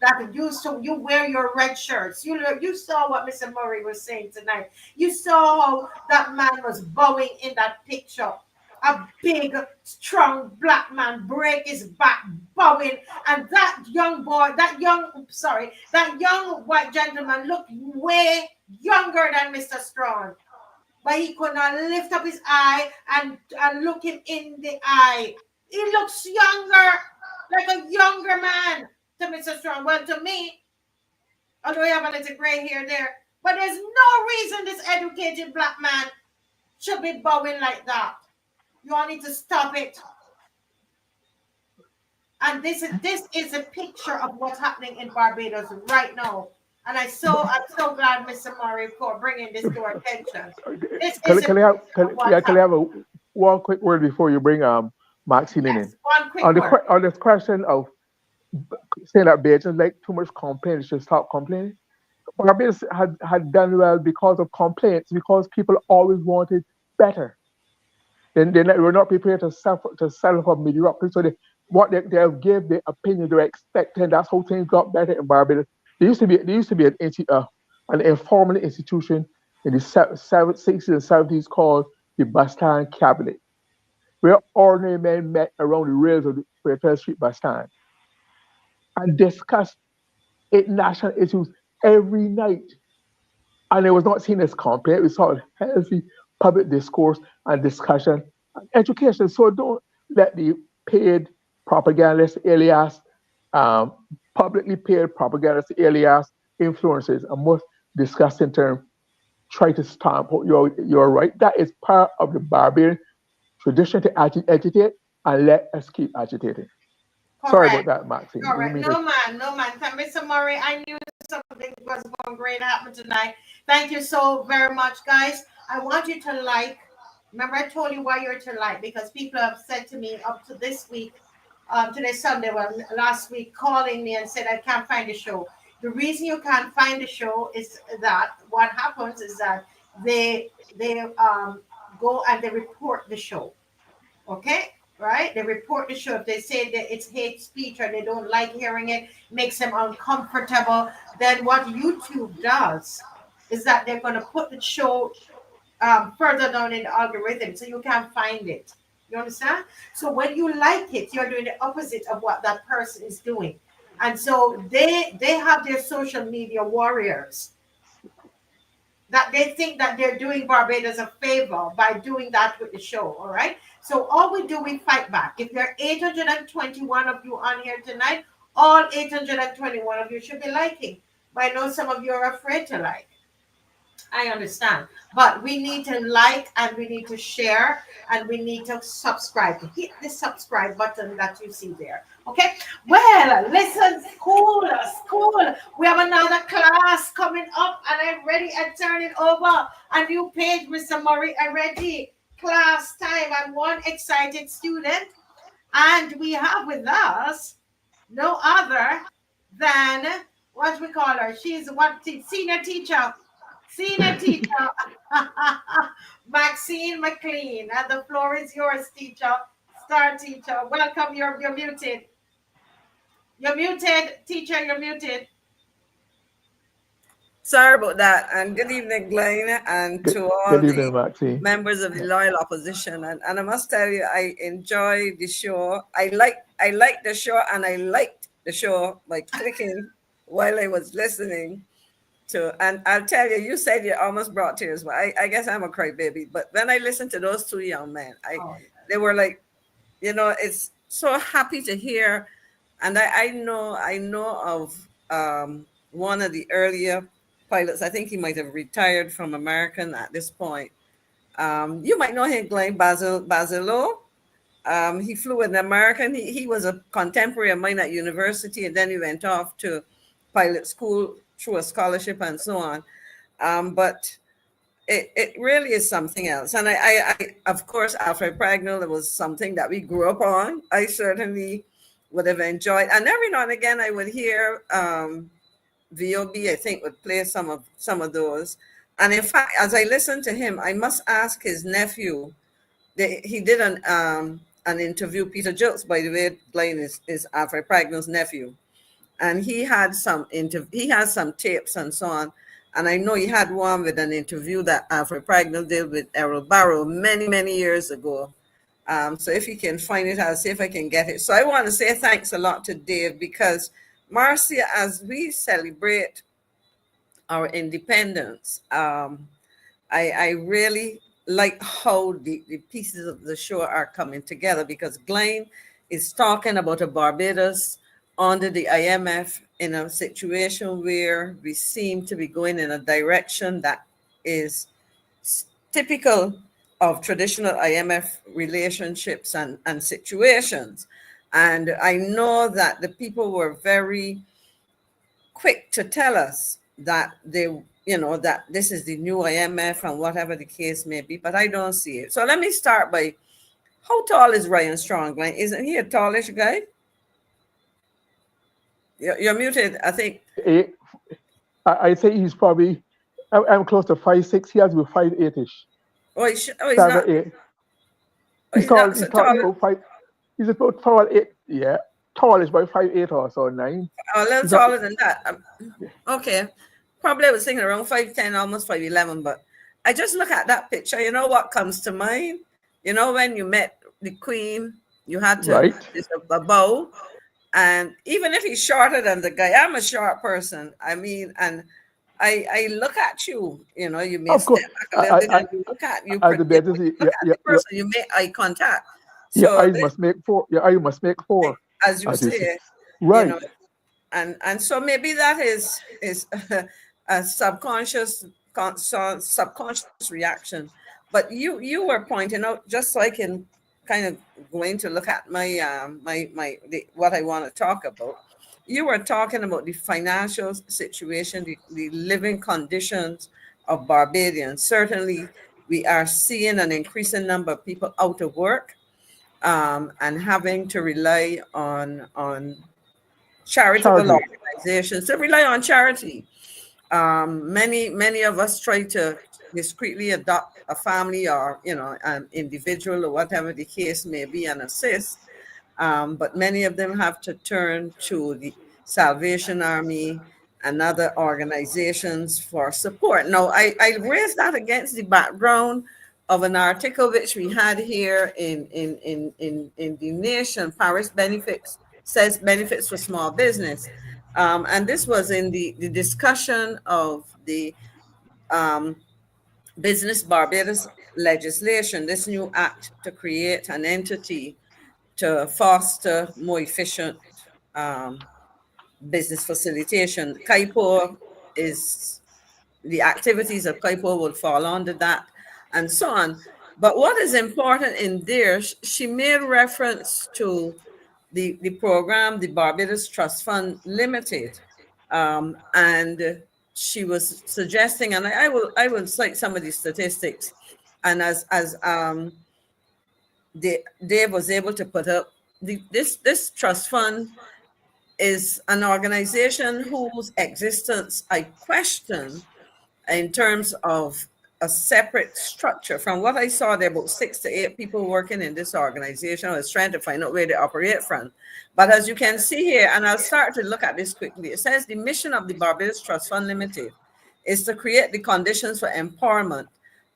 that you wear your red shirts. You saw what Mr. Murray was saying tonight. You saw how that man was bowing in that picture. A big, strong black man break his back, bowing, and that young white gentleman looked way younger than Mr. Strong. But he could not lift up his eye and look him in the eye. He looks younger, like a younger man to Mr. Strong. Well, to me, although he have a little gray hair there, but there's no reason this educated black man should be bowing like that. You all need to stop it. And this is a picture of what's happening in Barbados right now. And I'm so glad, Mr. Murray, for bringing this to our attention. Can I have one quick word before you bring Maxine in? One quick word. On this question of saying that Bajans like too much complaints, should stop complaining. Barbados had done well because of complaints, because people always wanted better. Then they were not prepared to settle for mediocrity. So they give their opinion, they're expecting. That's how things got better in Barbados. There used to be an informal institution in the 60s and 70s called the Bajan Cabinet, where ordinary men met around the rails of the Fairfield Street bus stand and discussed national issues every night. And it was not seen as complaint. We saw healthy public discourse and discussion and education. So don't let the paid propagandist alias, publicly paid propagandist alias influences, a most disgusting term, try to stamp you're right. That is part of the Barbarian tradition to agitate, and let us keep agitating. Correct. Sorry about that, Maxine. Correct. No man. Mr. Murray, I knew something was going great to happen tonight. Thank you so very much, guys. I want you to like. Remember, I told you why you're to like, because people have said to me up to this week, today Sunday, last week, calling me and said I can't find the show. The reason you can't find the show is that what happens is that they go and they report the show. Okay? Right? They report the show. If they say that it's hate speech or they don't like hearing it, makes them uncomfortable, then what YouTube does is that they're going to put the show further down in the algorithm so you can't find it. You understand? So when you like it, you're doing the opposite of what that person is doing. And so they have their social media warriors that they think that they're doing Barbados a favor by doing that with the show, all right? So all we do, we fight back. If there are 821 of you on here tonight, all 821 of you should be liking. But I know some of you are afraid to like. I understand. But we need to like, and we need to share, and we need to subscribe. Hit the subscribe button that you see there. Okay? Well, listen, school. We have another class coming up, and I'm ready to turn it over. A new page, Mr. Murray, I'm ready. Class time. I'm one excited student. And we have with us no other than what we call her. She's senior teacher. Senior teacher. Maxine McLean. And the floor is yours, teacher. Star teacher. Welcome. You're muted. You're muted, teacher. You're muted. Sorry about that. And good evening, Glenn, and to all Good evening, Maxine. members of the loyal opposition. And I must tell you, I enjoy the show. I like the show, and I liked the show by clicking while I was listening to. And I'll tell you, you said you almost brought tears, but I guess I'm a crybaby. But when I listened to those two young men, they were like, you know, it's so happy to hear. And I know of one of the earlier pilots. I think he might have retired from American at this point. You might know him, Glenn Basilo. He flew with an American. He was a contemporary of mine at university, and then he went off to pilot school through a scholarship and so on. But it really is something else. And I of course, Alfred Pragnell was something that we grew up on. I certainly would have enjoyed. And every now and again, I would hear VOB, I think, would play some of those. And in fact, as I listened to him, I must ask his nephew. He did an interview. Peter Jokes, by the way, Glenn is Alfred Pragnell's nephew, and he had some tapes and so on. And I know he had one with an interview that Alfred Pragnell did with Errol Barrow many years ago. So if you can find it, I'll see if I can get it. So I want to say thanks a lot to Dave, because Marcia, as we celebrate our independence, I really like how the pieces of the show are coming together, because Glenn is talking about a Barbados under the IMF in a situation where we seem to be going in a direction that is typical of traditional IMF relationships and situations. And I know that the people were very quick to tell us that that this is the new IMF and whatever the case may be, but I don't see it. So let me start by, how tall is Ryan Strong, Glenn? Isn't he a tallish guy? You're muted, I think. I think he's probably, I'm close to 5'6". He has to be 5'8"-ish. Oh, he's not. He's about 5'8". Yeah, tallish, by 5'8" or so, 9. A little taller than that. Okay, probably I was thinking around 5'10", almost 5'11". But I just look at that picture. You know what comes to mind? You know, when you met the Queen, you had to a bow. And even if he's shorter than the guy, I'm a short person. I mean, and I look at you, you know, you may step back a little bit and you look at the person, you make eye contact. So your eyes must make 4. Your eye must make 4. As you say. Right. You know, and so maybe that is a subconscious reaction. But you were pointing out, just so I can kind of going to look at my what I want to talk about. You were talking about the financial situation, the living conditions of Barbadians. Certainly, we are seeing an increasing number of people out of work and having to rely on charitable organizations, to rely on charity. Many of us try to discreetly adopt a family or, you know, an individual or whatever the case may be and assist. But many of them have to turn to the Salvation Army and other organizations for support. Now, I raise that against the background of an article which we had here in the Nation. Paris says benefits for small business. And this was in the discussion of the Business Barbados legislation, this new act to create an entity to foster more efficient business facilitation. CAIPO is, the activities of CAIPO will fall under that, and so on. But what is important in there, she made reference to the program, the Barbados Trust Fund Limited, and she was suggesting, and I will cite some of these statistics, and as Dave was able to put up this trust fund is an organization whose existence I question in terms of a separate structure. From what I saw, there were about 6 to 8 people working in this organization. I was trying to find out where they operate from. But as you can see here, and I'll start to look at this quickly, it says the mission of the Barbados Trust Fund Limited is to create the conditions for empowerment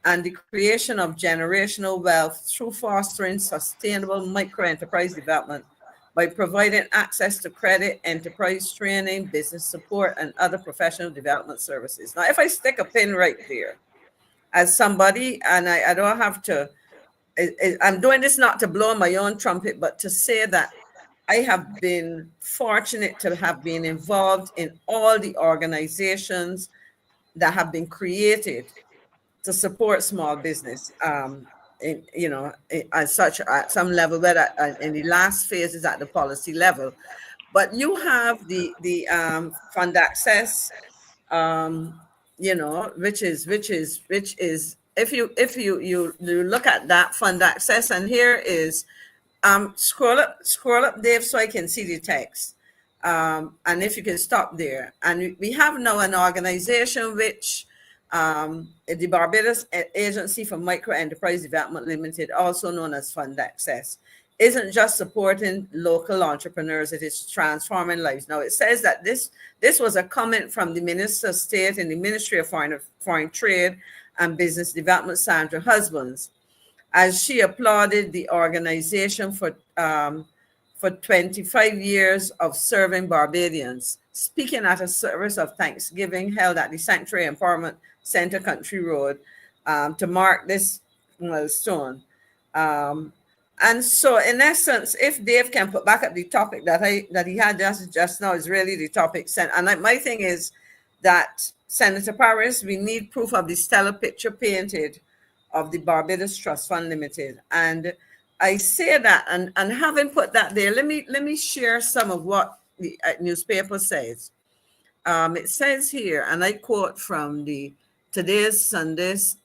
and the creation of generational wealth through fostering sustainable microenterprise development by providing access to credit, enterprise training, business support, and other professional development services. Now, if I stick a pin right there, as somebody, and I don't have to, I'm doing this not to blow my own trumpet, but to say that I have been fortunate to have been involved in all the organizations that have been created to support small business. As such, at some level, whether in the last phase is at the policy level, but you have the fund access, which is if you look at that fund access, and here is scroll up, Dave, so I can see the text, and if you can stop there, and we have now an organization which. The Barbados Agency for Micro Enterprise Development Limited, also known as Fund Access, isn't just supporting local entrepreneurs, it is transforming lives. Now, it says that this was a comment from the Minister of State in the Ministry of Foreign Trade and Business Development, Sandra Husbands, as she applauded the organization for 25 years of serving Barbadians, speaking at a service of Thanksgiving held at the Sanctuary Empowerment Center, Country Road, to mark this milestone. And so, in essence, if Dave can put back up the topic that he had just now, is really the topic. And my thing is that, Senator Paris, we need proof of the stellar picture painted of the Barbados Trust Fund Limited. And I say that, and having put that there, let me share some of what the newspaper says. It says here, and I quote from the Sunday's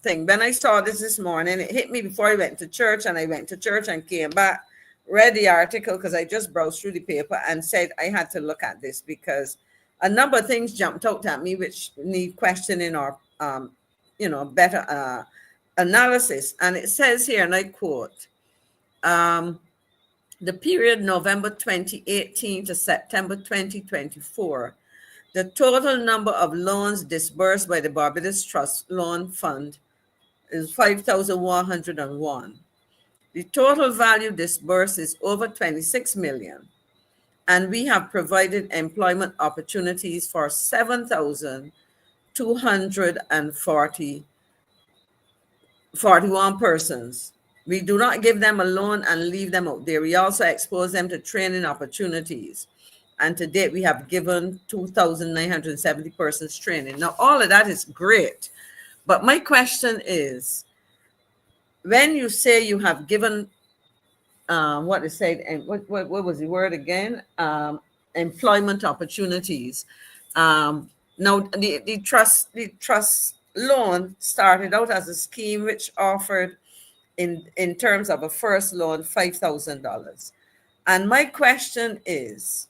thing. When I saw this morning, it hit me before I went to church, and I went to church and came back, read the article because I just browsed through the paper and said I had to look at this because a number of things jumped out at me which need questioning or better analysis. And it says here, and I quote, the period November 2018 to September 2024, the total number of loans disbursed by the Barbados Trust Loan Fund is 5,101. The total value disbursed is over 26 million. And we have provided employment opportunities for 7,241 persons. We do not give them a loan and leave them out there. We also expose them to training opportunities. And to date, we have given 2,970 persons training. Now, all of that is great. But my question is, when you say you have given, what is said, and what was the word again? Employment opportunities. Now, the trust loan started out as a scheme which offered, in terms of a first loan, $5,000. And my question is,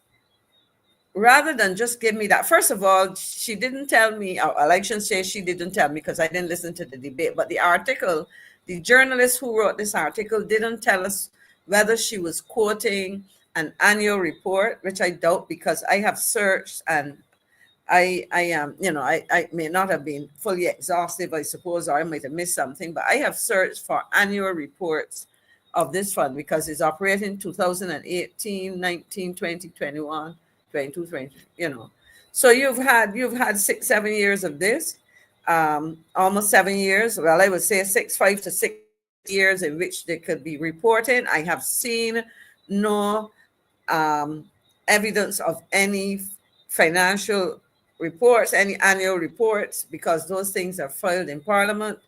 rather than just give me that, first of all, she didn't tell me, or I shouldn't say she didn't tell me because I didn't listen to the debate, but the article, the journalist who wrote this article didn't tell us whether she was quoting an annual report, which I doubt because I have searched and I may not have been fully exhaustive, I suppose, or I might have missed something, but I have searched for annual reports of this fund because it's operating 2018, 19, 20, 21, 22, 20, So you've had 6-7 years of this, almost 7 years. Well, I would say 5 to 6 years in which they could be reporting. I have seen no evidence of any financial reports, any annual reports, because those things are filed in Parliament.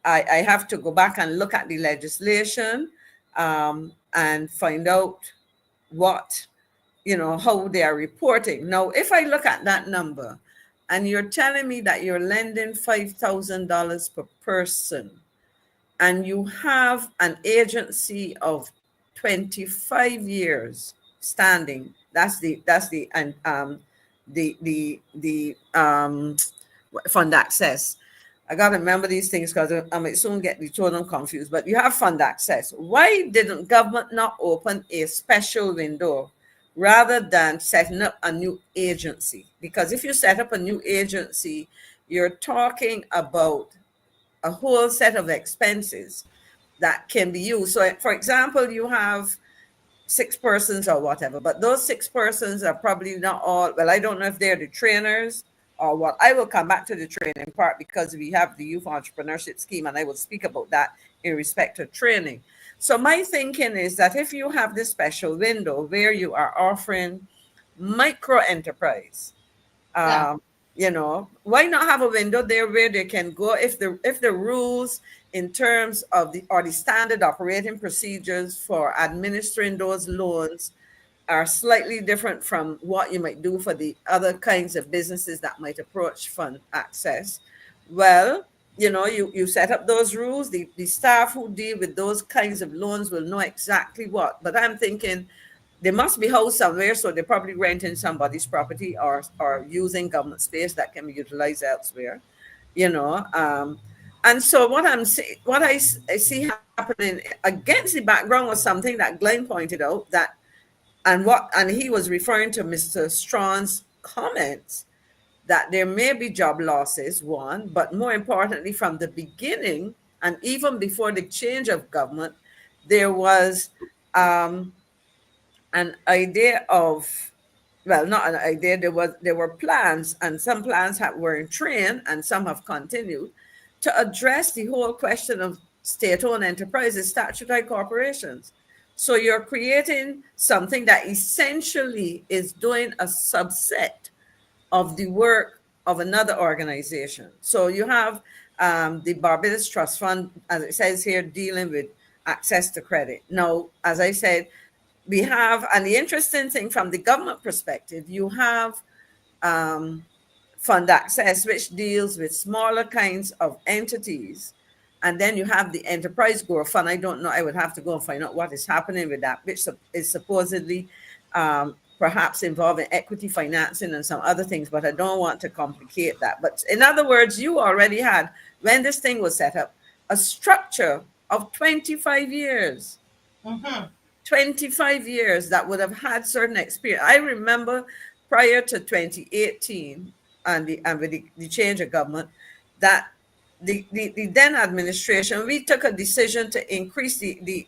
I have to go back and look at the legislation and find out what, how they are reporting. Now, if I look at that number and you're telling me that you're lending $5,000 per person and you have an agency of 25 years standing. That's the fund access. I got to remember these things because I might soon get the children confused. But you have fund access. Why didn't government not open a special window rather than setting up a new agency? Because if you set up a new agency, you're talking about a whole set of expenses that can be used. So, for example, you have 6 persons or whatever, but those 6 persons are probably not all, well, I don't know if they're the trainers or what. I will come back to the training part because we have the youth entrepreneurship scheme and I will speak about that in respect to training. So my thinking is that if you have this special window where you are offering micro enterprise, you know, why not have a window there where they can go if the rules in terms of the standard operating procedures for administering those loans are slightly different from what you might do for the other kinds of businesses that might approach fund access. Well, you know, you set up those rules, the staff who deal with those kinds of loans will know exactly what. But I'm thinking they must be housed somewhere, so they're probably renting somebody's property or using government space that can be utilized elsewhere, you know. And so what I see happening against the background was something that Glenn pointed out, that and he was referring to Mr. Strawn's comments that there may be job losses, one, but more importantly, from the beginning and even before the change of government, there was an idea of, well, not an idea, there were plans, and some plans were in train and some have continued to address the whole question of state-owned enterprises, statutory corporations. So you're creating something that essentially is doing a subset of the work of another organization. So you have the Barbados Trust Fund, as it says here, dealing with access to credit. Now, as I said, we have, and the interesting thing from the government perspective, you have fund access, which deals with smaller kinds of entities. And then you have the enterprise growth fund. I don't know, I would have to go and find out what is happening with that, which is supposedly perhaps involving equity financing and some other things, but I don't want to complicate that. But in other words, you already had, when this thing was set up, a structure of 25 years. 25 years that would have had certain experience. I remember prior to 2018 and with the change of government, that the then administration, we took a decision to increase the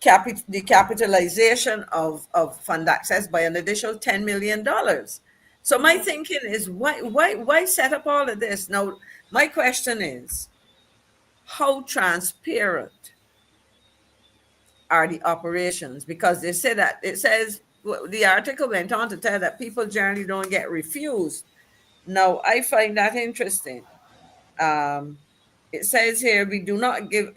capitalization of fund access by an additional $10 million. So my thinking is, why set up all of this? Now, my question is, how transparent are the operations? Because they say that, it says, the article went on to tell that people generally don't get refused. Now, I find that interesting. It says here, we do not give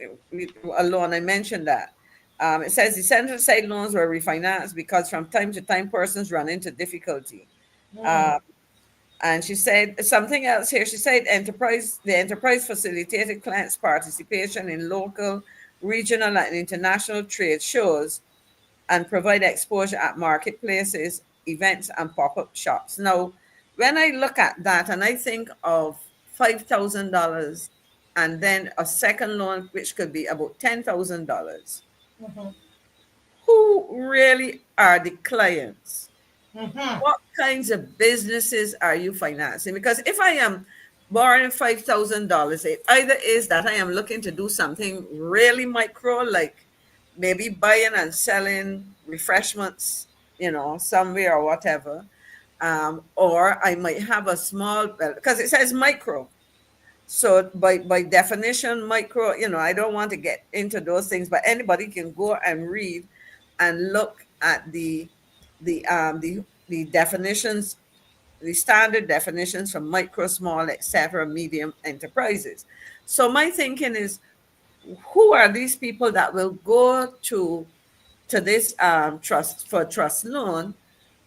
a loan. I mentioned that. It says the central side loans were refinanced because from time to time persons run into difficulty. And she said something else here. She said the enterprise facilitated clients' participation in local, regional, and international trade shows and provide exposure at marketplaces, events, and pop-up shops. Now, when I look at that and I think of $5,000 and then a second loan, which could be about $10,000, who really are the clients? What kinds of businesses are you financing? Because if I am borrowing $5,000, it either is that I am looking to do something really micro, like maybe buying and selling refreshments, you know, somewhere or whatever. Or I might have a small, because it says micro. So by definition, micro, you know, I don't want to get into those things, but anybody can go and read and look at the definitions, the standard definitions for micro, small, etc., medium enterprises. So my thinking is, who are these people that will go to this trust loan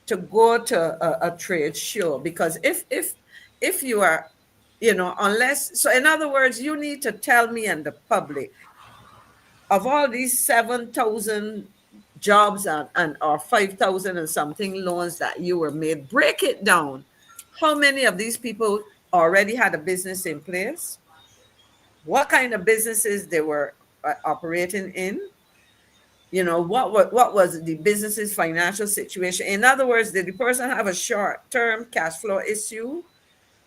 to go to a trade show? Because if you are, you know, unless, so in other words, you need to tell me and the public of all these 7,000 jobs and or 5,000 and something loans that you were made, break it down. How many of these people already had a business in place? What kind of businesses they were operating in? You know, what was the business's financial situation? In other words, did the person have a short-term cash flow issue?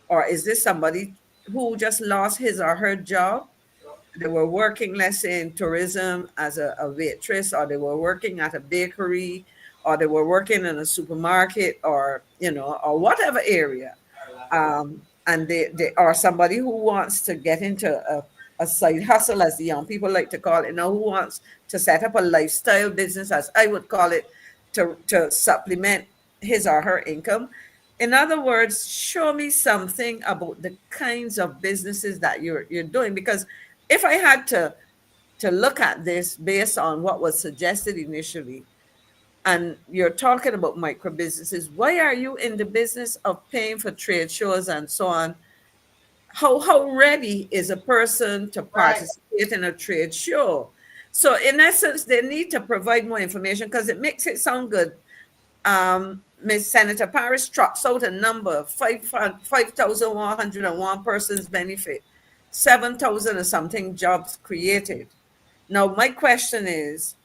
Or is this somebody who just lost his or her job? They were working, let's say, in tourism as a waitress, or they were working at a bakery, or they were working in a supermarket, or, you know, or whatever area. And they are somebody who wants to get into a side hustle, as the young people like to call it, you know, who wants to set up a lifestyle business, as I would call it, to supplement his or her income. In other words, show me something about the kinds of businesses that you're doing. Because if I had to look at this based on what was suggested initially, and you're talking about micro businesses, why are you in the business of paying for trade shows and so on? How ready is a person to participate in a trade show? So in essence, they need to provide more information, because it makes it sound good. Ms. Senator Paris trots out a number, 5,101 persons benefit, 7,000 or something jobs created. Now, my question is,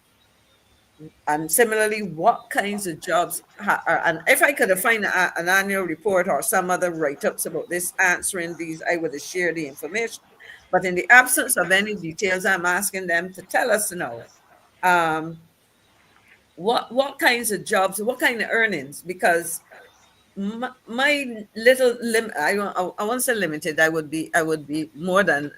and similarly, what kinds of jobs and if I could have found an annual report or some other write-ups about this, answering these, I would have shared the information. But in the absence of any details, I'm asking them to tell us now. What kinds of jobs, what kind of earnings? Because my little I won't say limited. I would be more than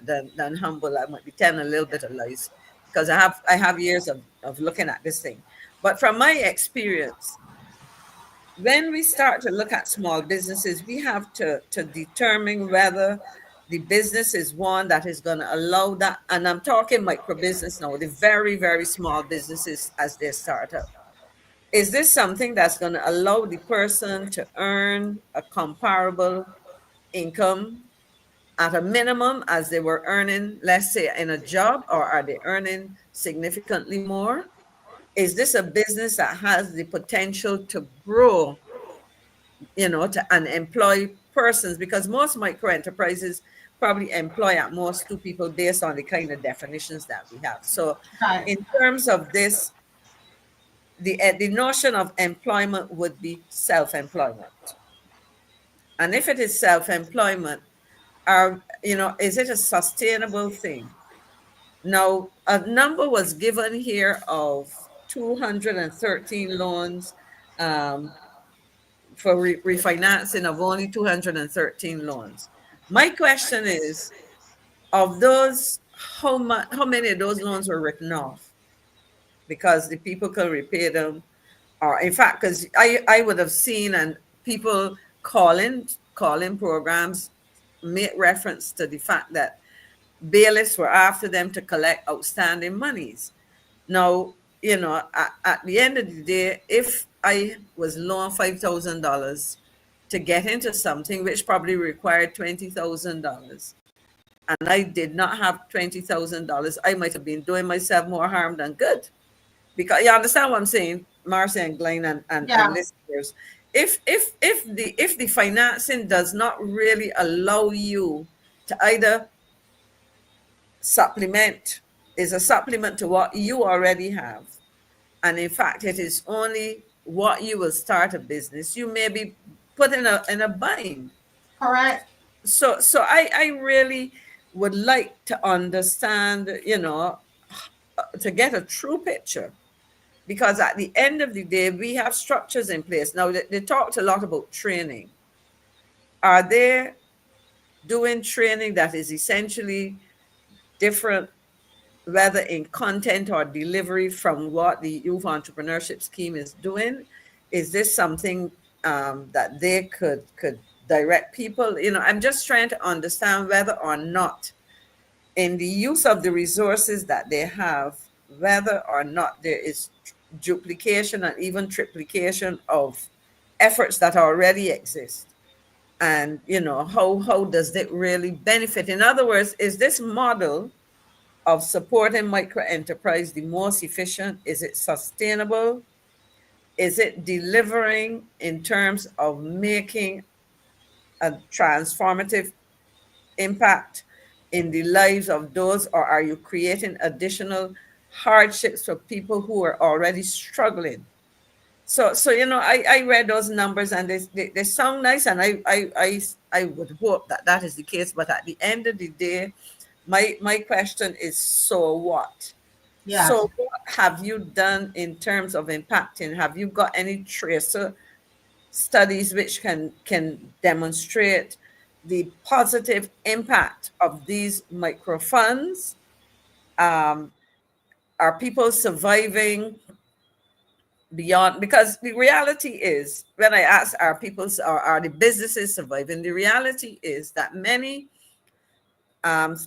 humble. I might be telling a little bit of lies, because I have years of looking at this thing. But from my experience, when we start to look at small businesses, we have to determine whether the business is one that is going to allow that. And I'm talking micro business now, the very, very small businesses as they start up. Is this something that's going to allow the person to earn a comparable income at a minimum as they were earning, let's say, in a job, or are they earning significantly more? Is this a business that has the potential to grow, you know, and employ persons? Because most micro enterprises probably employ at most 2 people based on the kind of definitions that we have. So in terms of this, the notion of employment would be self-employment. And if it is self-employment, is it a sustainable thing? Now, a number was given here of 213 loans for refinancing of only 213 loans. My question is, of those, how many of those loans were written off because the people could repay them? Or in fact, because I would have seen, and people calling programs made reference to the fact that bailiffs were after them to collect outstanding monies. Now, you know, at the end of the day, if I was loaned $5,000 to get into something which probably required $20,000, and I did not have $20,000, I might have been doing myself more harm than good. Because you understand what I'm saying, Marcy and Glenn and listeners. If the financing does not really allow you to either supplement, is a supplement to what you already have, and in fact it is only what you will start a business, you may be put in a bind. Correct. So I really would like to understand, you know, to get a true picture. Because at the end of the day, we have structures in place. Now, they talked a lot about training. Are they doing training that is essentially different, whether in content or delivery, from what the Youth Entrepreneurship Scheme is doing? Is this something that they could direct people? You know, I'm just trying to understand whether or not, in the use of the resources that they have, whether or not there is duplication and even triplication of efforts that already exist. And, you know, how does it really benefit? In other words, is this model of supporting micro enterprise the most efficient? Is it sustainable? Is it delivering in terms of making a transformative impact in the lives of those, or are you creating additional hardships for people who are already struggling? So I read those numbers and they sound nice, and I would hope that that is the case. But at the end of the day, my question is, so what? Yes. So what have you done in terms of impacting? Have you got any tracer studies which can demonstrate the positive impact of these microfunds? Are people surviving beyond? Because the reality is, when I ask, are people, or are the businesses surviving, the reality is that many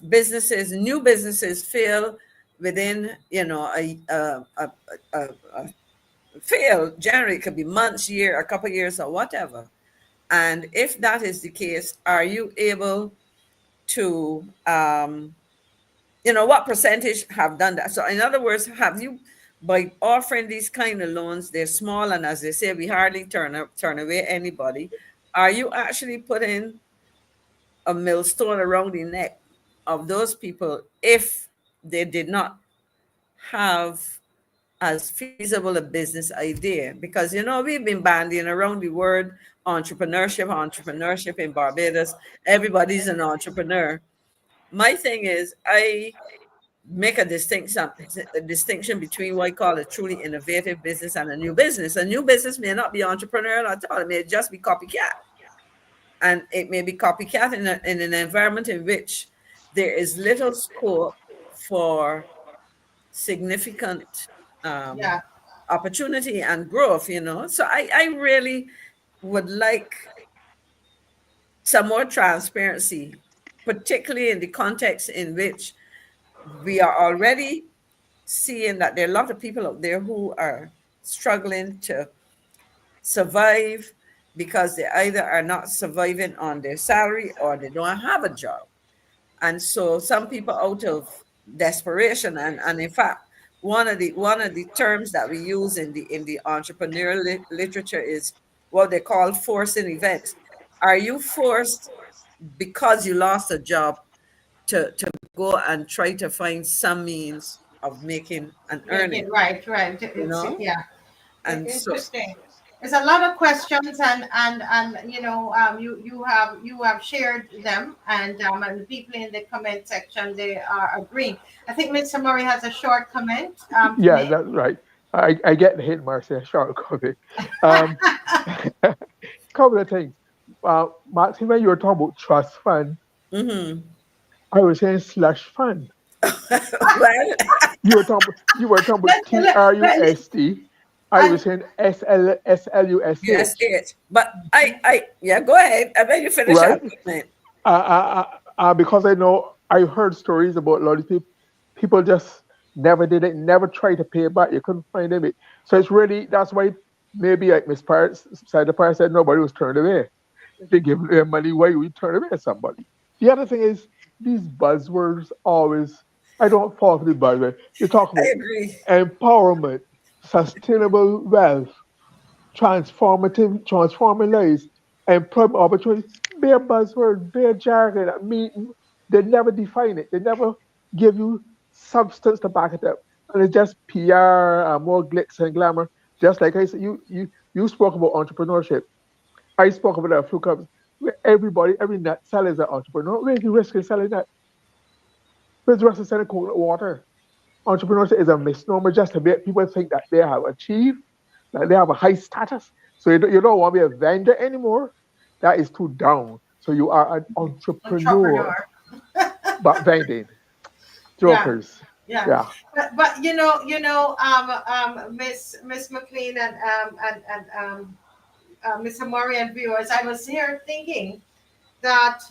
businesses, new businesses, fail within fail. Generally, it could be months, year, a couple of years, or whatever. And if that is the case, are you able to what percentage have done that? So in other words, have you, by offering these kind of loans, they're small, and as they say, we hardly turn away anybody, are you actually putting a millstone around the neck of those people if they did not have as feasible a business idea? Because we've been bandying around the word entrepreneurship in Barbados. Everybody's an entrepreneur. My thing is, I make a distinction between what I call a truly innovative business and a new business. A new business may not be entrepreneurial at all. It may just be copycat. And it may be copycat in an environment in which there is little scope for significant opportunity and growth, So I really would like some more transparency, particularly in the context in which we are already seeing that there are a lot of people out there who are struggling to survive because they either are not surviving on their salary or they don't have a job. And so some people, out of desperation, and in fact, one of the terms that we use in the entrepreneurial literature is what they call forcing events. Are you forced because you lost a job to go and try to find some means of making an earning? Right. Yeah. And interesting. There's a lot of questions, and you have shared them, and the people in the comment section, they are agreeing. I think Mr. Murray has a short comment. Yeah, that's right. I get the hit, Marcia. Short comment. Couple of things. Martin, when you were talking about trust fund, I was saying slush fund. You were talking about TRUST. I was saying SLUSH. But I go ahead. I bet you finish right? Up. Because I heard stories about a lot of people just never did it, never tried to pay it back. You couldn't find them. So it's really, that's why maybe like Miss Parrott said nobody was turned away. If they give them money, why would you turn away somebody? The other thing is, these buzzwords always, I don't fall for the buzzword. You talk about empowerment, sustainable wealth, transforming lives, employment opportunities. Bare buzzword, bare jargon. I mean, they never define it. They never give you substance to back it up. And it's just PR, more glitz and glamour. Just like I said, you spoke about entrepreneurship. I spoke about a few cups. Every nut seller is an entrepreneur. Where's the risk in selling that? Where's the risk in selling coconut water? Entrepreneurship is a misnomer just to make people think that they have achieved, that they have a high status. So you don't want to be a vendor anymore. That is too down. So you are an entrepreneur. But vending. Jokers. Yeah. But Miss McLean and Mr. Murray and viewers, I was here thinking that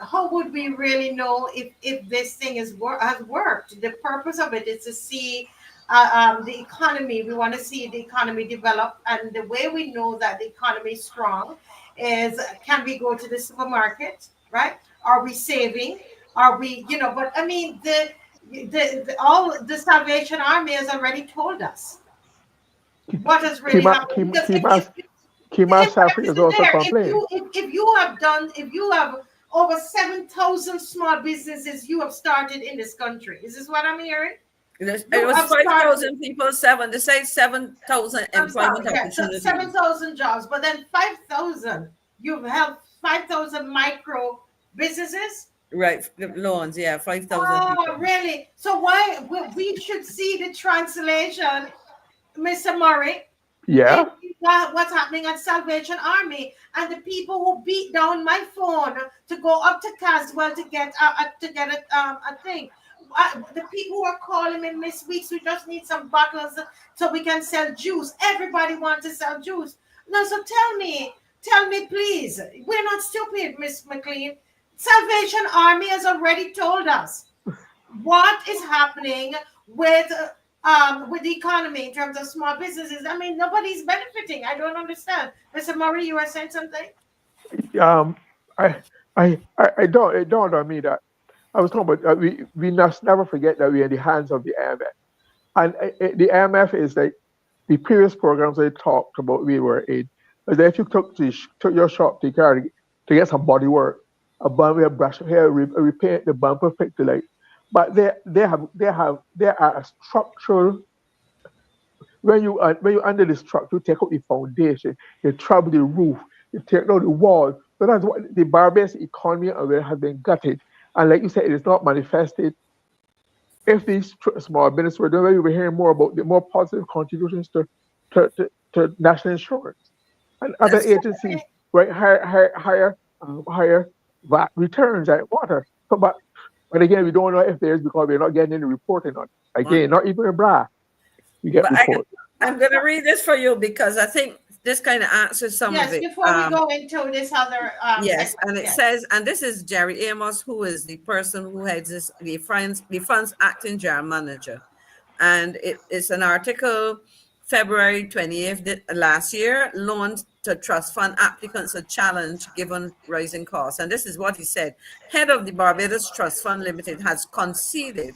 how would we really know if this thing has worked? The purpose of it is to see the economy. We want to see the economy develop, and the way we know that the economy is strong is, can we go to the supermarket, right? Are we saving? Are we, but I mean, all the Salvation Army has already told us what has really happened. Because Kima Safri is also complaining. if you have over 7,000 small businesses you have started in this country, is this what I'm hearing? It was 5,000 people, they say 7,000 employment opportunities. 7,000 jobs, but then 5,000, you've helped 5,000 micro businesses? Right, loans, yeah, 5,000 people. Really? So why we should see the translation, Mr. Murray? Yeah. What's happening at Salvation Army and the people who beat down my phone to go up to Caswell to get a thing. The people who are calling me, Miss Weeks, we just need some bottles so we can sell juice. Everybody wants to sell juice. No, so tell me please. We're not stupid, Miss McLean. Salvation Army has already told us what is happening with the economy in terms of small businesses. I mean, nobody's benefiting. I don't understand. Mr. Murray, you were saying something? It dawned on me that I was talking about we must never forget that we're in the hands of the IMF. And the IMF is like the previous programs they talked about we were in. But if you took your shop to get some body work, a bumper, a brush of hair, repaint the bumper, pick the light. But there are a structural. When you under the structure, you take out the foundation, you trouble the roof, you take out the wall. So that's what the Barbados economy has been gutted. And like you said, it is not manifested. If these small businesses were doing, we were hearing more about the more positive contributions to national insurance and other agencies, right? Higher VAT returns at water. But again, we don't know if there's because we're not getting any reporting on it. Again, not even a bra. We get reports. I'm going to read this for you because I think this kind of answers some of it. Yes, before we go into this other. Yes, and it says, and this is Jerry Amos, who is the person who heads the funds acting general manager. And it's an article, February 28th last year, loans to trust fund applicants a challenge given rising costs. And this is what he said. Head of the Barbados Trust Fund Limited has conceded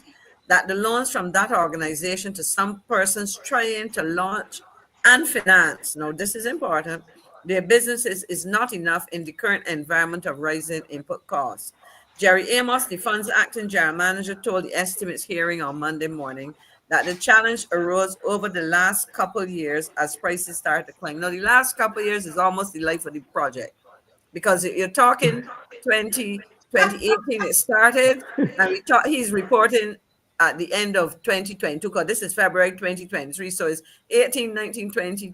that the loans from that organization to some persons trying to launch and finance, now this is important, their businesses is not enough in the current environment of rising input costs. Jerry Amos, the fund's acting general manager, told the estimates hearing on Monday morning that the challenge arose over the last couple of years as prices started to climb. Now, the last couple of years is almost the life of the project because you're talking 2018 it started, and he's reporting at the end of 2022, because this is February 2023, so it's 18, 19, 20,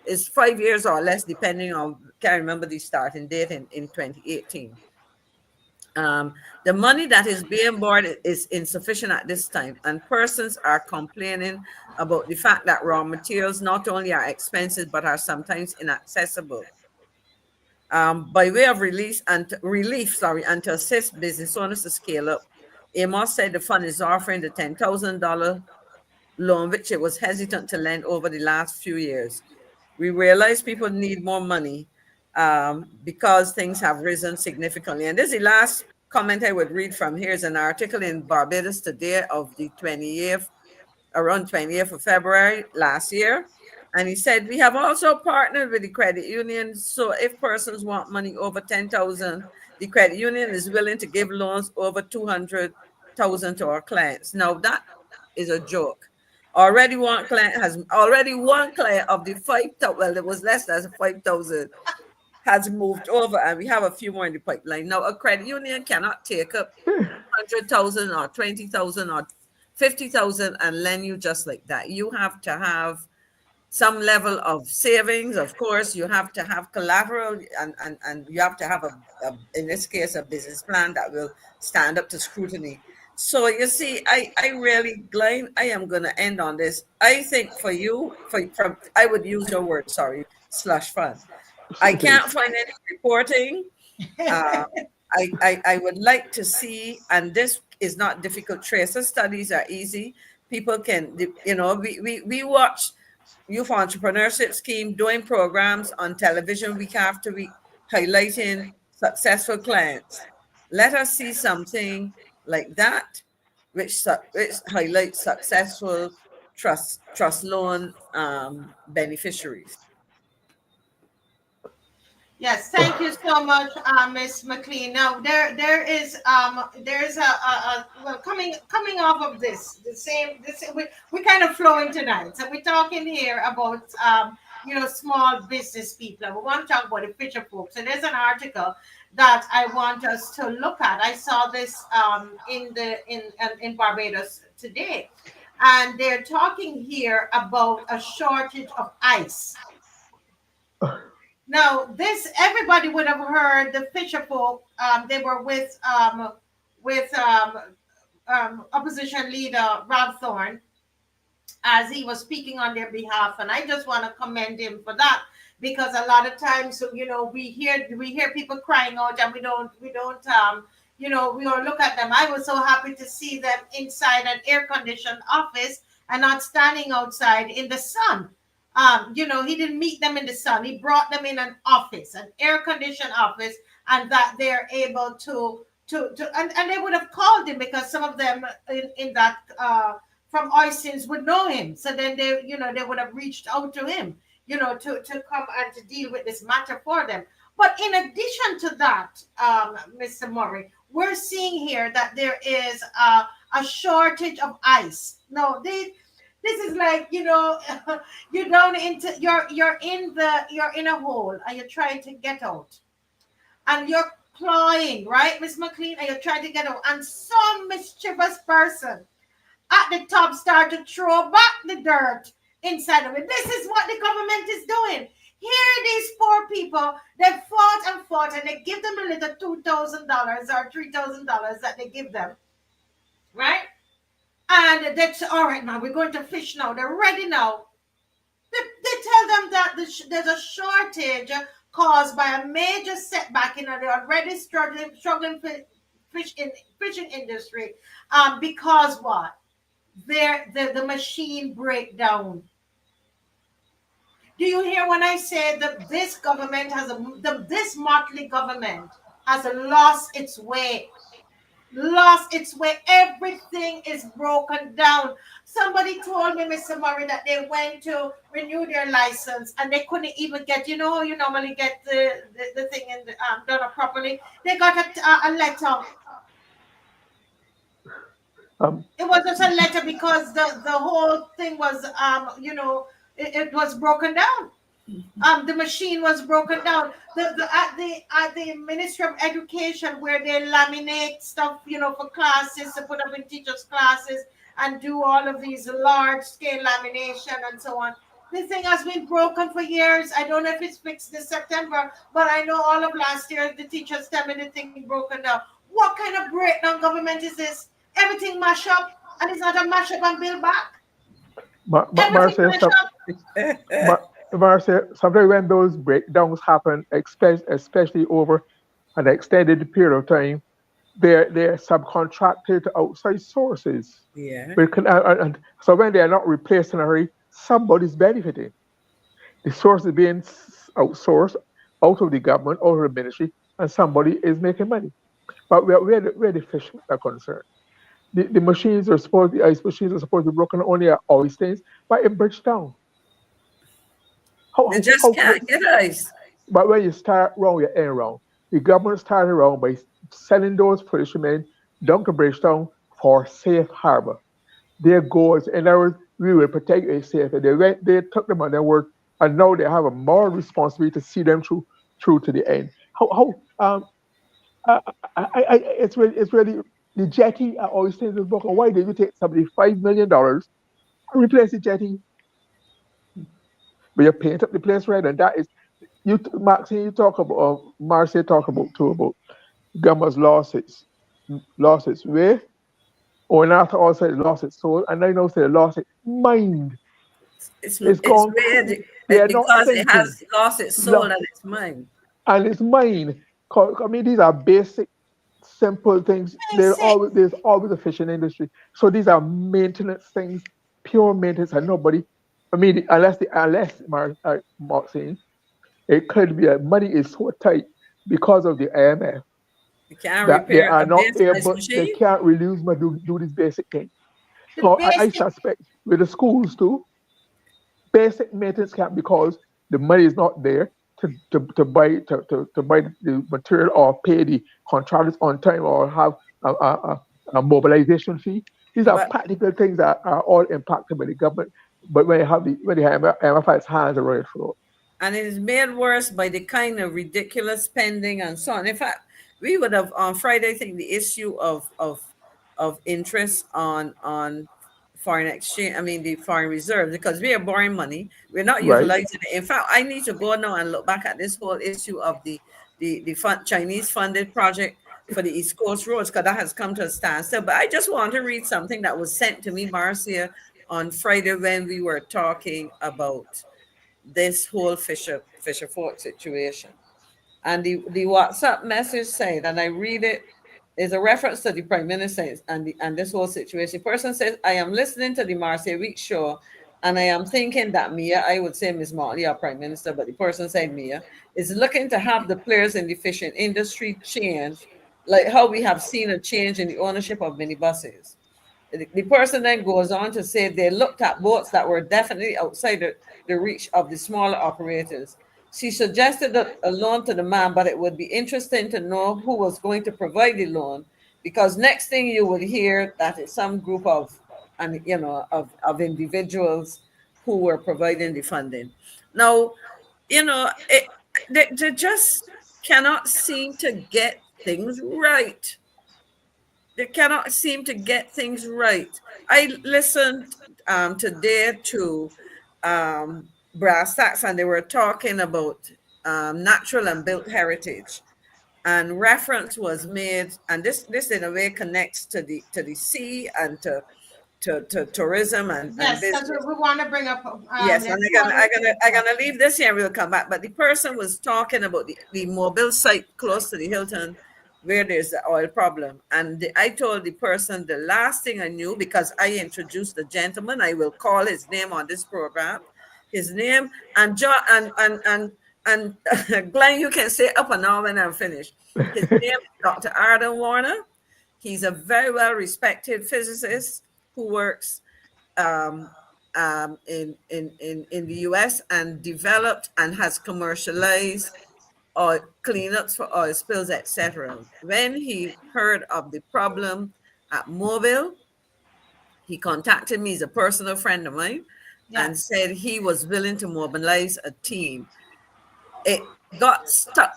it's 5 years or less, depending on, can't remember the starting date in 2018. The money that is being borrowed is insufficient at this time, and persons are complaining about the fact that raw materials not only are expensive, but are sometimes inaccessible. By way of relief and to assist business owners to scale up, Amos said the fund is offering the $10,000 loan, which it was hesitant to lend over the last few years. We realize people need more money because things have risen significantly. And this is the last comment I would read from. Here's an article in Barbados Today of the 28th, around 20th of February last year. And he said, we have also partnered with the credit union. So if persons want money over $10,000, the credit union is willing to give loans over $200,000 to our clients. Now that is a joke. Already one client of the 5,000, well, it was less than 5,000, has moved over, and we have a few more in the pipeline. Now, a credit union cannot take up 100,000 or 20,000 or 50,000 and lend you just like that. You have to have some level of savings. Of course, you have to have collateral, and you have to have in this case, a business plan that will stand up to scrutiny. So you see, I really, Glenn, I am going to end on this. I think for you, I would use your word, slush fund. I can't find any reporting. I would like to see, and this is not difficult. Tracer studies are easy. People can, we watch Youth Entrepreneurship Scheme doing programs on television week after week, highlighting successful clients. Let us see something like that. which highlights successful trust loan beneficiaries. Yes, thank you so much, Miss McLean. Now there is well, coming off of this we kind of flowing tonight. So we're talking here about small business people. We want to talk about the fisher folks. So there's an article that I want us to look at. I saw this in Barbados today, and they're talking here about a shortage of ice. Now, everybody would have heard the fisher folk. They were with opposition leader Rob Thorne as he was speaking on their behalf, and I just want to commend him for that, because a lot of times, we hear people crying out, and we don't look at them. I was so happy to see them inside an air-conditioned office and not standing outside in the sun. He didn't meet them in the sun. He brought them in an office, an air-conditioned office, and that they're able to and they would have called him, because some of them in that from Oistins would know him. So then they would have reached out to him, to come and to deal with this matter for them. But in addition to that, Mr. Murray, we're seeing here that there is a shortage of ice. No, this is like, you're down into you're in a hole, and you're trying to get out, and you're clawing, right, Miss McLean, and you're trying to get out, and some mischievous person at the top start to throw back the dirt inside of it. This is what the government is doing. Here, these poor people, they fought, and they give them a little $2,000 or $3,000 that they give them, right? And that's all right, now we're going to fish now. They're ready now. They tell them that there's a shortage caused by a major setback in the already struggling fishing industry. Because what? The machine break down. Do you hear when I say that this government this Mottley government has lost its way? Everything is broken down. Somebody told me, Mr. Murray, that they went to renew their license and they couldn't even get, you normally get the thing done properly. They got a letter. It was just a letter because the whole thing was, it was broken down. The machine was broken down. At the Ministry of Education, where they laminate stuff, for classes, to put up in teachers' classes and do all of these large scale lamination and so on. This thing has been broken for years. I don't know if it's fixed this September, but I know all of last year the teachers tell me the thing broken down. What kind of breakdown government is this? Everything mash up, and it's not a mash up and build back. Marcia, sometimes when those breakdowns happen, especially over an extended period of time, they're subcontracted to outside sources. Yeah. And so when they are not replaced in a hurry, somebody's benefiting. The source is being outsourced out of the government, out of the ministry, and somebody is making money. But where the fishermen are concerned, the ice machines are supposed to be broken only at Oistins, but it breaks down. They just can't get ice. But when you start wrong, you end wrong. The government started wrong by sending those fishermen down to Bridgetown for safe harbor. Their goal is, in other words, we will protect you safe. They took them on their word, and now they have a moral responsibility to see them through to the end. It's really the jetty at Oistins is broken. Why did you take somebody $5 million and replace the jetty? But you paint up the place red, and that is Maxine. You talk about, Marcia talk about too, about government's lost its way, or not also lost its soul, and I know say lost its mind. It's gone. Because it has lost its soul and its mind. And its mind. I mean, these are basic, simple things. There's always a fishing industry. So these are maintenance things, pure maintenance, and nobody. I mean, unless Maxine, it could be money is so tight because of the IMF You can't that they repair are a not baseless able, they machine. can't release me do this basic thing. The So I basic suspect with the schools too, basic maintenance can't because the money is not there to buy the material or pay the contractors on time or have a mobilization fee. These are But practical things that are all impacted by the government. But when you have MFI's hands around your throat. and it is made worse by the kind of ridiculous spending and so on. In fact, we would have on Friday, I think, the issue of interest on foreign exchange. I mean, the foreign reserves, because we are borrowing money, we're not Right. utilizing it. In fact, I need to go now and look back at this whole issue of the Chinese funded project for the East Coast roads, because that has come to a standstill. But I just want to read something that was sent to me, Marcia, on Friday when we were talking about this whole Fisher Fort situation. And the WhatsApp message said, and I read it, is a reference to the Prime Minister and this whole situation. The person says, I am listening to the Marcia Week show, and I am thinking that Mia, I would say Ms. Mottley, our Prime Minister, but the person said Mia, is looking to have the players in the fishing industry change, like how we have seen a change in the ownership of minibuses. The person then goes on to say they looked at boats that were definitely outside the reach of the smaller operators. She suggested a loan to the man, but it would be interesting to know who was going to provide the loan, because next thing you would hear that it's some group of individuals who were providing the funding. Now, they just cannot seem to get things right. They cannot seem to get things right. I listened today to Brass Tacks, and they were talking about natural and built heritage, and reference was made, and this in a way connects to the sea and to tourism and yes, business. because we want to bring up. Yes, and I'm gonna leave this here and we'll come back. But the person was talking about the mobile site close to the Hilton where there's the oil problem. And I told the person the last thing I knew, because I introduced the gentleman, I will call his name on this program. His name and John and Glenn, you can say up and down when I'm finished. His name is Dr. Arden Warner. He's a very well respected physicist who works in the US and developed and has commercialized oil cleanups for oil spills, etc. When he heard of the problem at Mobile, he contacted me. He's a personal friend of mine, and said he was willing to mobilize a team. It got stuck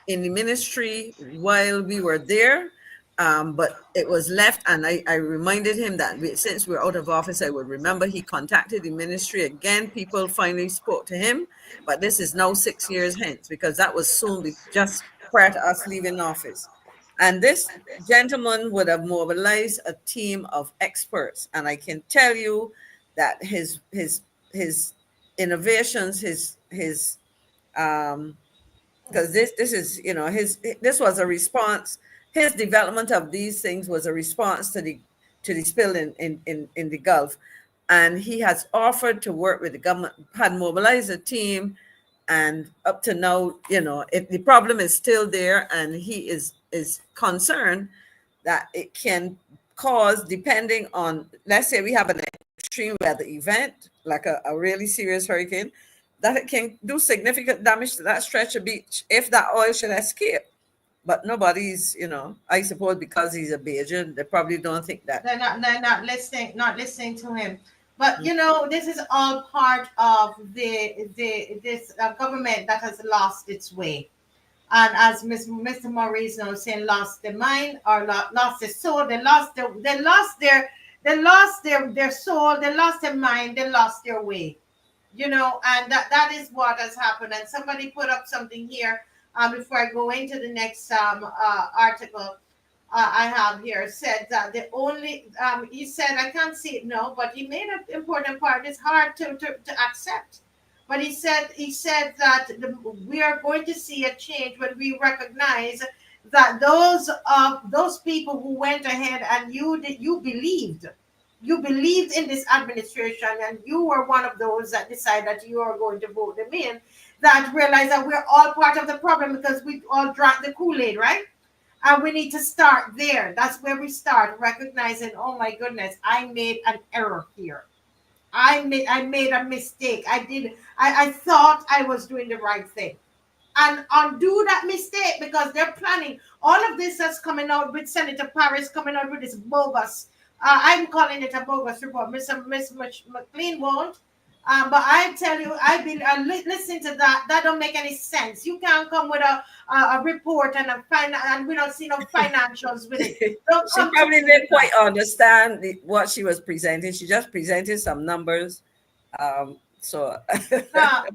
in the ministry while we were there. But it was left, and I reminded him that since we're out of office, I would remember he contacted the ministry again. People finally spoke to him, but this is now 6 years hence, because that was soon just prior to us leaving office. And this gentleman would have mobilized a team of experts, and I can tell you that his innovations, because this is this was a response. His development of these things was a response to the spill in the Gulf, and he has offered to work with the government, had mobilized a team, and up to now, the problem is still there, and he is concerned that it can cause, depending on, let's say we have an extreme weather event like a really serious hurricane, that it can do significant damage to that stretch of beach if that oil should escape. But nobody's, I suppose because he's a Bajan, they probably don't think that. They're not listening to him. But this is all part of this government that has lost its way, and as Mr. Maurice now saying, lost their mind or lost their soul. They lost their soul. They lost their mind. They lost their way. And that is what has happened. And somebody put up something here. Before I go into the next article I have here, said that the only, he said, I can't see it now, but he made an important part. It's hard to accept. But he said that we are going to see a change when we recognize that those people who went ahead and you believed in this administration, and you were one of those that decided that you are going to vote them in, that realize that we're all part of the problem because we all drank the Kool-Aid, right? And we need to start there. That's where we start, recognizing, oh my goodness, I made an error here. I made a mistake. I thought I was doing the right thing. And undo that mistake, because they're planning all of this that's coming out with Senator Paris coming out with this bogus. I'm calling it a bogus report. Miss McLean won't. But I tell you, I've been listening to that. That don't make any sense. You can't come with a report and and we don't see no financials with it. Don't She come probably to didn't quite understand what she was presenting. She just presented some numbers. So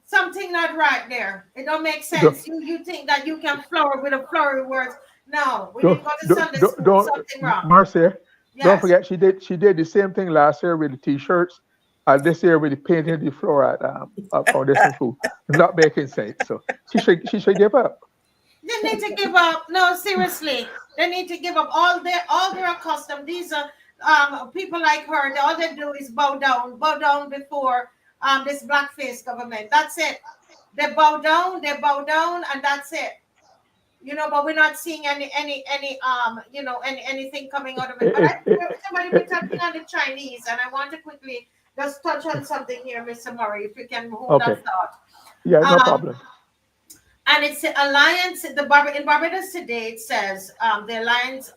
something not right there. It don't make sense. You think that you can flower with a flowery words. No, we didn't go to Sunday school. Something wrong. Marcia, Yes. don't forget she did the same thing last year with the t-shirts. This year with the painting the floor at Foundation Food. Not making sense. So she should give up. They need to give up. No, seriously, they need to give up. All they're accustomed. These are people like her. All they do is bow down before this blackface government. That's it. They bow down, and that's it. But we're not seeing any anything coming out of it. But somebody been touching on the Chinese, and I want to quickly just touch on something here, Mr. Murray, if you can hold that thought. Yeah, no problem. And it's the alliance in Barbados today. It says the alliance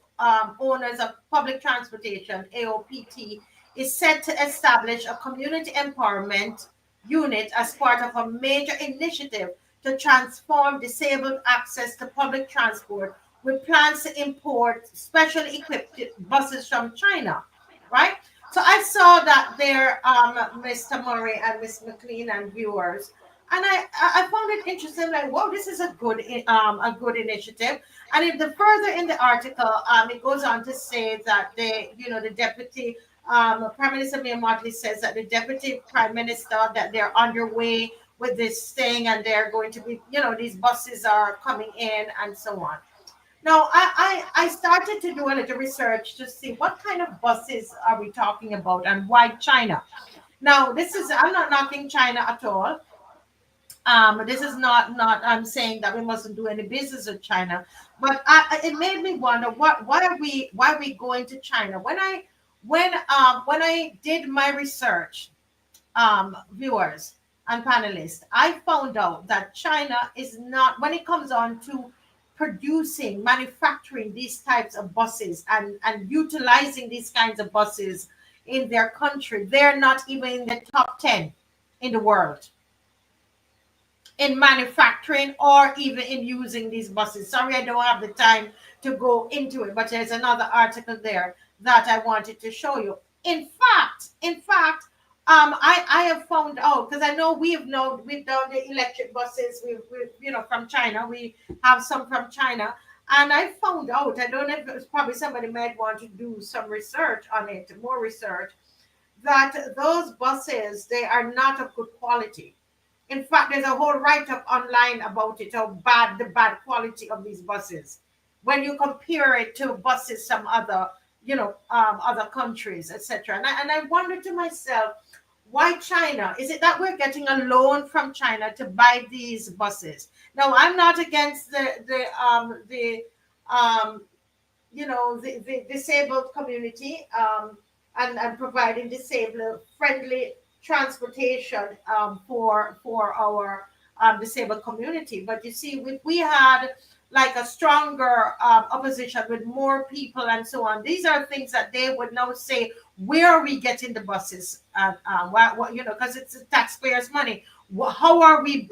owners of public transportation (AOPT) is set to establish a community empowerment unit as part of a major initiative to transform disabled access to public transport, with plans to import specially equipped buses from China, right? So I saw that there, Mr. Murray and Ms. McLean and viewers, and I found it interesting. Like, wow, this is a good initiative. And further in the article, it goes on to say that the deputy Prime Minister Mottley says that the deputy Prime Minister, that they're underway with this thing, and they're going to be, these buses are coming in and so on. Now, I started to do a little research to see what kind of buses are we talking about and why China. Now, I'm not knocking China at all. This is not I'm saying that we mustn't do any business with China, but it made me wonder why are we going to China? When I did my research, viewers and panelists, I found out that China is not, when it comes on to manufacturing these types of buses and utilizing these kinds of buses in their country, they're not even in the top 10 in the world in manufacturing or even in using these buses. Sorry, I don't have the time to go into it, but there's another article there that I wanted to show you. In fact, I have found out, because I know we've done the electric buses we've from China. We have some from China, and I found out, I don't know if it's probably somebody might want to do some research on it, more research, that those buses, they are not of good quality. In fact, there's a whole write-up online about it, how bad the bad quality of these buses, when you compare it to buses from other other countries, etc. And I wondered to myself, why China? Is it that we're getting a loan from China to buy these buses? Now, I'm not against the disabled community and providing disabled friendly transportation for our disabled community. But you see, if we had like a stronger opposition with more people and so on, these are things that they would now say, where are we getting the buses? Because it's the taxpayers' money. How are we,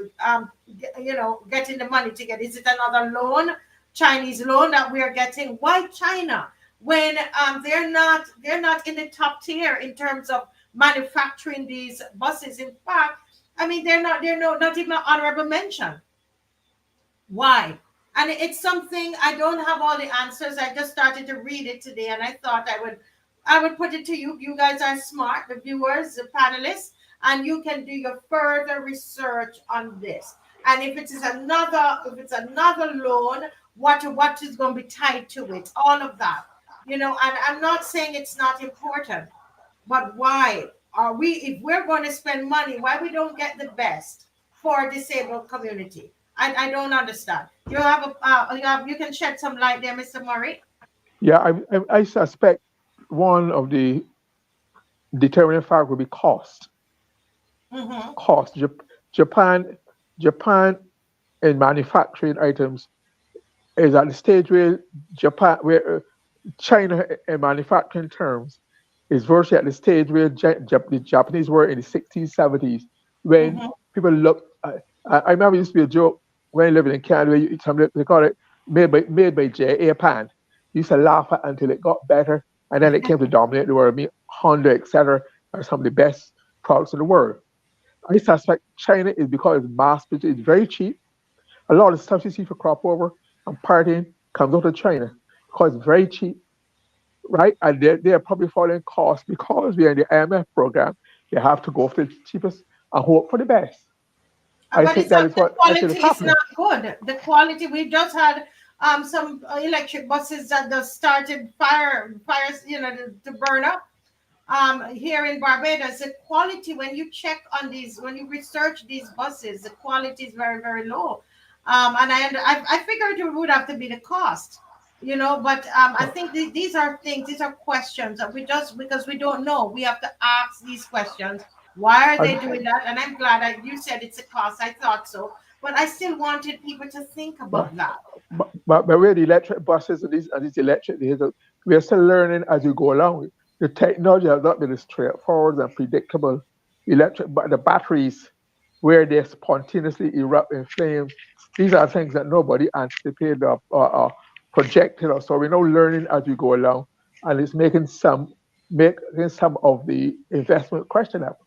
getting the money to get? Is it another loan, Chinese loan that we are getting? Why China, when they're not in the top tier in terms of manufacturing these buses? In fact, I mean, they're not even an honorable mention. Why? And it's something, I don't have all the answers. I just started to read it today, and I thought I would put it to you. You guys are smart, the viewers, the panelists, and you can do your further research on this. And if it's another loan, what is going to be tied to it? All of that, and I'm not saying it's not important, but why are we? If we're going to spend money, why we don't get the best for a disabled community? I don't understand. You can shed some light there, Mr. Murray. Yeah, I suspect one of the determining factor will be cost. Mm-hmm. Cost. Japan in manufacturing items is at the stage where China in manufacturing terms is virtually at the stage where the Japanese were in the 60s, 70s, when people look. I remember it used to be a joke when I lived in Canada. They call it made by Japan. You used to laugh at until it got better, and then it came to dominate the world. I mean, Honda, etc., are some of the best products in the world. I suspect China is because it's mass produced, it's very cheap. A lot of the stuff you see for crop over and partying comes out of China because it's very cheap, right? And they're probably following costs because we're in the IMF program. They have to go for the cheapest and hope for the best. I But think it's that not, is the what I think is quality is happening. not good. The quality, we just had some electric buses that just started fires, to burn up. Here in Barbados, the quality, when you check on these, when you research these buses, the quality is very, very low. And I figured it would have to be the cost, but I think these are things, these are questions that we just, because we don't know, we have to ask these questions. Why are they And, doing that? And I'm glad that you said it's a cost. I thought so, but I still wanted people to think but, about that. but where the electric buses and these electric vehicles, we are still learning as we go along. The technology has not been as straightforward and predictable. But the batteries, where they spontaneously erupt in flames, these are things that nobody anticipated or projected. Or so we're now learning as we go along, and it's making some of the investment questionable.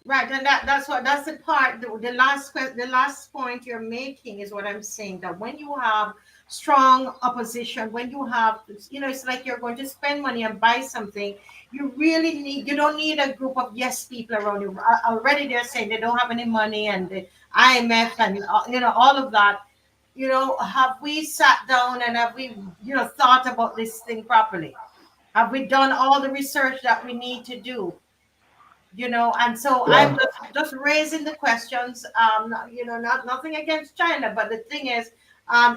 Right, and that's the part. The last point you're making is what I'm saying. That when you have strong opposition, when you have, it's like you're going to spend money and buy something. You don't need a group of yes people around you. Already they're saying they don't have any money, and the IMF and all of that. Have we sat down and have we thought about this thing properly? Have we done all the research that we need to do? And so I'm Yeah. just raising the questions. Not nothing against China, but the thing is,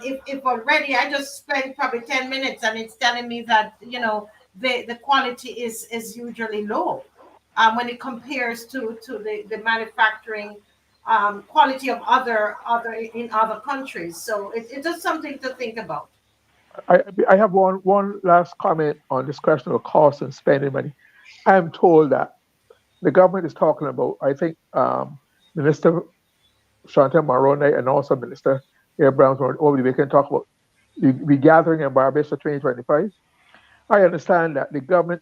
if already I just spent probably 10 minutes and it's telling me that the quality is usually low, when it compares to the manufacturing quality of other in other countries. So it's just something to think about. I have one last comment on this question of cost and spending money. I am told that the government is talking about, I think Minister Chantal Moroni and also Minister Brown over the weekend talk about the gathering in Barbados for 2025. I understand that the government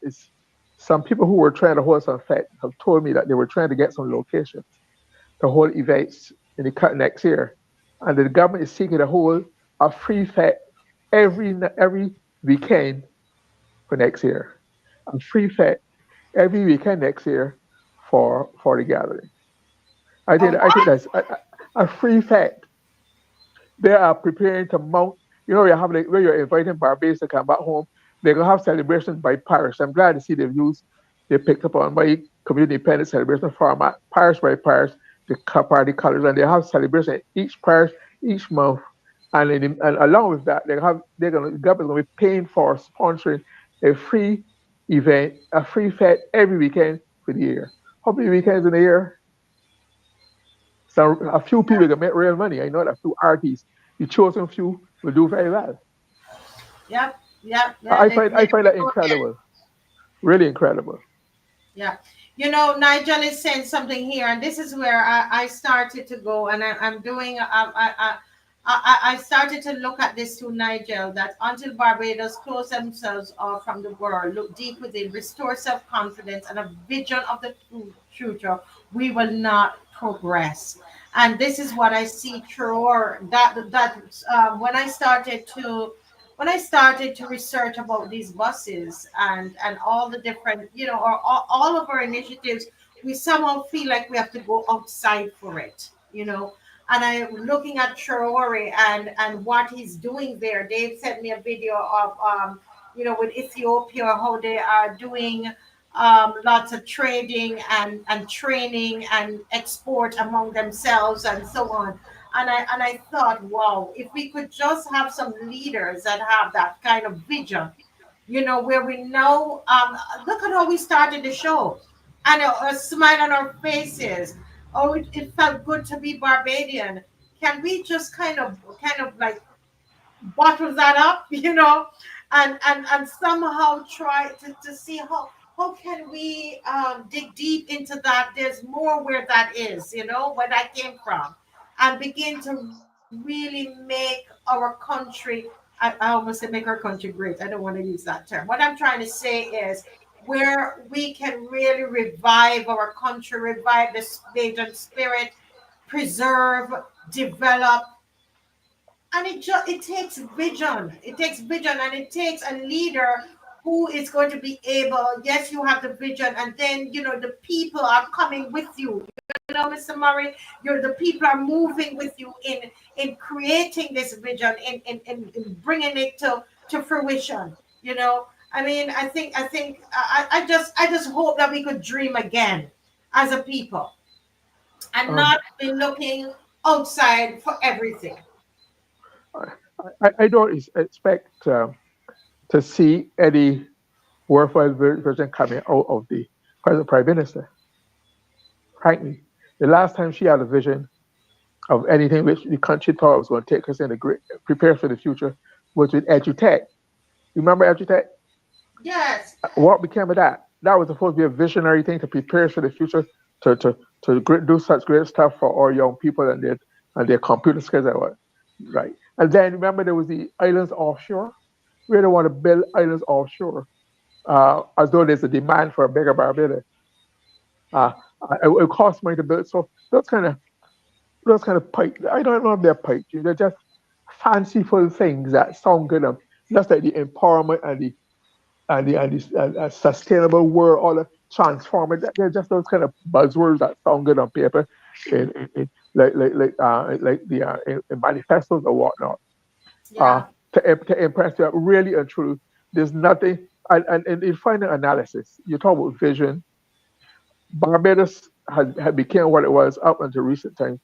some people who were trying to hold some fete have told me that they were trying to get some locations to hold events in the next year. And the government is seeking to hold a free fete every weekend for next year. A free fete every weekend next year for the gathering. I think that's a free fact. They are preparing to mount. You have where you're inviting Barbados to come back home. They're gonna have celebrations by parish. I'm glad to see they picked up on my community independent celebration format, parish by parish, the party colors, and they have celebration each parish each month. And along with that, the government gonna be paying for sponsoring a free event, a free fete every weekend for the year. How many weekends in a year? So a few people can make real money. I know that a few artists, the chosen few, will do very well. Yep. I find that incredible, really incredible. Yeah. Nigel is saying something here, and this is where I started to go, and I'm doing. I started to look at this to Nigel, that until Barbados close themselves off from the world, look deep within, restore self-confidence and a vision of the future, we will not progress. And this is what I see through when I started to research about these buses and all the different, or all of our initiatives, we somehow feel like we have to go outside for it. And I'm looking at Traore and what he's doing there. Dave sent me a video of with Ethiopia, how they are doing lots of trading and training and export among themselves and so on. And I thought, wow, if we could just have some leaders that have that kind of vision, where we know, look at how we started the show, and a smile on our faces. Oh, it felt good to be Barbadian. Can we just kind of like bottle that up, and somehow try to see how can we dig deep into that. There's more where that is, where that came from, and begin to really make our country. I almost say make our country great. I don't want to use that term. What I'm trying to say is where we can really revive our country, revive the Bajan spirit, preserve, develop, and it takes vision. It takes vision, and it takes a leader who is going to be able. Yes, you have the vision, and then the people are coming with you. Mr. Murray, the people are moving with you in creating this vision, in bringing it to fruition. I mean, I just hope that we could dream again as a people, and not be looking outside for everything. I don't expect to see any worthwhile vision coming out of the present Prime Minister. Frankly, the last time she had a vision of anything which the country thought was going to take us in prepare for the future was with EduTech. You remember EduTech? Yes. What became of that? That was supposed to be a visionary thing to prepare us for the future, to do such great stuff for our young people and their computer skills and what, right? And then remember there was the islands offshore. We don't want to build islands offshore, as though there's a demand for a bigger Barbados. It costs money to build, so those kind of pipe. I don't know if they're pipe. They're just fanciful things that sound good, just like the empowerment and the sustainable world, all the transforming. They're just those kind of buzzwords that sound good on paper, like the manifestos or whatnot. Yeah. To impress you, really and truly, there's nothing. And in final analysis, you talk about vision. Barbados had became what it was up until recent times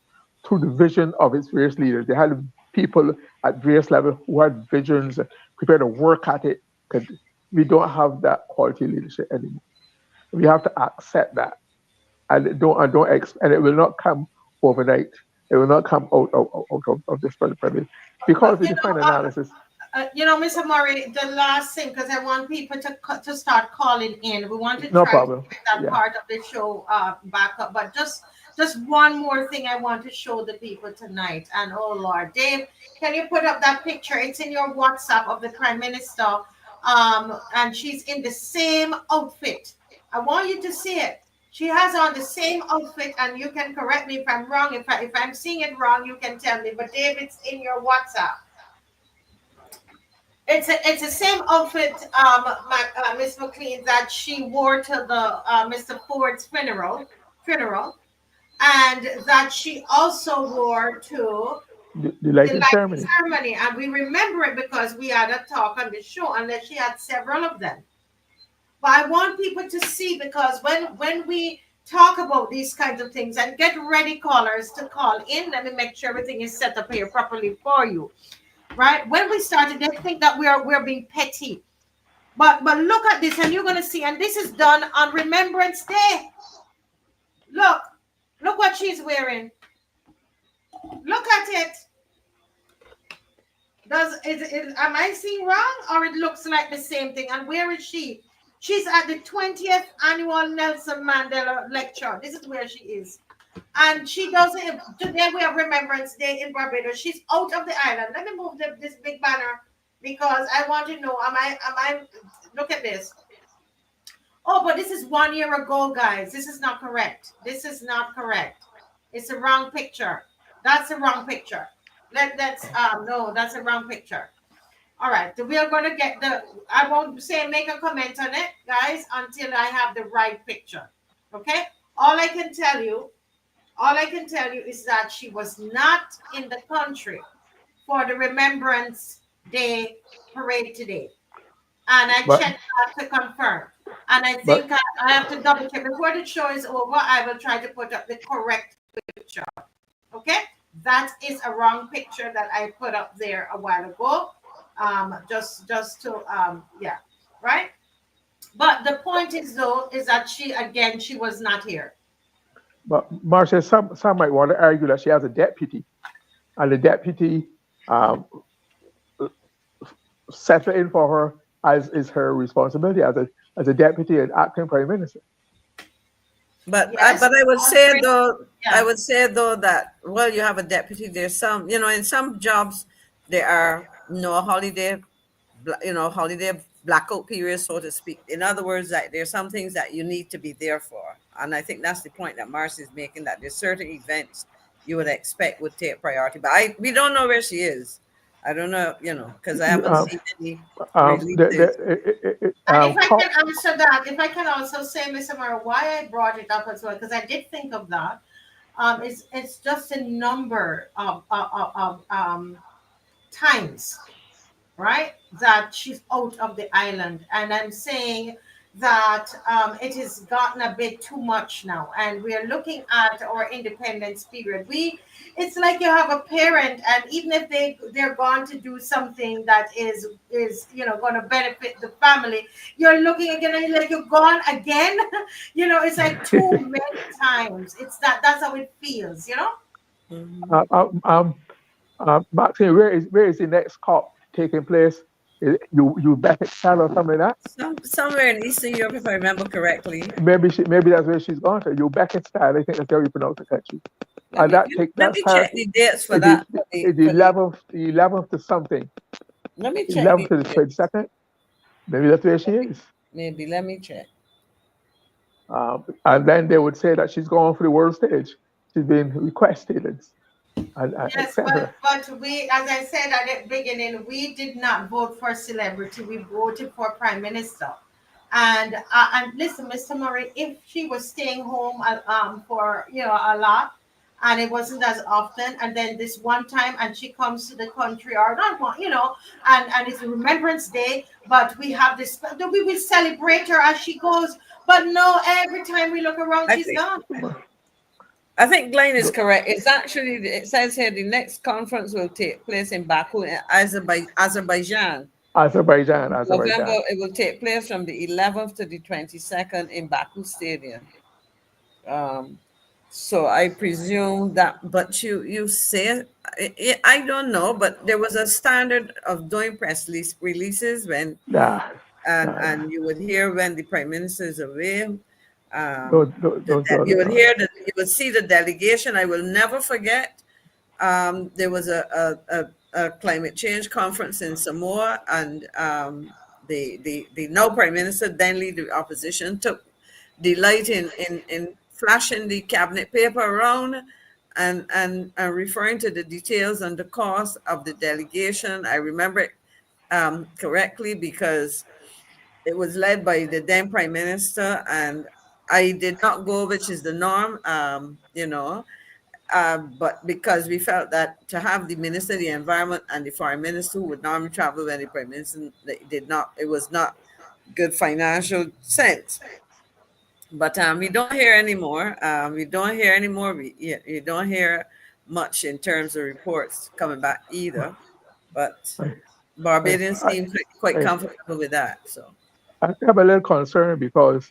through the vision of its various leaders. They had people at various levels who had visions, prepared to work at it. Because we don't have that quality leadership anymore. We have to accept that, and it will not come overnight. It will not come out of this project because in the final analysis. Mr. Murray, the last thing, because I want people to start calling in. We want to No try problem. to get that part of the show back up. But just one more thing I want to show the people tonight. And oh Lord, Dave, can you put up that picture? It's in your WhatsApp of the Prime Minister, and she's in the same outfit. I want you to see it. She has on the same outfit, and you can correct me if I'm wrong. If I'm seeing it wrong, you can tell me. But Dave, it's in your WhatsApp. It's the same outfit, Miss McLean, that she wore to the Mr. Ford's funeral, and that she also wore to the lighting ceremony. And we remember it because we had a talk on the show, and that she had several of them. But I want people to see, because when we talk about these kinds of things, and get ready, callers, to call in. Let me make sure everything is set up here properly for you. Right? When we started, they think that we're being petty. But look at this, and you're gonna see, and this is done on Remembrance Day. Look what she's wearing. Look at it. Am I seeing wrong, or it looks like the same thing? And where is she? She's at the 20th annual Nelson Mandela lecture. This is where she is. And she doesn't. Today we have Remembrance Day in Barbados. She's out of the island. Let me move this big banner, because I want to know. Am I? Look at this. Oh, but this is 1 year ago, guys. This is not correct. This is not correct. It's the wrong picture. That's the wrong picture. No, that's the wrong picture. All right, so we are going to get I won't say make a comment on it, guys, until I have the right picture. Okay? All I can tell you is that she was not in the country for the Remembrance Day parade today. and I But- checked that to confirm. And I think I have to double check before the show is over. I will try to put up the correct picture. Okay, that is a wrong picture that I put up there a while ago. Just to yeah, right. But the point is though is that she was not here. But Marcia, some might want to argue that she has a deputy, and the deputy settled in for her as is her responsibility as a deputy and acting prime minister. But Yes. I would say though, Yeah. I would say though that you have a deputy. There's some, in some jobs there are no holiday, holiday blackout period, so to speak. In other words, that there's some things that you need to be there for, and I think that's the point that Marcy is making. That there's certain events you would expect would take priority, but we don't know where she is. I don't know, because I haven't seen any releases. And if I can answer that, if I can also say, Mr. Morrow, why I brought it up as well, because I did think of that. It's just a number of times, right, that she's out of the island, and I'm saying that it has gotten a bit too much now, and we are looking at our independence period. It's like you have a parent, and even if they're going to do something that is going to benefit the family, you're looking again and you're like, you're gone again. It's like too many times. That's how it feels. Maxine, where is the next COP taking place? You back at Chad or something like that? Somewhere in Eastern Europe, if I remember correctly. Maybe that's where she's gone to. You back at Chad, I think that's how you pronounce the country. Let me check the dates for that. The 11th to something. Let me check. 11th to the 22nd. Maybe that's where she is. Maybe, let me check. And then they would say that she's going for the world stage. She's been requested. Yes, but we, as I said at the beginning, we did not vote for celebrity. We voted for prime minister. And listen, Mr. Murray, if she was staying home for a lot, and it wasn't as often, and then this one time, and she comes to the country, or not one, and it's a Remembrance Day, but we have this, we will celebrate her as she goes. But no, every time we look around, she's gone. I think Glenn is correct. It's actually, it says here, the next conference will take place in Baku, Azerbaijan. November, it will take place from the 11th to the 22nd in Baku Stadium. So I presume that, but you say, I don't know, but there was a standard of doing press releases when, and you would hear when the prime minister is away. You would see the delegation. I will never forget. There was a climate change conference in Samoa, and the now prime minister, then leader of the opposition, took delight in flashing the cabinet paper around and referring to the details and the cost of the delegation. I remember it correctly because it was led by the then prime minister, and I did not go, which is the norm, but because we felt that to have the Minister of the Environment and the Foreign Minister who would normally travel when the Prime Minister it was not good financial sense. But we don't hear anymore. We don't hear anymore. You don't hear much in terms of reports coming back either. But Barbadians seem quite comfortable with that. So I have a little concern because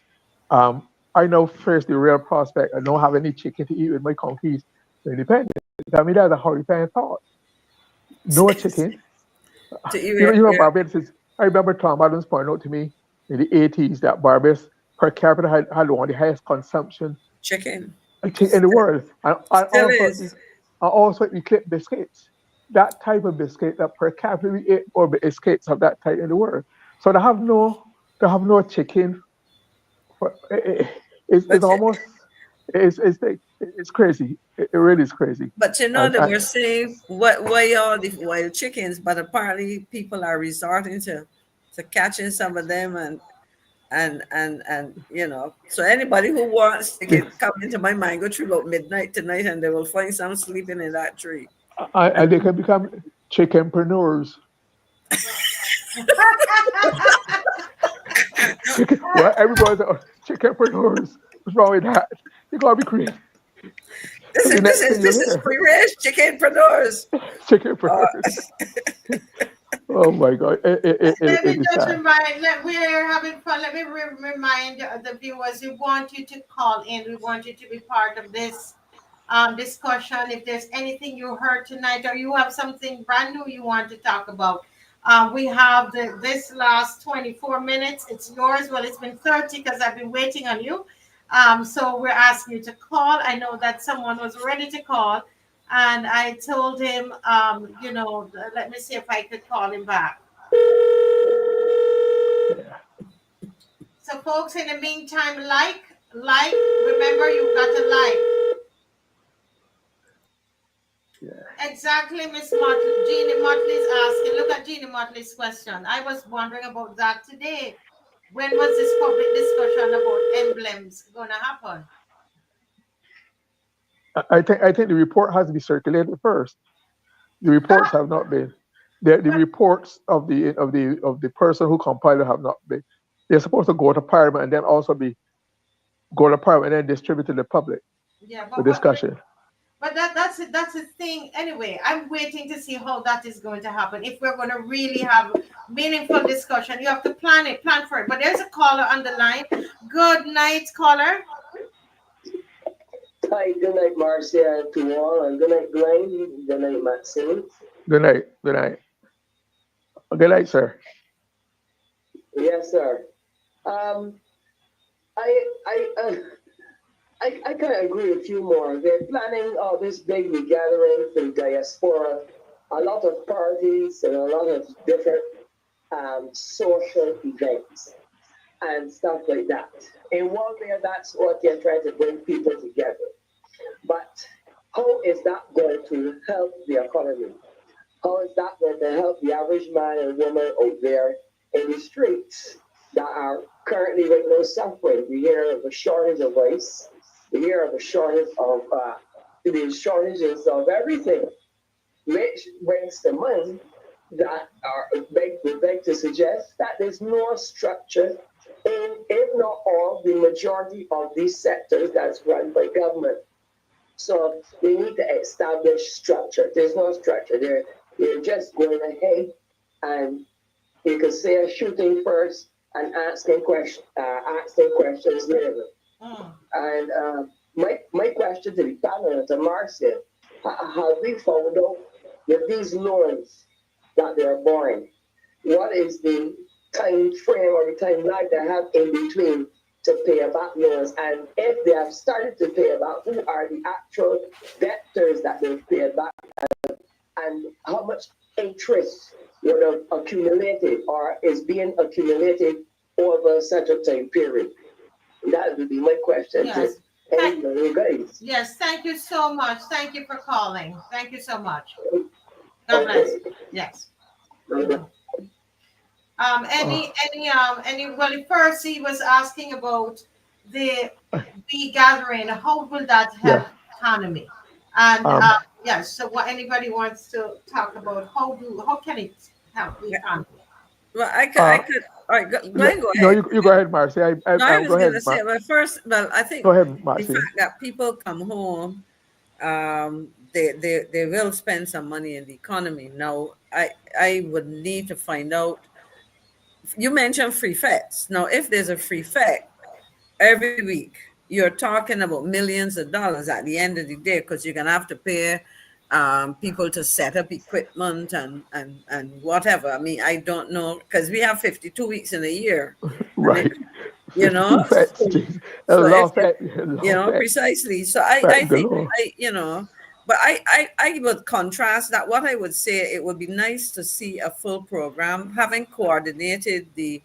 I know first the real prospect. I don't have any chicken to eat with my country's independence. I mean, that's a horrifying thought. No chicken. Barbados is. I remember Tom Adams pointing out to me in the 80s that Barbados per capita had one of the highest consumption chicken in the world, and also we clip biscuits. That type of biscuit that per capita we eat or biscuits of that type in the world. So they have no chicken. It's almost it's crazy. It really is crazy. But they were saying why all the wild chickens, but apparently people are resorting to catching some of them and so anybody who wants to come into my mango tree about midnight tonight, and they will find some sleeping in that tree. And they can become chickenpreneurs. Well, everybody's chickenpreneurs. What's wrong with that? You gotta be creative. This is free-range chickenpreneurs. Chickenpreneurs. Oh my God! Let me It is just sad. remind, we're having fun. Let me remind the viewers, we want you to call in. We want you to be part of this discussion. If there's anything you heard tonight or you have something brand new you want to talk about, we have this last 24 minutes. It's yours. Well, it's been 30 because I've been waiting on you. So we're asking you to call. I know that someone was ready to call, and I told him, let me see if I could call him back. So, folks, in the meantime, like. Remember, you've got to like. Exactly, Miss Motley. Jeannie Motley's asking. Look at Jeannie Motley's question. I was wondering about that today. When was this public discussion about emblems going to happen? I think the report has to be circulated first. The reports have not been. The reports of the person who compiled it have not been. They're supposed to go to Parliament and then also go to Parliament and then distribute to the public. Yeah, for discussion. But that's a thing. Anyway, I'm waiting to see how that is going to happen. If we're going to really have meaningful discussion, you have to plan for it. But there's a caller on the line. Good night, caller. Hi, good night, Marcia, to all, and good night, Glenn. Good night, Maxine. Good night. Good night. Good night, sir. Yes, sir. I kind of agree with you more. They're planning all this big regathering for the diaspora, a lot of parties and a lot of different social events and stuff like that. In one way, that's what they're trying to bring people together. But how is that going to help the economy? How is that going to help the average man and woman out there in the streets that are currently right now suffering? We hear of a shortage of rice. We hear of a shortage of the shortages of everything, which brings to mind that we beg to suggest that there's no structure in, if not all, the majority of these sectors that's run by government. So they need to establish structure. There's no structure. They're just going ahead, and you could say shooting first and asking questions later. And my question to the panel and to Marcia, have we found out with these loans that they're borrowing, what is the time frame or the time lag they have in between to pay back loans? And if they have started to pay back, who are the actual debtors that they've paid back, and how much interest would have accumulated or is being accumulated over such a time period? That would be my question. Yes. You guys. Yes, thank you so much. Thank you for calling. Thank you so much. God bless. Yes. Well, first he was asking about the gathering. How will that help economy? And yes, so what anybody wants to talk about, how can it help the economy? Well, I could. All right, go ahead. No, you go ahead, Marcy. I was going to say, I think go ahead, Marcy. The fact that people come home, they will spend some money in the economy. Now, I would need to find out. You mentioned free fets. Now, if there's a free fet every week, you're talking about millions of dollars at the end of the day, because you're going to have to pay people to set up equipment and whatever. I mean, I don't know, because we have 52 weeks in a year. Right. You know? Precisely. So I think, but I would contrast that. What I would say, it would be nice to see a full program, having coordinated the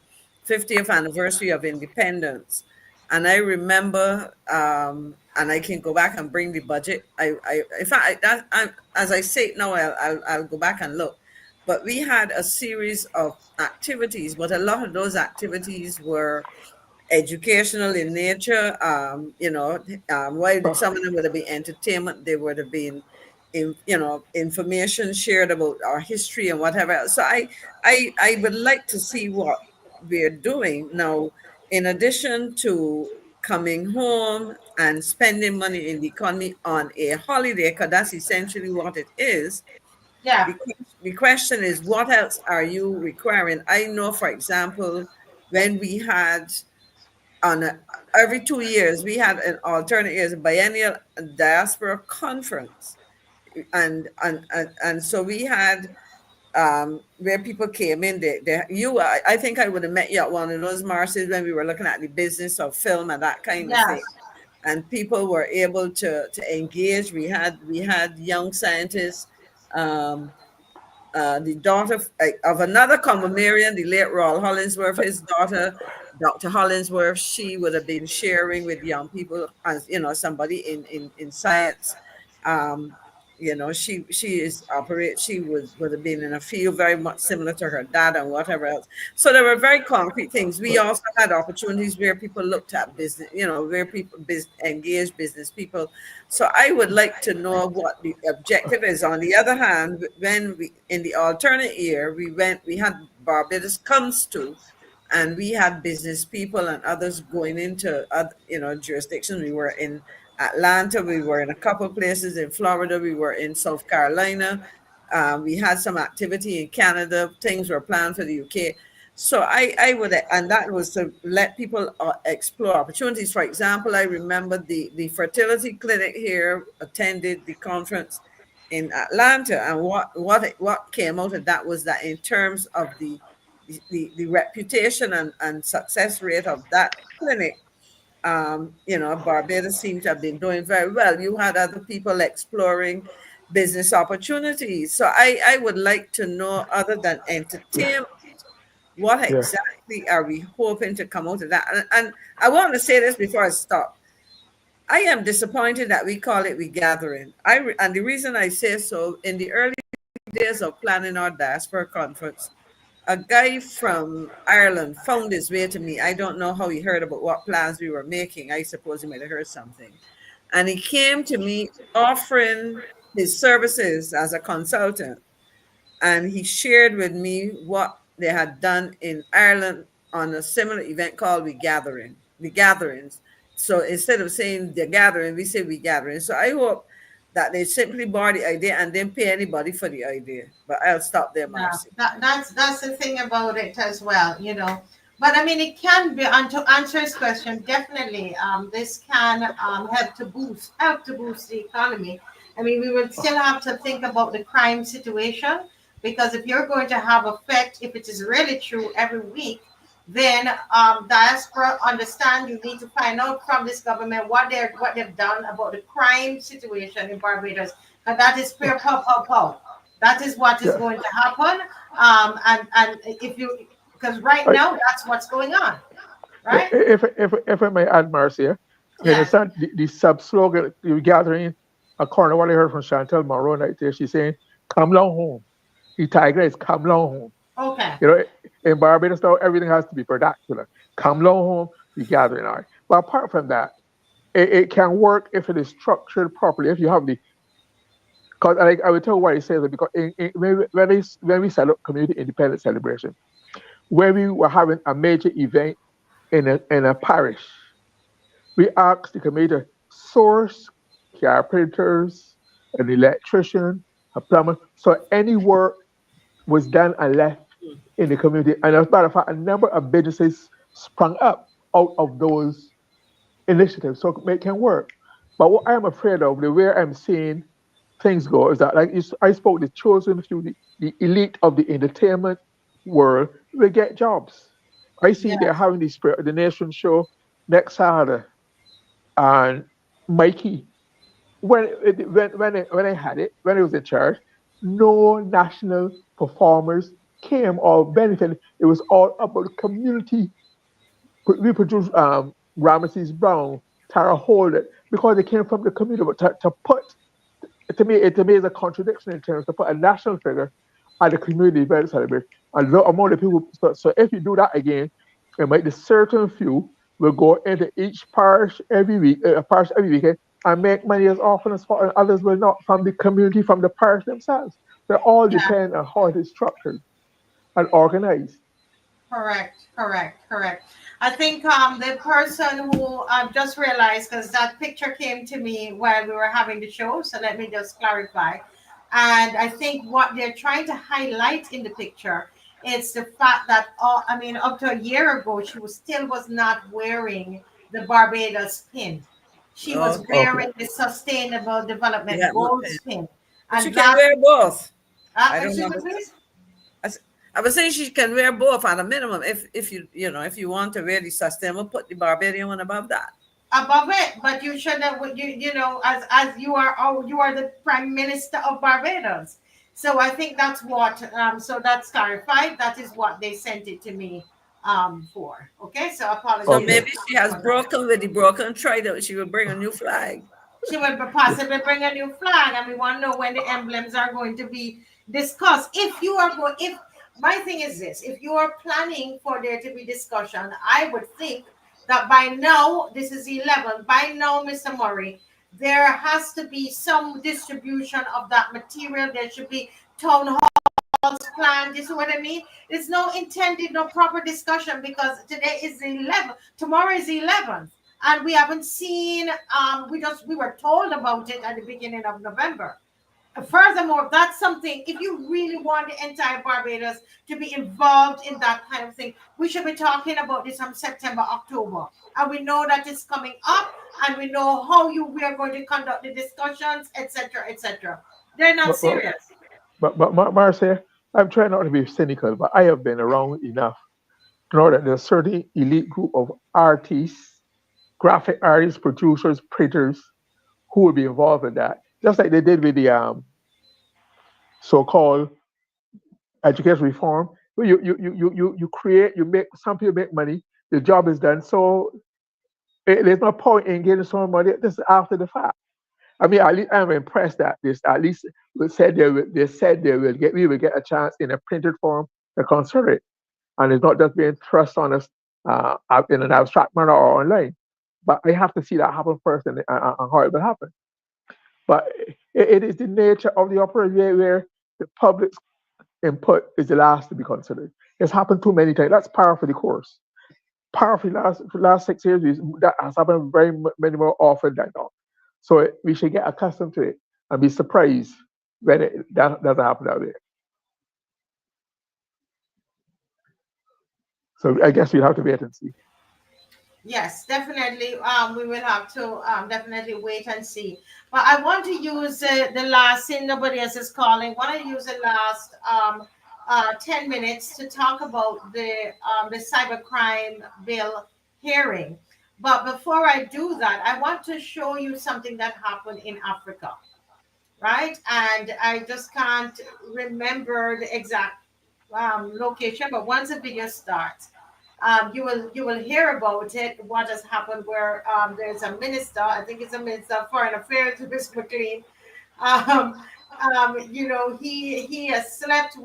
50th anniversary of independence. And I remember, and I can go back and bring the budget. As I say it now, I'll go back and look. But we had a series of activities, but a lot of those activities were educational in nature. While some of them would have been entertainment, they would have been, information shared about our history and whatever. So I would like to see what we're doing now. in addition to coming home and spending money in the economy on a holiday, because that's essentially what it is. Yeah. The question is, what else are you requiring? I know, for example, when we had every 2 years, we had an alternate years biennial diaspora conference. And so we had where people came in. I think I would have met you at one of those marches when we were looking at the business of film and that kind of thing. Yes. And people were able to engage. We had young scientists. The daughter of another Commonwealthian, the late Royal Hollingsworth, his daughter, Dr. Hollingsworth, she would have been sharing with young people as somebody in science. She would have been in a field very much similar to her dad and whatever else. So there were very concrete things. We also had opportunities where people looked at business, where people engaged business people. So I would like to know what the objective is. On the other hand, when we in the alternate year, we had Barbados comes to, and we had business people and others going into jurisdictions. We were in Atlanta, we were in a couple of places in Florida, we were in South Carolina, we had some activity in Canada, things were planned for the UK. So I would, and that was to let people explore opportunities. For example, I remember the fertility clinic here attended the conference in Atlanta, and what came out of that was that in terms of the reputation and success rate of that clinic, Barbados seemed to have been doing very well. You had other people exploring business opportunities. So I would like to know, other than entertainment, what exactly are we hoping to come out of that? And I want to say this before I stop. I am disappointed that we call it regathering. And the reason I say so, in the early days of planning our diaspora conference, a guy from Ireland found his way to me. I don't know how he heard about what plans we were making. I suppose he might have heard something. And he came to me offering his services as a consultant. And he shared with me what they had done in Ireland on a similar event called the gatherings. So instead of saying the gathering, we say we gathering. So I hope that they simply borrow the idea and then pay anybody for the idea. But I'll stop there, Marcy. That's the thing about it as well, But I mean, it can be, and to answer his question, definitely, this can help to boost the economy. I mean, we would still have to think about the crime situation, because if you're going to have effect, if it is really true every week, then diaspora understand you need to find out from this government what they've done about the crime situation in Barbados, and that is pure pow. That is what is going to happen. And if you, because right now that's what's going on, right? If I may add, Marcia, you understand the sub slogan you're gathering, according to what I heard from Chantel Monroe right there, she's saying, "Come long home." The tiger is come long home. Okay. In Barbados now, everything has to be vernacular. Come long home, the gathering art. But apart from that, it can work if it is structured properly. If you have because I will tell you why I say that, because when we set up community independence celebration, when we were having a major event in a parish, we asked the committee to source carpenters, an electrician, a plumber, so any work was done and left in the community. And as a matter of fact, a number of businesses sprung up out of those initiatives, so it can work. But what I'm afraid of, the way I'm seeing things go, is that, like I spoke, the chosen few, the elite of the entertainment world will get jobs. I see they're having the Spirit of the Nation show next Saturday, and Mikey, when I had it, when it was in charge, no national performers came or benefited. It was all about the community. We produced Ramesses Brown, Tara Holder, because they came from the community. But to put, to me is a contradiction in terms to put a national figure at the community event celebration. And the amount of people, so if you do that again, it might be certain few will go into each parish every weekend and make money as often as possible, and others will not, from the community, from the parish themselves. They all depend on how it is structured and organized. Correct. I think the person who just realized, because that picture came to me while we were having the show, so let me just clarify. And I think what they're trying to highlight in the picture is the fact that up to a year ago, she was not wearing the Barbados pin. She was Okay. wearing the Sustainable Development Yeah, Goals pin. but she And can wear both. I don't excuse know. me, please? I was saying she can wear both at a minimum. If you want to really sustainable, put the Barbadian one above that. Above it, but you should have, as you are the Prime Minister of Barbados. So I think that's what so that's clarified. That is what they sent it to me for. Okay, so apologies. So maybe she has broken with the broken trident. She will bring a new flag. She will possibly bring a new flag, and we want to know when the emblems are going to be discussed. If my thing is this, if you are planning for there to be discussion, I would think that by now, this is 11, by now, Mr. Murray, there has to be some distribution of that material. There should be town halls planned. You see what I mean? There's no proper discussion, because today is the 11th, tomorrow is the 11th, and we haven't seen, we were told about it at the beginning of November. Furthermore, that's something, if you really want the entire Barbados to be involved in that kind of thing, we should be talking about this from September, October. And we know that it's coming up, and we know how we are going to conduct the discussions, etc., etc. They're not serious. But Marcia, I'm trying not to be cynical, but I have been around enough to know that there's a certain elite group of artists, graphic artists, producers, printers, who will be involved in that. Just like they did with the so-called education reform. You create, some people make money, the job is done. So there's no point in getting so much money. This is after the fact. I mean, at least I'm impressed that we will get a chance in a printed form to consider it, and it's not just being thrust on us in an abstract manner or online. But I have to see that happen first, and how it will happen. But it is the nature of the operation where the public's input is the last to be considered. It's happened too many times. That's par for the course. Par for the last 6 years, that has happened very many more often than not. So we should get accustomed to it and be surprised when that doesn't happen out there. So I guess we'll have to wait and see. Yes, definitely. We will have to definitely wait and see. But I want to use the last, since nobody else is calling, want to use the last 10 minutes to talk about the cybercrime bill hearing. But before I do that, I want to show you something that happened in Africa, right? And I just can't remember the exact location, but once the video starts, you will hear about it, what has happened, where there's a minister, I think it's a minister of Foreign Affairs, Mr. McLean. He has slept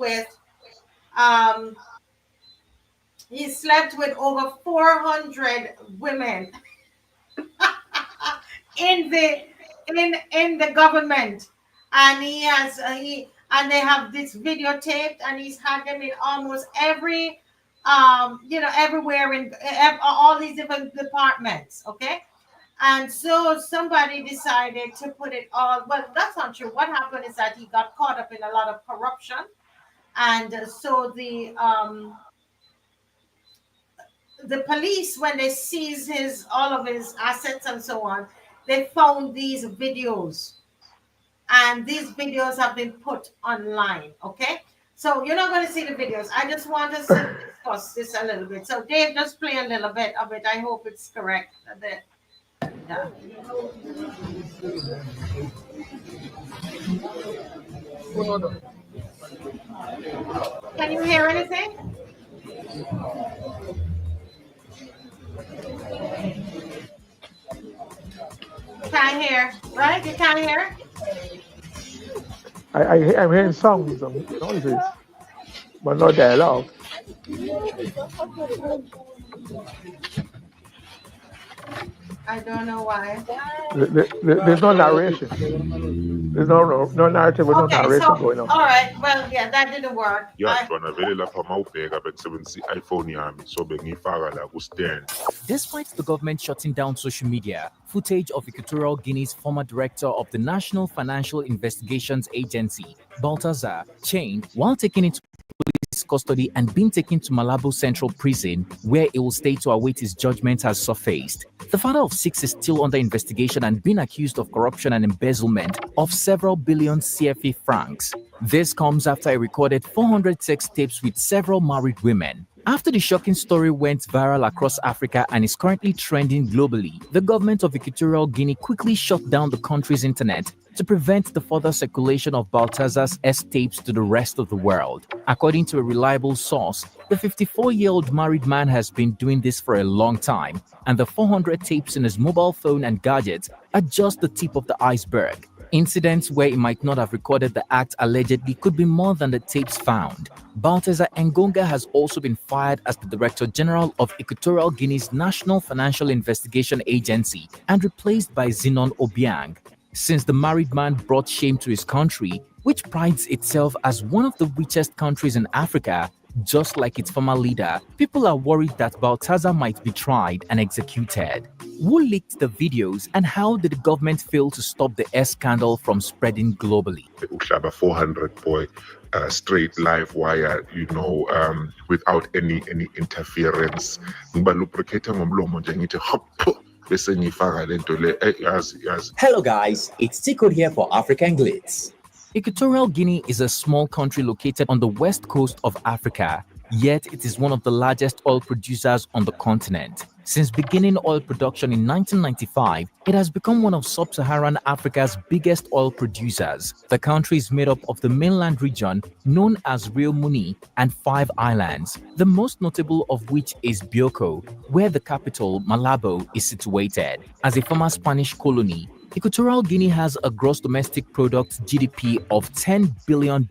with over 400 women in the government, and they have this videotaped, and he's had them in almost every everywhere in all these different departments. Okay. And so somebody decided to put it all, but that's not true. What happened is that he got caught up in a lot of corruption. And so the police, when they seized all of his assets and so on, they found these videos. And these videos have been put online. Okay. So you're not going to see the videos. I just want us to discuss this a little bit. So Dave, just play a little bit of it. I hope it's correct. Yeah. Can you hear anything? Can't hear, right? You can't hear? I'm hearing songs and noises, but no dialogue. I don't know why. There's no narration. There's no narrative with no Okay, narration so going on. all right, well, yeah, that didn't work. Yatwana vele lapha mawubheka bekusebenzisa i-iPhone yami so bengiyifaka la ku-stand. Despite the government shutting down social media, footage of Equatorial Guinea's former director of the National Financial Investigations Agency, Baltazar, chained while taken into police custody and being taken to Malabo Central Prison, where he will stay to await his judgment, has surfaced. The father of 6 is still under investigation and being accused of corruption and embezzlement of several billion CFA francs. This comes after he recorded 400 sex tapes with several married women. After the shocking story went viral across Africa and is currently trending globally, the government of Equatorial Guinea quickly shut down the country's internet to prevent the further circulation of Baltazar's S-tapes to the rest of the world. According to a reliable source, the 54-year-old married man has been doing this for a long time, and the 400 tapes in his mobile phone and gadgets are just the tip of the iceberg. Incidents where he might not have recorded the act allegedly could be more than the tapes found. Baltazar Ngonga has also been fired as the Director General of Equatorial Guinea's National Financial Investigation Agency and replaced by Zenon Obiang. Since the married man brought shame to his country, which prides itself as one of the richest countries in Africa, just like its former leader, people are worried that Baltazar might be tried and executed. Who leaked the videos and how did the government fail to stop the S scandal from spreading globally? Uhlaba 400 boy, straight live wire, without any interference. Ngiba lubricate ngomlomo nje ngithi hop bese ngifaka lento le yazi. Hello guys, it's Tico here for African Glitz. Equatorial Guinea is a small country located on the west coast of Africa, yet it is one of the largest oil producers on the continent. Since beginning oil production in 1995, it has become one of sub-Saharan Africa's biggest oil producers. The country is made up of the mainland region known as Rio Muni and 5 islands, the most notable of which is Bioko, where the capital, Malabo, is situated. As a former Spanish colony, Equatorial Guinea has a gross domestic product GDP of $10 billion,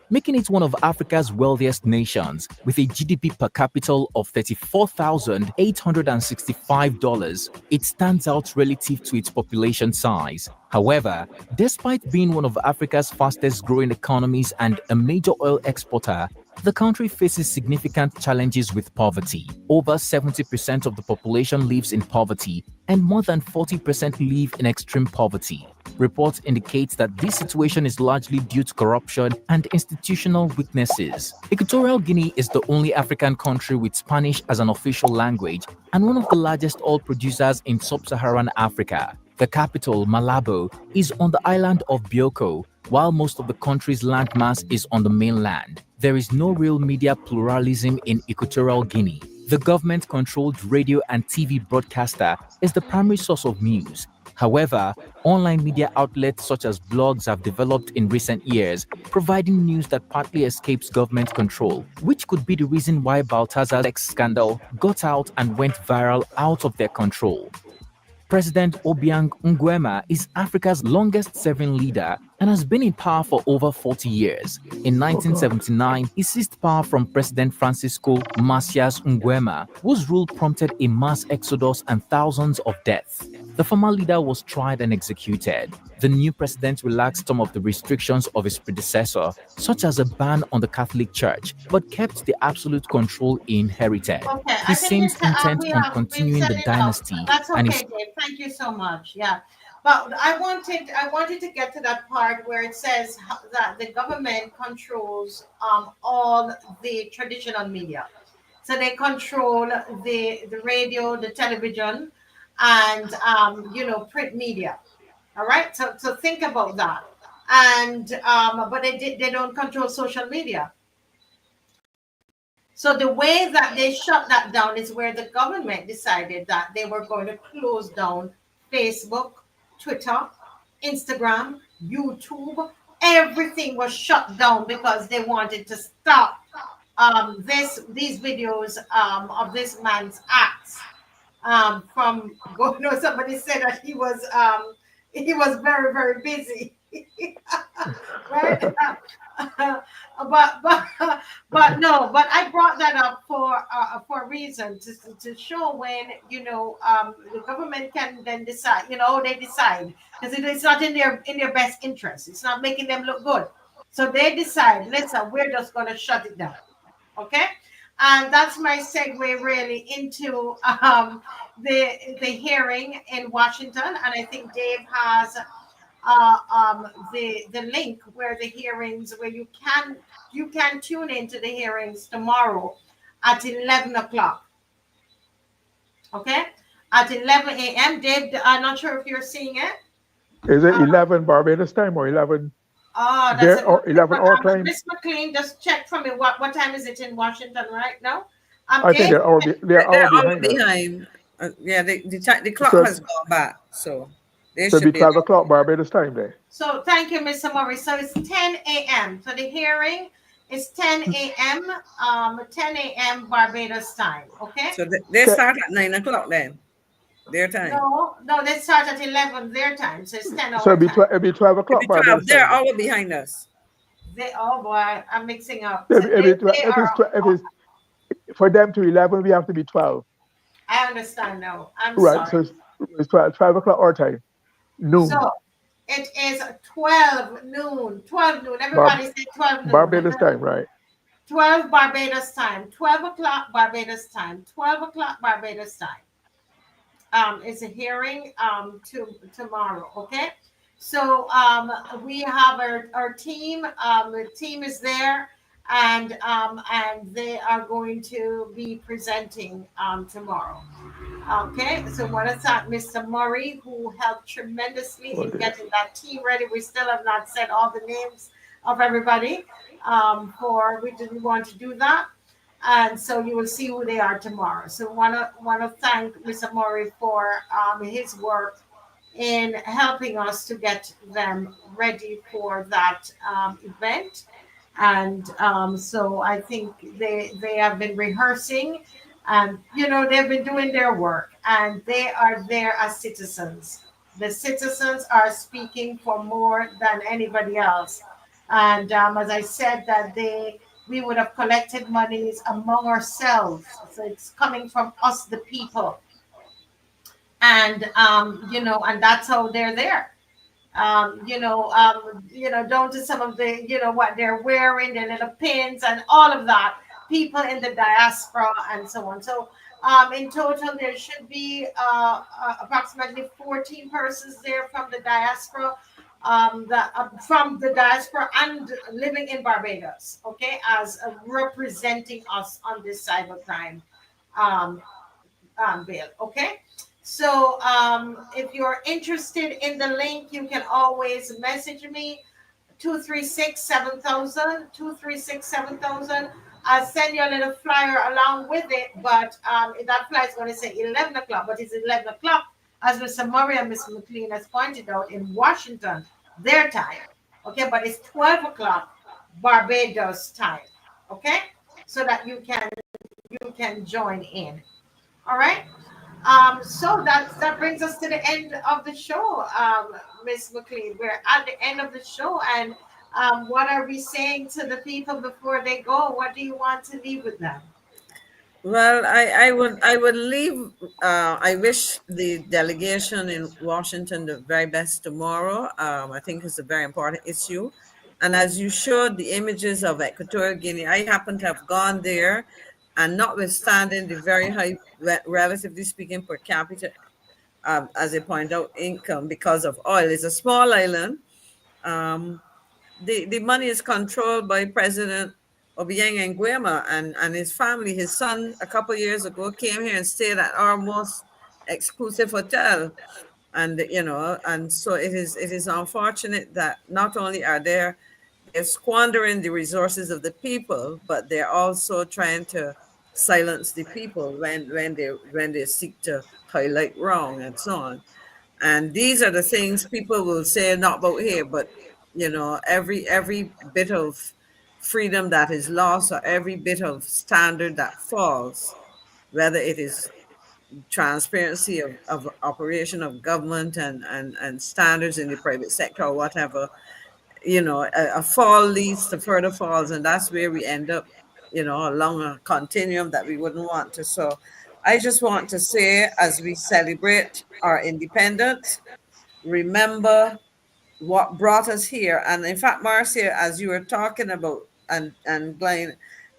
making it one of Africa's wealthiest nations, with a GDP per capita of $34,865. It stands out relative to its population size. However, despite being one of Africa's fastest growing economies and a major oil exporter, the country faces significant challenges with poverty. Over 70% of the population lives in poverty, and more than 40% live in extreme poverty. Reports indicate that this situation is largely due to corruption and institutional weaknesses. Equatorial Guinea is the only African country with Spanish as an official language and one of the largest oil producers in sub-Saharan Africa. The capital, Malabo, is on the island of Bioko, while most of the country's landmass is on the mainland. There is no real media pluralism in Equatorial Guinea. The government-controlled radio and TV broadcaster is the primary source of news. However, online media outlets such as blogs have developed in recent years, providing news that partly escapes government control, which could be the reason why Baltazar's sex scandal got out and went viral out of their control. President Obiang Nguema is Africa's longest-serving leader and has been in power for over 40 years. In 1979, he seized power from President Francisco Macias Nguema, whose rule prompted a mass exodus and thousands of deaths. The former leader was tried and executed. The new president relaxed some of the restrictions of his predecessor, such as a ban on the Catholic Church, but kept the absolute control he inherited. Okay, He seems intent on continuing the dynasty. That's and okay, is Dave. Thank you so much. Yeah, but I wanted to get to that part where it says that the government controls all the traditional media. So they control the radio, the television, and print media. All right. So think about that. And but they don't control social media. So the way that they shut that down is where the government decided that they were going to close down Facebook, Twitter, Instagram, YouTube. Everything was shut down because they wanted to stop these videos of this man's acts from going. No, somebody said that he was very, very busy. Right? but I brought that up for a reason to show when the government can then decide. They decide because it's not in their best interest. It's not making them look good, so they decide. Listen, we're just going to shut it down. Okay, and that's my segue really into the hearing in Washington, and I think Dave has the link where the hearings where you can tune into the hearings tomorrow at 11 o'clock. Okay, at 11 a.m. Dave, I'm not sure if you're seeing it. Is it 11 Barbados time or 11? Oh, that's There or 11 our time? Miss McLean, just check for me. What time is it in Washington right now? I think they're all behind us. behind. Yeah, the clock So- has gone back, so they So it'll should be 12 o'clock Barbados time there. So thank you, Mr. Morris. So it's 10 a.m. So the hearing is 10 a.m. 10 a.m. Barbados time. Okay. So they start at 9 o'clock then, their time. No, they start at 11 their time. So it's 10 hours. So it'll be 12 o'clock It'll be 12. Barbados They're time. all behind us. Oh boy, I'm mixing up. If So it's for them to 11, we have to be 12. I understand now. I'm Right. sorry. So it's 12 o'clock our time. Noon. So it is 12 noon. 12 noon. Everybody say 12 noon. Barbados time, right? 12 Barbados time. 12 o'clock Barbados time. 12 o'clock Barbados time. It's a hearing tomorrow. Okay. So we have our team. The team is there, and they are going to be presenting tomorrow. Okay, so I want to thank Mr. Murray, who helped tremendously in getting that team ready. We still have not said all the names of everybody, we didn't want to do that. And so you will see who they are tomorrow. So want to thank Mr. Murray for his work in helping us to get them ready for that event. And so I think they have been rehearsing, and they've been doing their work, and they are there as citizens. The citizens are speaking for more than anybody else. And as I said, that we would have collected monies among ourselves. So it's coming from us, the people. And and that's how they're there. Down to some of the, what they're wearing, their little pins and all of that, people in the diaspora and so on. So in total, there should be approximately 14 persons there from the diaspora, and living in Barbados, okay, as representing us on this cybercrime bill, okay? So if you're interested in the link, you can always message me, 236-7000, 236-7000. I'll send you a little flyer along with it, but that flyer is going to say 11 o'clock, but it's 11 o'clock, as Mr. Murray and Mr. McLean has pointed out, in Washington, their time, okay? But it's 12 o'clock Barbados time, okay? So that you can join in, all right? So that brings us to the end of the show, Miss McLean. We're at the end of the show, and what are we saying to the people before they go? What do you want to leave with them? Well, I would leave. I wish the delegation in Washington the very best tomorrow. I think it's a very important issue, and as you showed the images of Equatorial Guinea, I happen to have gone there, and notwithstanding the very high, relatively speaking, per capita, as they point out, income because of oil, it's a small island. The money is controlled by President Obiang Nguema and his family. His son, a couple of years ago, came here and stayed at our most exclusive hotel, and and so it is unfortunate that not only are they're squandering the resources of the people, but they're also trying to silence the people when they seek to highlight wrong and so on. And these are the things people will say not about here, but every bit of freedom that is lost, or every bit of standard that falls, whether it is transparency of operation of government and standards in the private sector or whatever, you know, a fall leads to further falls, and that's where we end up, you know, along a continuum that we wouldn't want to. So I just want to say, as we celebrate our independence, remember what brought us here. And in fact, Marcia, as you were talking about, and Glenn,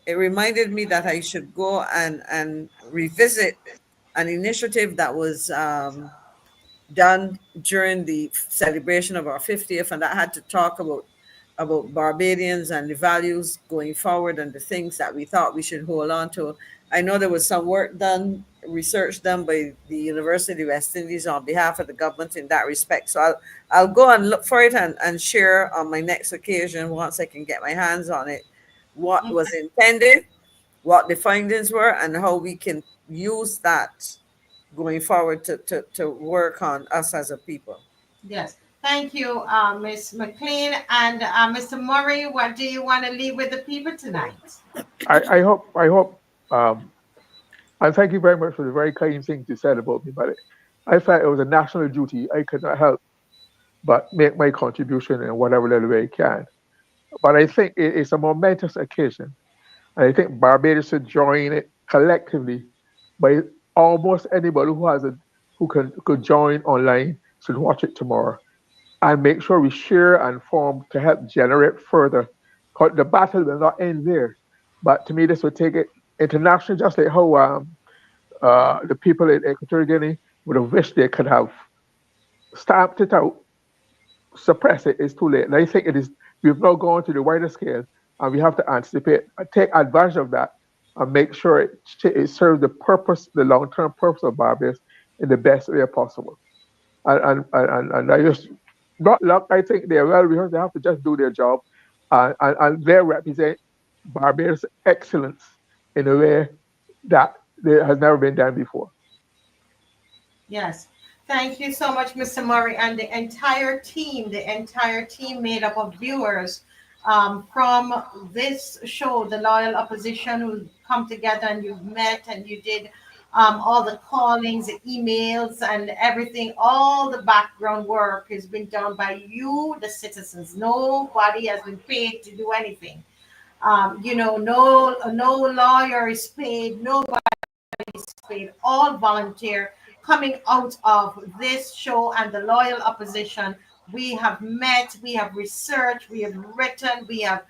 it reminded me that I should go and revisit an initiative that was done during the celebration of our 50th, and that had to talk about Barbadians and the values going forward and the things that we thought we should hold on to. I know there was some work done, research done by the University of West Indies on behalf of the government in that respect. So I'll go and look for it and share on my next occasion, once I can get my hands on it, what was intended, what the findings were, and how we can use that going forward to work on us as a people. Yes. Thank you, Ms. McLean. And Mr. Murray, what do you want to leave with the people tonight? I hope, and thank you very much for the very kind things you said about me, but I felt it was a national duty. I could not help but make my contribution in whatever little way I can. But I think it's a momentous occasion. And I think Barbados should join it collectively by almost anybody who could join online should watch it tomorrow. And make sure we share and form to help generate further. Because the battle will not end there. But to me, this would take it international, just like how the people in Equatorial Guinea would have wished they could have stamped it out, suppress it. It's too late. And I think we've now gone to the wider scale, and we have to anticipate, take advantage of that, and make sure it serves the purpose, the long-term purpose of Barbados in the best way possible. And I just, not luck, I think they're well rehearsed. They have to just do their job, and they represent Barbados' excellence in a way that has never been done before. Yes. Thank you so much, Mr. Murray, and the entire team made up of viewers from this show, The Loyal Opposition, who come together and you've met and you did all the callings, the emails, and everything. All the background work has been done by you, the citizens. Nobody has been paid to do anything. You know, no lawyer is paid, nobody is paid, all volunteer. Coming out of this show and the Loyal Opposition, we have met, we have researched, we have written, we have,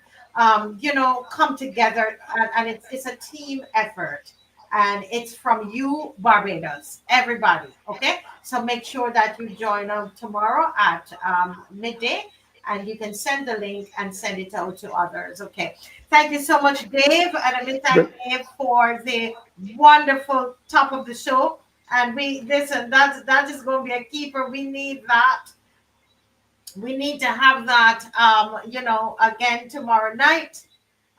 you know, come together, and it's a team effort. And it's from you, Barbados, everybody, okay? So make sure that you join us tomorrow at midday, and you can send the link and send it out to others, okay? Thank you so much, Dave, and I mean, thank Dave for the wonderful top of the show. And that is going to be a keeper. We need that. We need to have that, you know, again tomorrow night.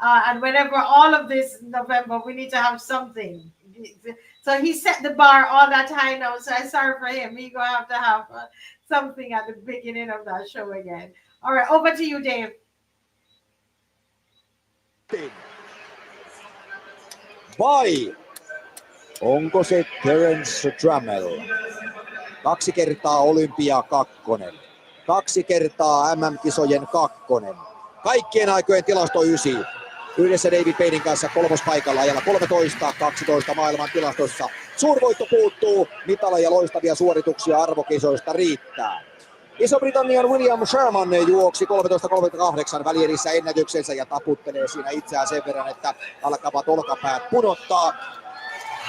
And whenever all of this November, we need to have something. So he set the bar all that high now. So I'm sorry for him. He's going to have something at the beginning of that show again. All right, over to you, Dave. Vai! Onko se Terence Trammell? 2 kertaa Olympia 2. 2 kertaa MM-kisojen 2. Kaikkien aikojen tilasto 9. Yhdessä David Paynein kanssa 3. paikalla ajalla 13-12 maailman tilastossa. Suurvoitto puuttuu, mitaleja loistavia suorituksia arvokisoista riittää. Iso-Britannian William Sherman juoksi 13.38 välierissä ennätyksensä ja taputtelee siinä itseään sen verran, että alkavat olkapäät punottaa.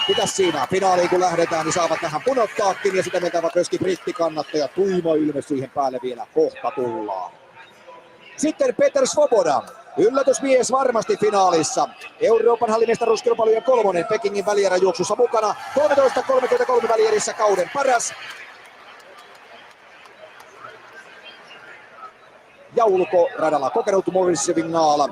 Mitäs siinä? Finaaliin kun lähdetään, niin saavat vähän punottaakin ja sitä mentävät myöskin brittikannattajat. Tuima ilmes siihen päälle vielä kohta tullaan. Sitten Peter Svoboda. Yllätysmies varmasti finaalissa. Euroopan hallimestaruuskilpailujen 3. Pekingin välieräjuoksussa mukana. 13.33 välierissä kauden paras. Ja ulkoradalla kokenut Maurice Vingaala.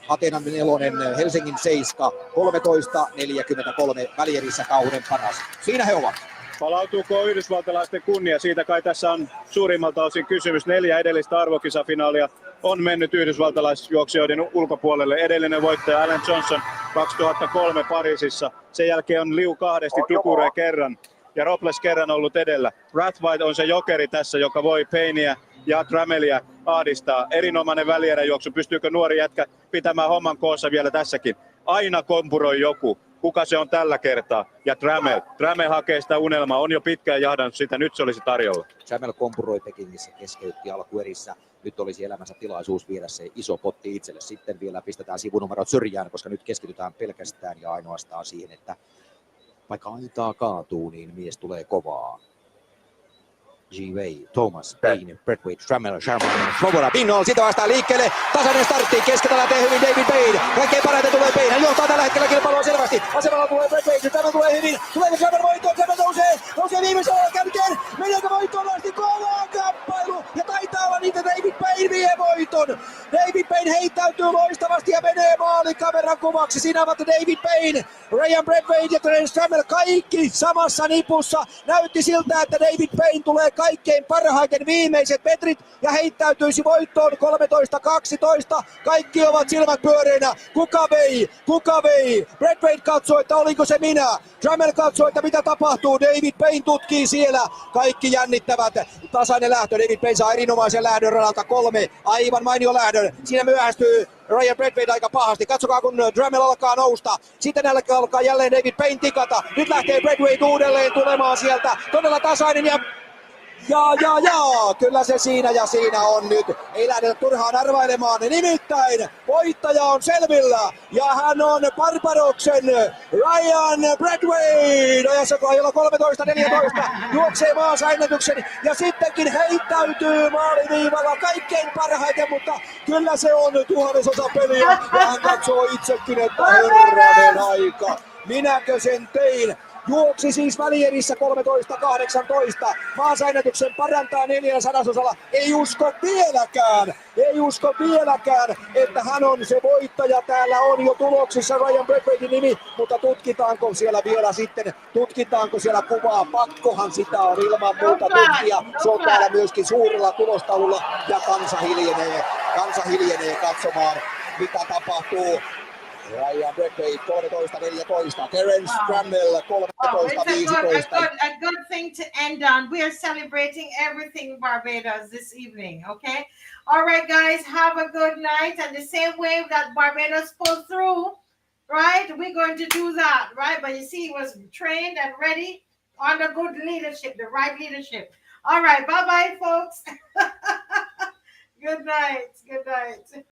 Atenan 4, Helsingin 7, 13.43 välierissä kauden paras. Siinä he ovat. Palautuuko yhdysvaltalaisten kunnia? Siitä kai tässä on suurimmalta osin kysymys. 4 edellistä arvokisafinaalia on mennyt yhdysvaltalaisjuoksijoiden ulkopuolelle. Edellinen voittaja Alan Johnson 2003 Pariisissa. Sen jälkeen on Liu 2, Ducouré kerran ja Robles kerran ollut edellä. Rathwaite on se jokeri tässä, joka voi Payneä ja Tramelia ahdistaa. Erinomainen välieräjuoksu. Pystyykö nuori jätkä pitämään homman koossa vielä tässäkin? Aina kompuroi joku. Kuka se on tällä kertaa? Ja Tramel hakee sitä unelmaa. On jo pitkään jahdannut sitä. Nyt se olisi tarjolla. Tramel kompuroi Pekingissä, keskeytti alkuerissä. Nyt olisi elämänsä tilaisuus viedä se iso potti itselle. Sitten vielä pistetään sivunumerot syrjään, koska nyt keskitytään pelkästään ja ainoastaan siihen, että vaikka aitaa kaatuu, niin mies tulee kovaa. G-Way, Thomas, Payne, Braithwaite, Trammell, Sharman, Svoboda, Pinnoll, siitä vastaan liikkeelle, tasainen startti, keskeltä lähtee hyvin David Payne, kaikkein parhaiten tulee Payne, hän johtaa tällä hetkellä kilpailua selvästi, asemalla tulee Braithwaite, Trammell tulee hyvin, tulee Trammell voittoon, Trammell nousee viimeisellä kärkeen, meneekö voittoon asti, kova kamppailu, ja taitaa olla niitä David Payne vie voiton, David Payne heittäytyy loistavasti ja menee maalikameran kuvaksi, siinä ovat David Payne, Ryan Braithwaite ja Terence Trammell, kaikki samassa nipussa, näytti siltä, että David Payne tulee kaikkein parhaiten viimeiset metrit ja heittäytyisi voittoon 13-12. Kaikki ovat silmät pyöreinä. Kuka vei? Braithwaite katsoo, että oliko se minä. Trammell katsoo, että mitä tapahtuu. David Payne tutkii siellä. Kaikki jännittävät. Tasainen lähtö. David Payne saa erinomaisen lähdön radalta 3. Aivan mainio lähdön. Siinä myöhästyy Ryan Braithwaite aika pahasti. Katsokaa, kun Trammell alkaa nousta. Sitten alkaa jälleen David Payne tikata. Nyt lähtee Braithwaite uudelleen tulemaan sieltä. Todella tasainen ja kyllä se siinä on nyt. Ei lähdetä turhaan arvailemaan. Nimittäin voittaja on selvillä ja hän on Barbadoksen Ryan Braithwaite. Ajassa ajalla 13-14 juoksee maansa ennätyksen ja sittenkin heittäytyy maaliviivalla kaikkein parhaiten, mutta kyllä se on tuhannesosa peliä ja hän katsoo itsekin, että herranen aika. Minäkö sen tein? Juoksi siis välierissä 13-18. Maansaennätyksen parantaa 400-osalla. Ei usko vieläkään, että hän on se voittaja. Täällä on jo tuloksissa Ryan Braithwaitein nimi, mutta tutkitaanko siellä kuvaa? Pakkohan sitä on ilman muuta tutkia. Se on täällä myöskin suurella tulostaululla ja kansa hiljenee katsomaan, mitä tapahtuu. Ryan Braithwaite 13-14, Terence Trammell 13-15. A good thing to end on. We are celebrating everything Barbados this evening, okay? All right, guys, have a good night. And the same way that Barbados pulled through, right? We're going to do that, right? But you see, he was trained and ready under good leadership, the right leadership. All right, bye-bye, folks. Good night.